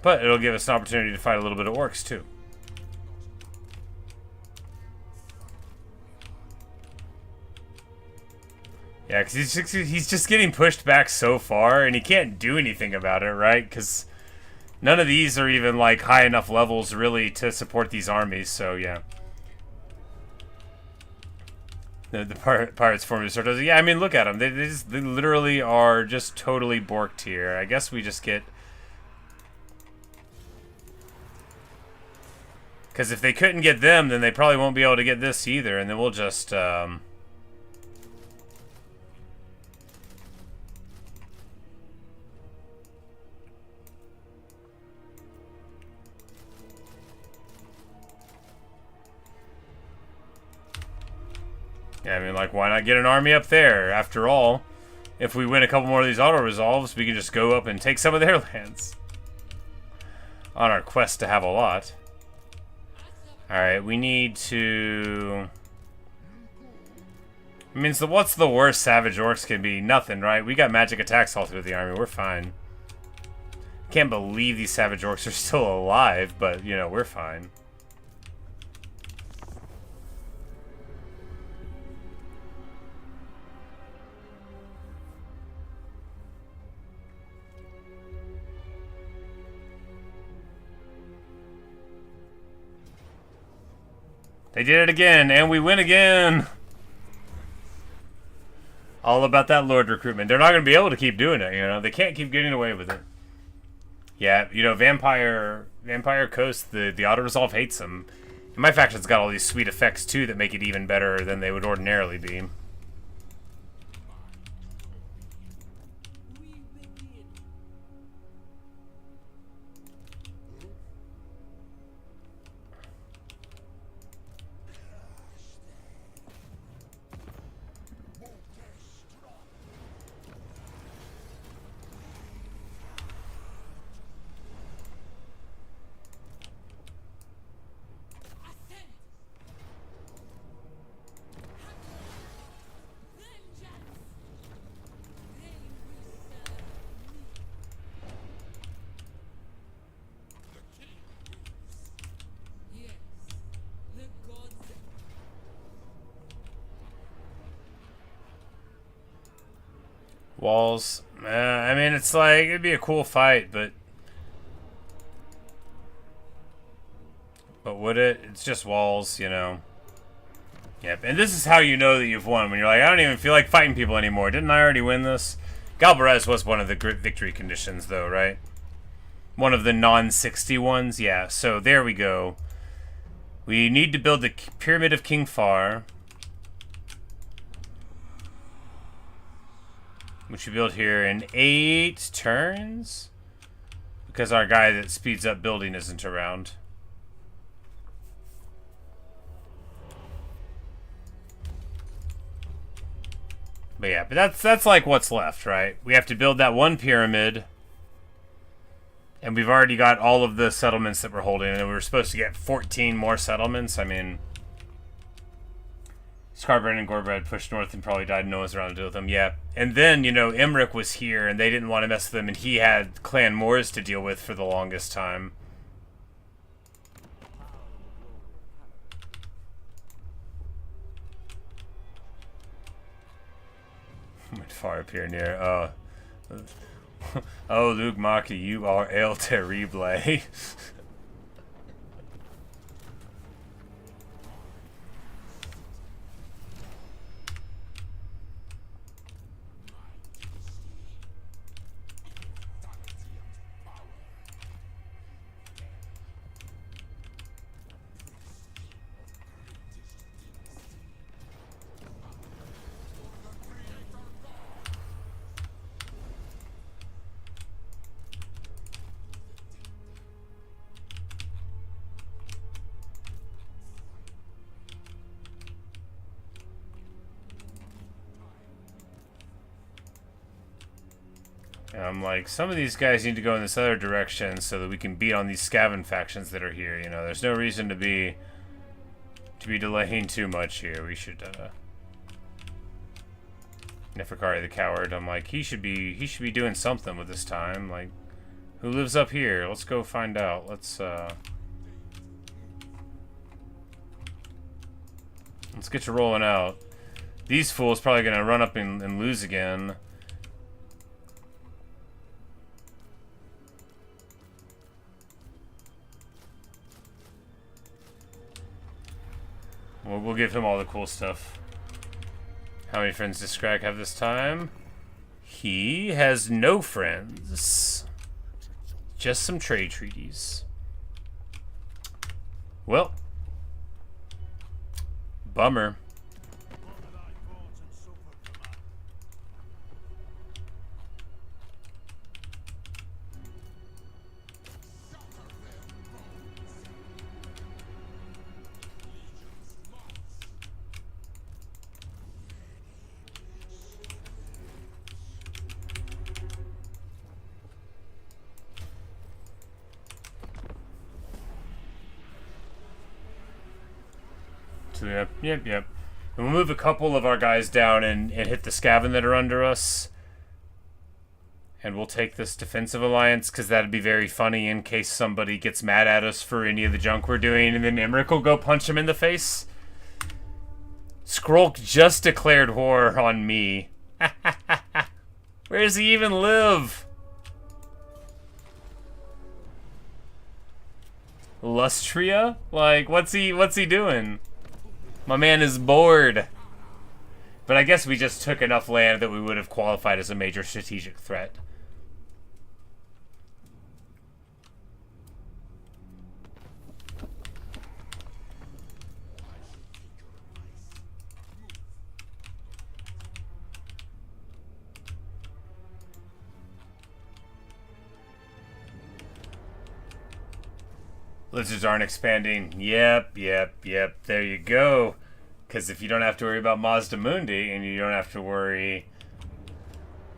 But it'll give us an opportunity to fight a little bit of orcs, too. Yeah, because he's just getting pushed back so far, and he can't do anything about it, right? Because none of these are even, like, high enough levels, really, to support these armies, so, yeah. The pirates form sort of... Yeah, I mean, look at them. They literally are just totally borked here. I guess we just get... Because if they couldn't get them, then they probably won't be able to get this either, and then we'll just, Yeah, I mean, like, why not get an army up there? After all, if we win a couple more of these auto-resolves, we can just go up and take some of their lands. On our quest to have a lot. Alright, we need to... I mean, so what's the worst Savage Orcs can be? Nothing, right? We got magic attacks all through the army. We're fine. Can't believe these Savage Orcs are still alive, but, you know, we're fine. They did it again, and we win again! All about that Lord recruitment. They're not going to be able to keep doing it, you know? They can't keep getting away with it. Yeah, you know, Vampire Coast, the auto-resolve hates them. And my faction's got all these sweet effects, too, that make it even better than they would ordinarily be. Walls. I mean, it's like, it'd be a cool fight, but... But would it? It's just walls, you know. Yep, and this is how you know that you've won. When you're like, I don't even feel like fighting people anymore. Didn't I already win this? Galbarez was one of the victory conditions, though, right? One of the non-60 ones? Yeah, so there we go. We need to build the Pyramid of King Far. Which we build here in 8 turns. Because our guy that speeds up building isn't around. But yeah, but that's like what's left, right? We have to build that one pyramid. And we've already got all of the settlements that we're holding. And we were supposed to get 14 more settlements. I mean... Scarbrand and Gorbred pushed north and probably died. No one's around to deal with them. Yeah. And then, you know, Imric was here and they didn't want to mess with him. And he had Clan Moors to deal with for the longest time. Went far up here near. Oh, Luke Maki, you are El Terrible. And I'm like, some of these guys need to go in this other direction so that we can beat on these Skaven factions that are here. You know, there's no reason to be delaying too much here. We should Neferkari the coward. I'm like, he should be doing something with his time. Like, who lives up here? Let's go find out. Let's get you rolling out. These fools probably gonna run up and lose again. We'll give him all the cool stuff. How many friends does Scrag have this time? He has no friends. Just some trade treaties. Well. Bummer. Yep. And we'll move a couple of our guys down and hit the Skaven that are under us. And we'll take this defensive alliance, because that'd be very funny in case somebody gets mad at us for any of the junk we're doing, and then Imric will go punch him in the face. Skrulk just declared war on me. Where does he even live? Lustria? Like, what's he doing? My man is bored. But I guess we just took enough land that we would have qualified as a major strategic threat. Lizards aren't expanding. Yep. There you go. Because if you don't have to worry about Mazda Mundi, and you don't have to worry...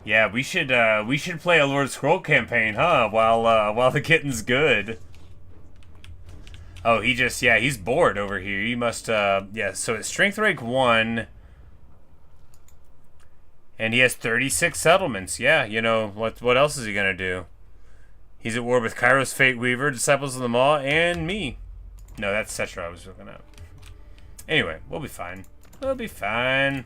Yeah, we should play a Lord Scroll campaign, huh? While the kitten's good. Oh, he's bored over here. He must, yeah, so it's Strength Rank 1. And he has 36 settlements. Yeah, you know, what else is he gonna do? He's at war with Kairos Fate Weaver, Disciples of the Maw, and me. No, that's Setra I was looking at. Anyway, we'll be fine. We'll be fine.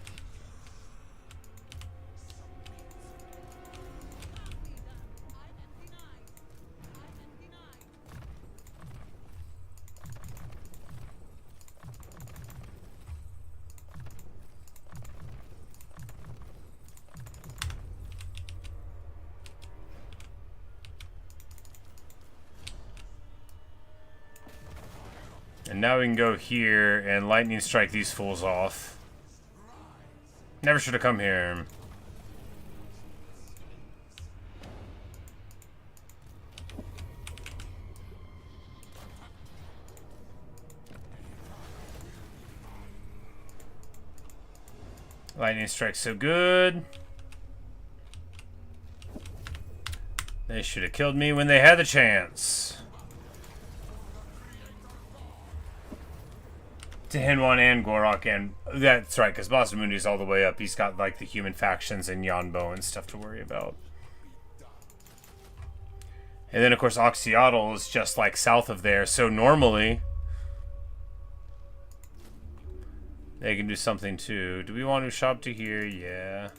And now we can go here and lightning strike these fools off. Never should have come here. Lightning strike's so good. They should have killed me when they had the chance. To Hinwan and Gorok, and that's right, because Mazdamundi's all the way up. He's got like the human factions and Yanbo and stuff to worry about. And then of course Oxyotl is just like south of there, so normally they can do something too. Do we want to shop to here? Yeah.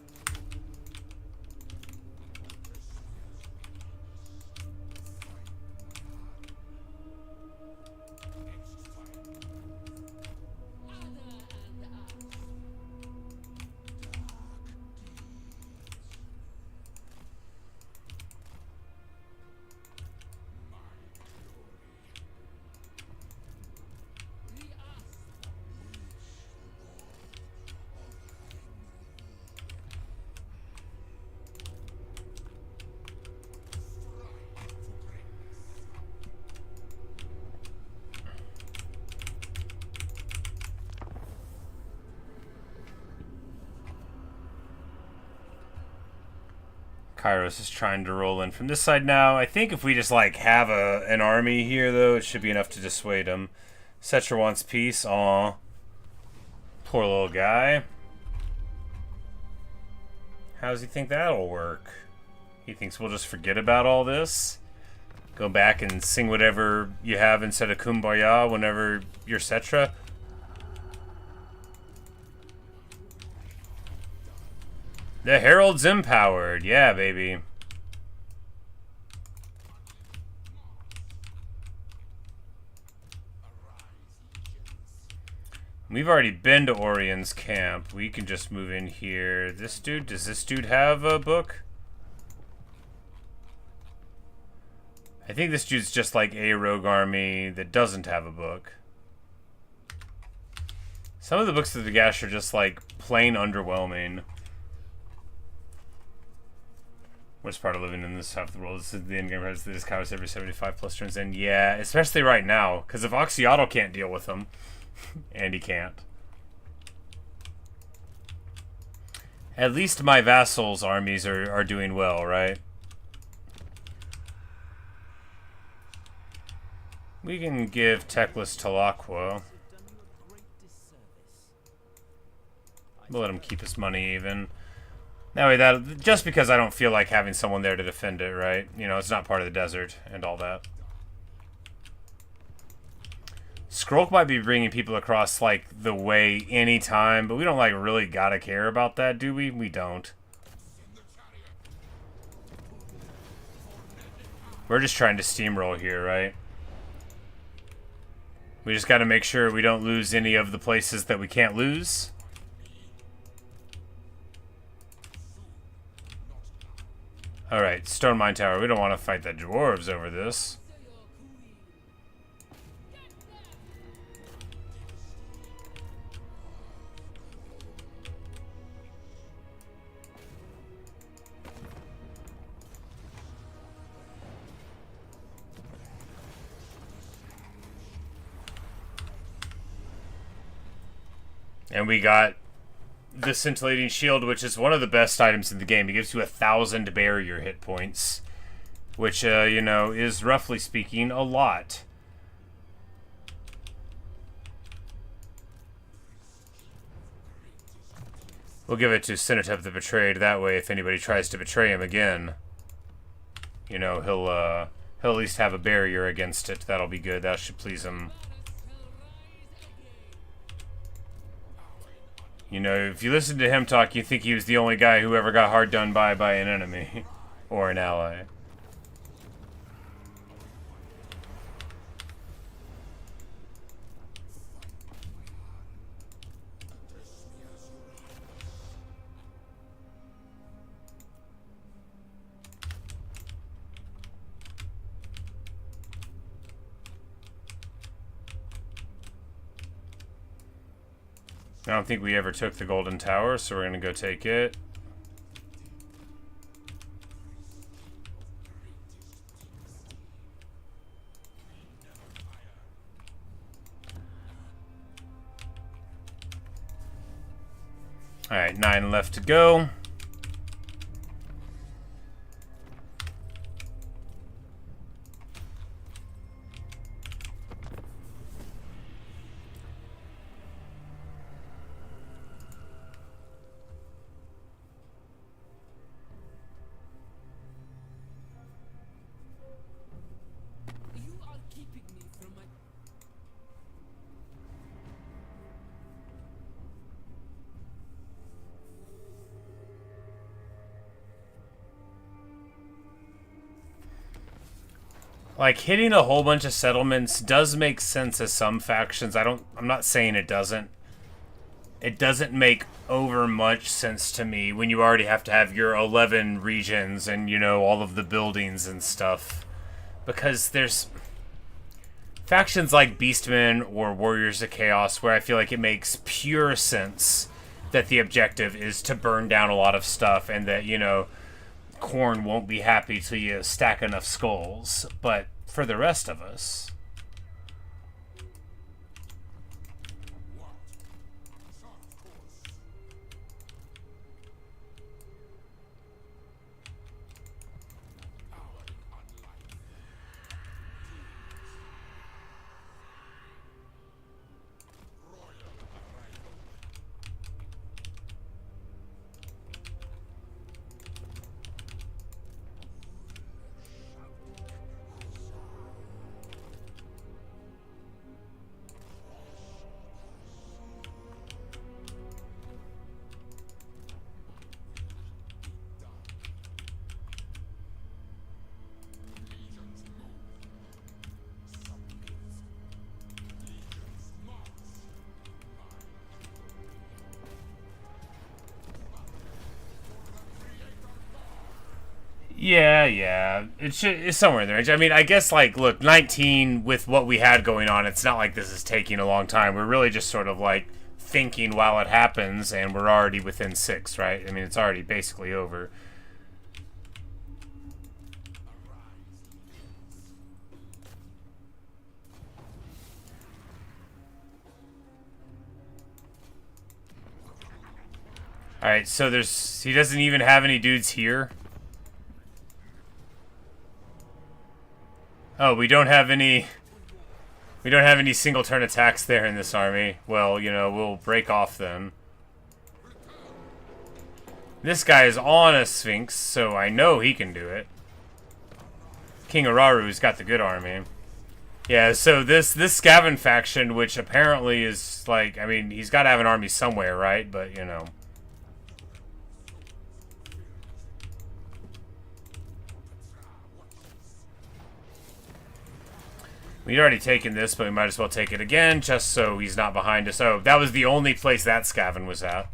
Kairos is trying to roll in from this side now. I think if we just, like, have an army here, though, it should be enough to dissuade him. Setra wants peace. Aw. Poor little guy. How does he think that'll work? He thinks we'll just forget about all this? Go back and sing whatever you have instead of Kumbaya whenever you're Setra? The Herald's empowered. Yeah, baby. We've already been to Orion's camp. We can just move in here. This dude, does this dude have a book? I think this dude's just like a rogue army that doesn't have a book. Some of the Books of Nagash are just like plain underwhelming. Worst part of living in this half of the world is the endgame has this cows every 75 plus turns in. Yeah, especially right now, because if Oxyotl can't deal with them, and he can't. At least my vassals' armies are doing well, right? We can give Teclis Talaqua. We'll let him keep his money even. That way, that just because I don't feel like having someone there to defend it, right? You know, it's not part of the desert and all that. Skrulk might be bringing people across, like, the way anytime, but we don't, like, really gotta care about that, do we? We don't. We're just trying to steamroll here, right? We just gotta make sure we don't lose any of the places that we can't lose. Alright, Stone Mine Tower. We don't want to fight the dwarves over this. And we got the Scintillating Shield, which is one of the best items in the game. It gives you 1,000 barrier hit points, which, you know, is roughly speaking a lot. We'll give it to Khatep the Betrayed. That way, if anybody tries to betray him again, you know, he'll at least have a barrier against it. That'll be good. That should please him. You know, if you listen to him talk, you think he was the only guy who ever got hard done by an enemy. Or an ally. I don't think we ever took the Golden Tower, so we're going to go take it. Alright, 9 left to go. Like, hitting a whole bunch of settlements does make sense as some factions. I'm not saying it doesn't. It doesn't make over much sense to me when you already have to have your 11 regions and, you know, all of the buildings and stuff. Because there's factions like Beastmen or Warriors of Chaos where I feel like it makes pure sense that the objective is to burn down a lot of stuff and that, you know, Khorne won't be happy till you stack enough skulls, but for the rest of us, Yeah. It's somewhere in the range. I mean, I guess, like, look, 19 with what we had going on, it's not like this is taking a long time. We're really just sort of, like, thinking while it happens, and we're already within 6, right? I mean, it's already basically over. Alright, so he doesn't even have any dudes here. Oh, we don't have any single turn attacks there in this army. Well, you know, we'll break off then. This guy is on a Sphinx, so I know he can do it. King Araru's got the good army. Yeah, so this Skaven faction, which apparently is like, I mean, he's got to have an army somewhere, right? But, you know. We'd already taken this, but we might as well take it again, just so he's not behind us. Oh, that was the only place that Skaven was at.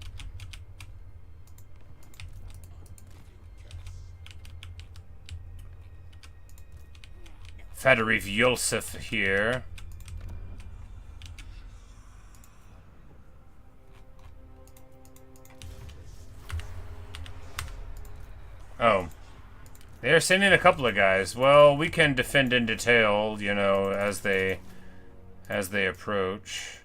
Federiv Yosef here. Oh. They're sending a couple of guys. Well, we can defend in detail, you know, as they approach.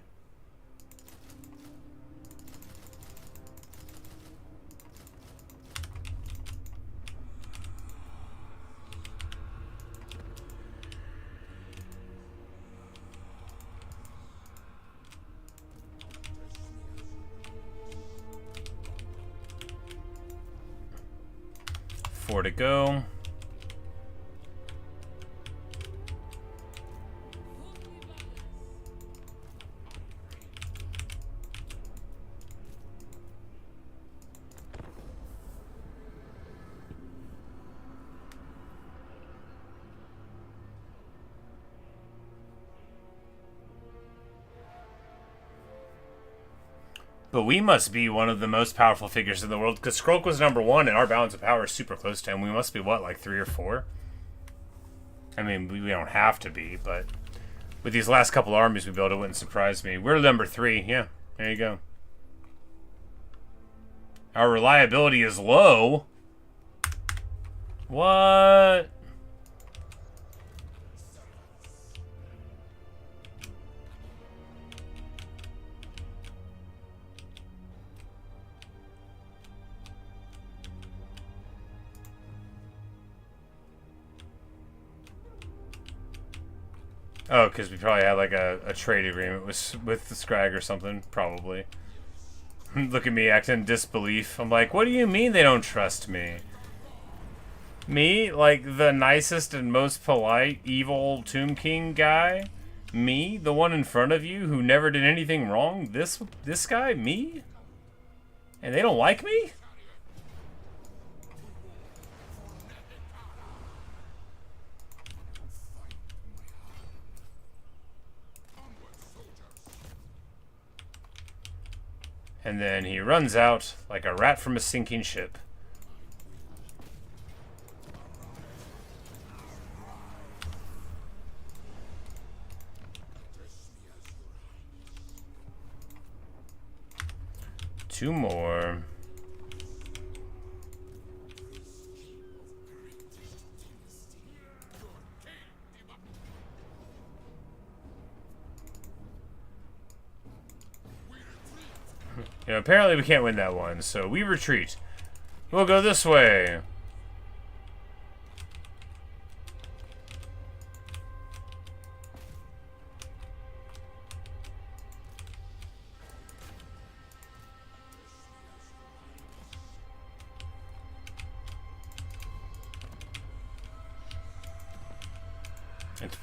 Four to go. But we must be one of the most powerful figures in the world, because Skrulk was #1 and our balance of power is super close to him. We must be, what, like 3 or 4? I mean, we don't have to be, but with these last couple armies we built, it wouldn't surprise me. We're #3, yeah, there you go. Our reliability is low. What? Oh, because we probably had like a trade agreement with the Scrag or something, probably. Look at me acting in disbelief. I'm like, what do you mean they don't trust me? Me? Like the nicest and most polite, evil Tomb King guy? Me? The one in front of you who never did anything wrong? This guy? Me? And they don't like me? And then he runs out like a rat from a sinking ship. Two more. You know, apparently we can't win that one, so we retreat. We'll go this way.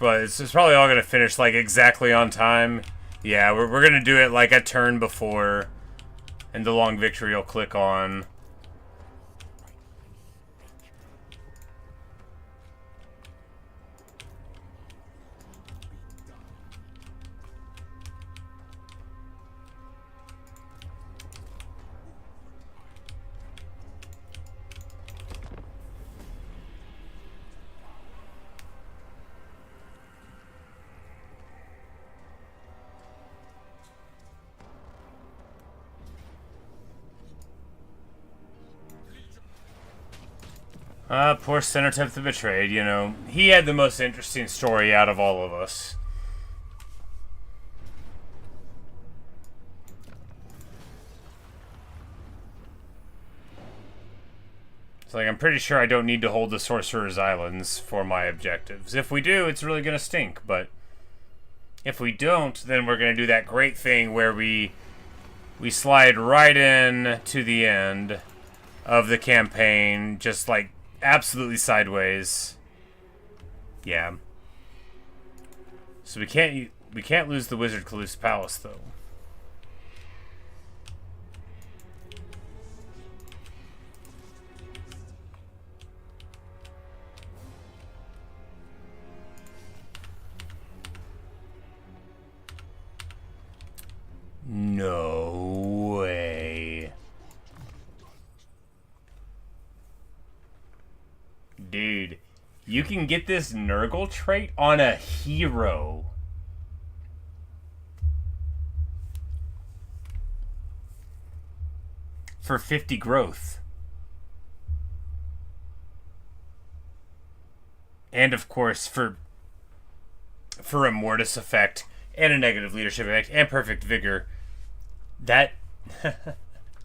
It's probably all going to finish like exactly on time. Yeah, we're going to do it like a turn before. And the long victory will click on. Poor Khatep the Betrayed, you know. He had the most interesting story out of all of us. It's like, I'm pretty sure I don't need to hold the Sorcerer's Islands for my objectives. If we do, it's really gonna stink, but if we don't, then we're gonna do that great thing where we slide right in to the end of the campaign, just like absolutely sideways. Yeah. So we can't lose the Wizard Khalifa's Palace though. No way. Dude, you can get this Nurgle trait on a hero. For 50 growth. And of course for a Mortis effect and a negative leadership effect and perfect vigor. That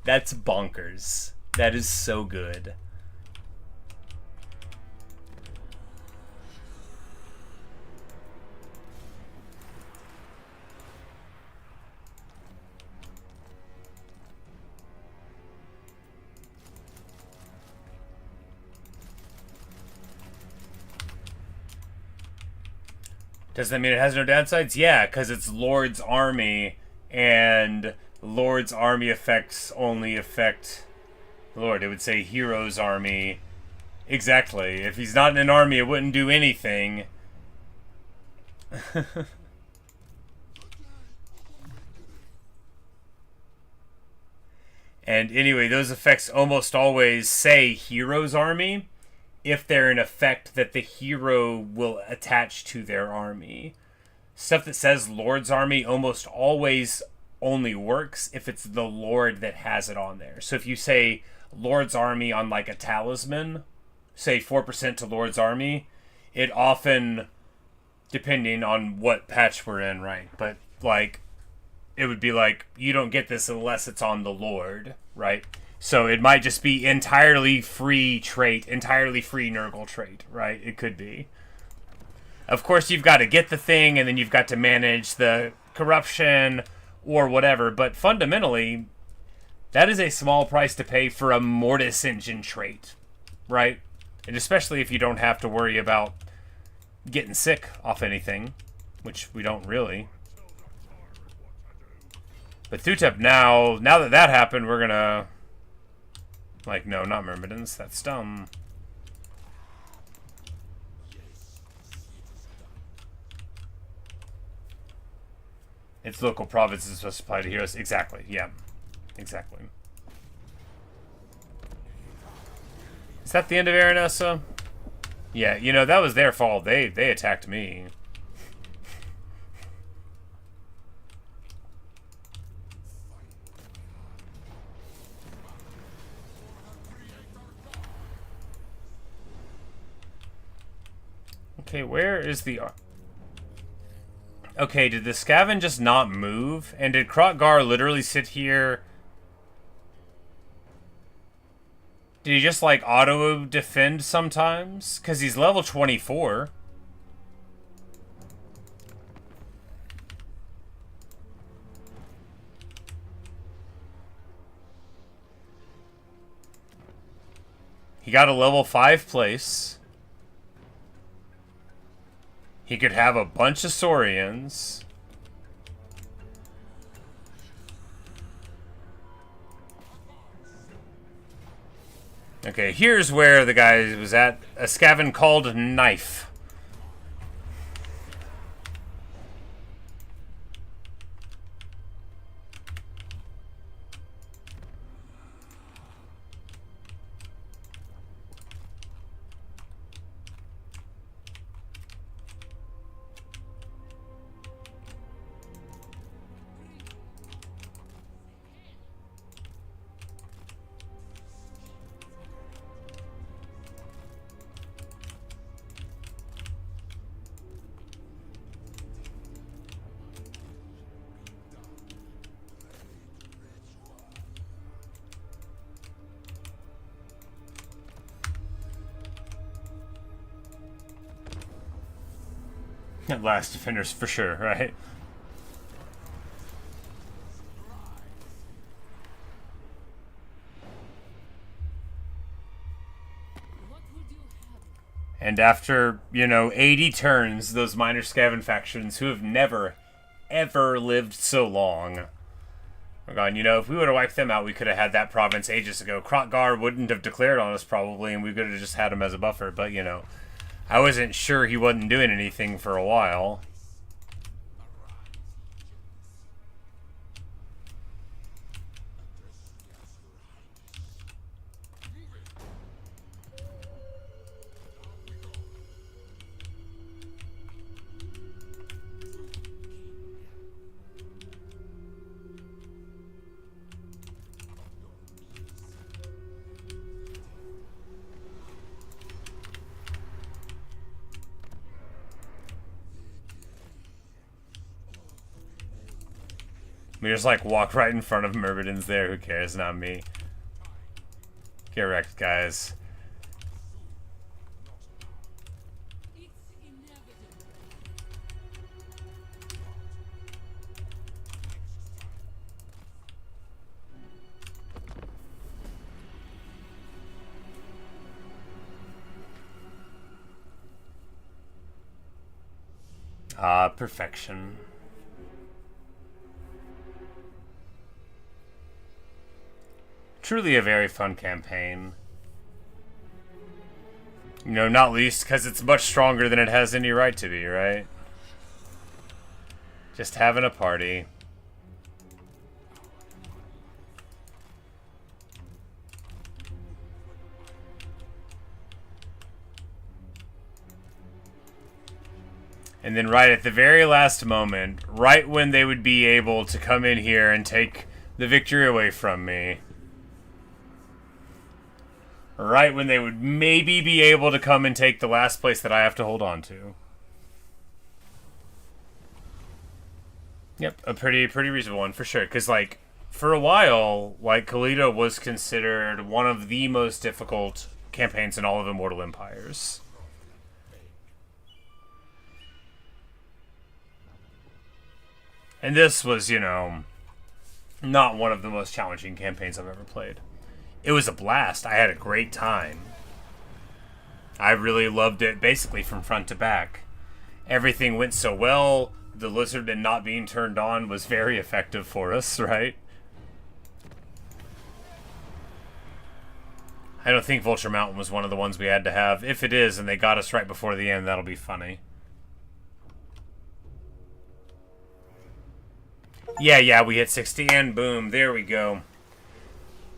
that's bonkers. That is so good. Does that mean it has no downsides? Yeah, because it's Lord's army, and Lord's army effects only affect Lord. It would say Hero's army. Exactly. If he's not in an army, it wouldn't do anything. And anyway, those effects almost always say Hero's army if they're an effect that the hero will attach to their army. Stuff that says Lord's army almost always only works if it's the Lord that has it on there. So if you say Lord's army on like a talisman, say 4% to Lord's army, it often, depending on what patch we're in, right? But like, it would be like, you don't get this unless it's on the Lord, right? So it might just be entirely free trait, entirely free Nurgle trait, right? It could be. Of course, you've got to get the thing, and then you've got to manage the corruption or whatever. But fundamentally, that is a small price to pay for a Mortis engine trait, right? And especially if you don't have to worry about getting sick off anything, which we don't really. But Khatep now that happened, we're gonna... Like, no, not Myrmidons. That's dumb. Its local province is supposed to apply to heroes. Exactly, yeah. Exactly. Is that the end of Aranessa? Yeah, you know, that was their fault. They attacked me. Okay, where is the... Okay, did the Skaven just not move? And did Krotgar literally sit here? Did he just, like, auto-defend sometimes? Because he's level 24. He got a level 5 place. He could have a bunch of Saurians. Okay, here's where the guy was at. A Skaven called Knife. Last defenders for sure, right? And after, 80 turns, those minor Skaven factions who have never, ever lived so long are gone. If we would have wiped them out, we could have had that province ages ago. Krotgar wouldn't have declared on us probably, and we could have just had him as a buffer. But, I wasn't sure he wasn't doing anything for a while. We just, walk right in front of Myrmidons there. Who cares? Not me. Get wrecked, guys. Perfection. Truly a very fun campaign. Not least because it's much stronger than it has any right to be, right? Just having a party. And then right at the very last moment, right when they would be able to come in here and take the victory away from me, right when they would maybe be able to come and take the last place that I have to hold on to. Yep, a pretty reasonable one for sure. Because, for a while, Khalida was considered one of the most difficult campaigns in all of Immortal Empires. And this was, not one of the most challenging campaigns I've ever played. It was a blast. I had a great time. I really loved it basically from front to back. Everything went so well. The Lizardman not being turned on was very effective for us, right? I don't think Vulture Mountain was one of the ones we had to have. If it is, and they got us right before the end, that'll be funny. Yeah, we hit 60, and boom, there we go.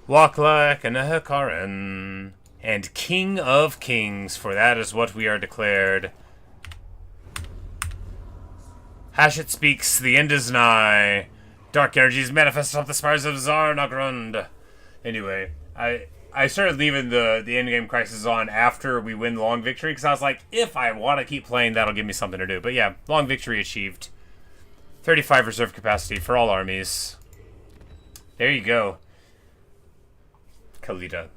Walk like an Arkhan, and King of Kings, for that is what we are declared. Hashut speaks, the end is nigh. Dark energies manifest off the spires of Zarnagrund. Anyway, I started leaving the endgame crisis on after we win the long victory, because I was like, if I want to keep playing, that'll give me something to do. But yeah, long victory achieved. 35 reserve capacity for all armies. There you go. Khalida,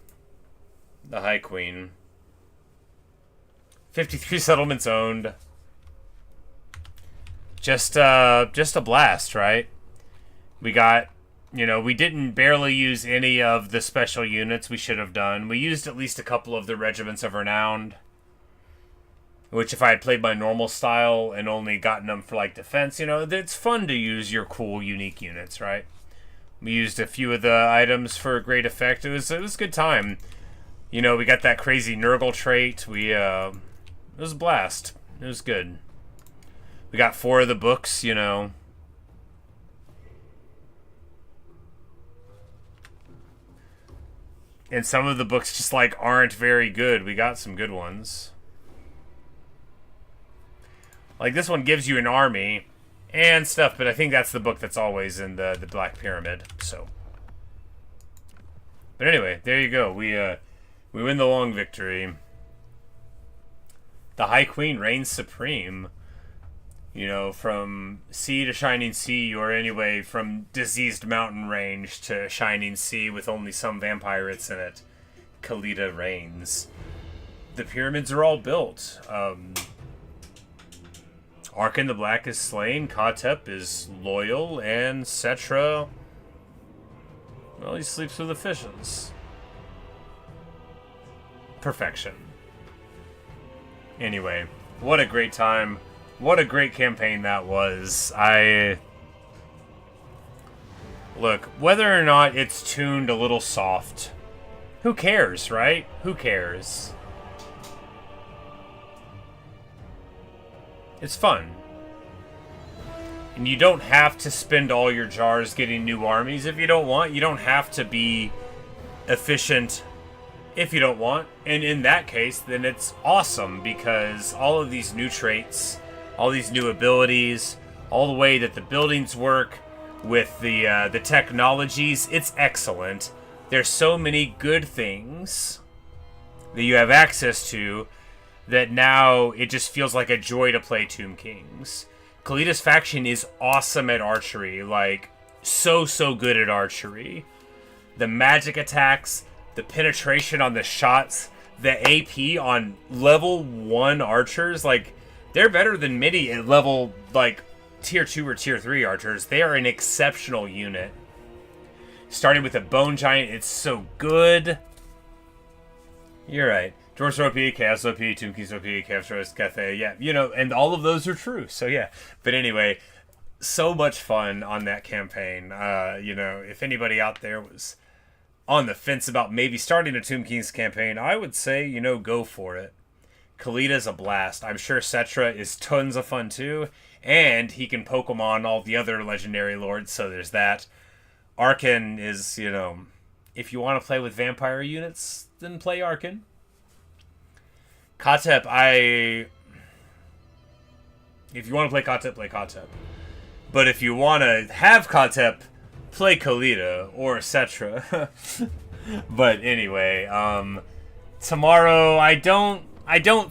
the High Queen. 53 settlements owned. Just a blast, right? We got, we didn't barely use any of the special units we should have done. We used at least a couple of the regiments of renown, which if I had played my normal style and only gotten them for defense, it's fun to use your cool, unique units, right? We used a few of the items for great effect. It was a good time. We got that crazy Nurgle trait. It was a blast. It was good. We got 4 of the books, And some of the books just, aren't very good. We got some good ones. This one gives you an army and stuff, but I think that's the book that's always in the Black Pyramid, so. But anyway, there you go. We win the long victory. The High Queen reigns supreme. From sea to shining sea, or anyway, from diseased mountain range to shining sea with only some vampirates in it. Khalida reigns. The pyramids are all built. Arkhan the Black is slain, Khatep is loyal, and Setra, well, he sleeps with the fishes. Perfection. Anyway, what a great time. What a great campaign that was. Look, whether or not it's tuned a little soft, who cares, right? Who cares? It's fun. And you don't have to spend all your jars getting new armies if you don't want. You don't have to be efficient if you don't want. And in that case, then it's awesome, because all of these new traits, all these new abilities, all the way that the buildings work with the technologies, it's excellent. There's so many good things that you have access to that now it just feels like a joy to play Tomb Kings. Khalida's faction is awesome at archery, like so good at archery. The magic attacks, the penetration on the shots, the AP on level 1 archers, like they're better than many at level like tier 2 or tier 3 archers. They are an exceptional unit. Starting with a Bone Giant, it's so good. You're right. Dwarves are OP, Chaos OP, Tomb Kings OP, Chaos Roast, Cathay, yeah, you know, and all of those are true, so yeah. But anyway, so much fun on that campaign. You know, if anybody out there was on the fence about maybe starting a Tomb Kings campaign, I would say, you know, go for it. Khalida's a blast. I'm sure Setra is tons of fun too, and he can Pokemon all the other legendary lords, so there's that. Arkhan is, you know, if you want to play with vampire units, then play Arkhan. Khatep, if you want to play Khatep, play Khatep. But if you want to have Khatep, play Khalida or Setra. But anyway, tomorrow I don't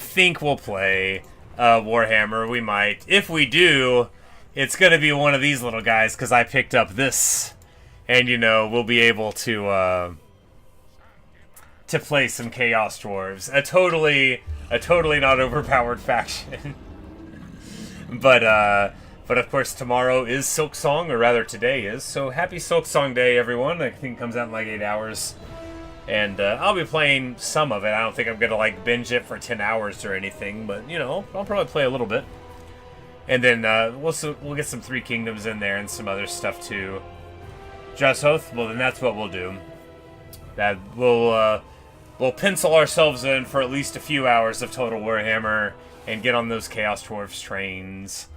think we'll play Warhammer. We might. If we do, it's going to be one of these little guys, because I picked up this. And, you know, we'll be able to play some Chaos Dwarves. A totally not overpowered faction. But of course, tomorrow is Silksong, or rather today is. So happy Silksong Day, everyone. I think it comes out in like 8 hours. And I'll be playing some of it. I don't think I'm going to like binge it for 10 hours or anything. But, you know, I'll probably play a little bit. And then we'll get some Three Kingdoms in there and some other stuff too. Jashoth, well then that's what we'll do. That we'll pencil ourselves in for at least a few hours of Total Warhammer and get on those Chaos Dwarves trains.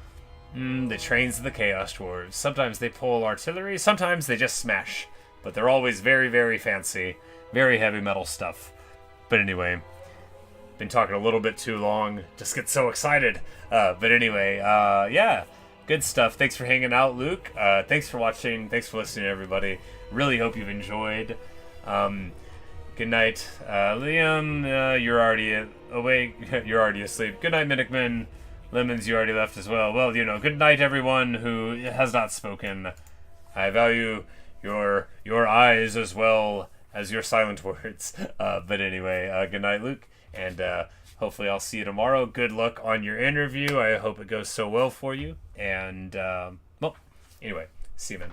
The trains of the Chaos Dwarves. Sometimes they pull artillery, sometimes they just smash. But they're always very, very fancy. Very heavy metal stuff. But anyway, been talking a little bit too long. Just get so excited. But anyway, yeah. Good stuff. Thanks for hanging out, Luke. Thanks for watching. Thanks for listening, everybody. Really hope you've enjoyed. Good night. Liam, you're already awake. You're already asleep. Good night, Minikman. Lemons, you already left as well. Well, you know, good night, everyone who has not spoken. I value your eyes as well as your silent words. But anyway, good night, Luke. And hopefully I'll see you tomorrow. Good luck on your interview. I hope it goes so well for you. And, well, anyway, see you, man.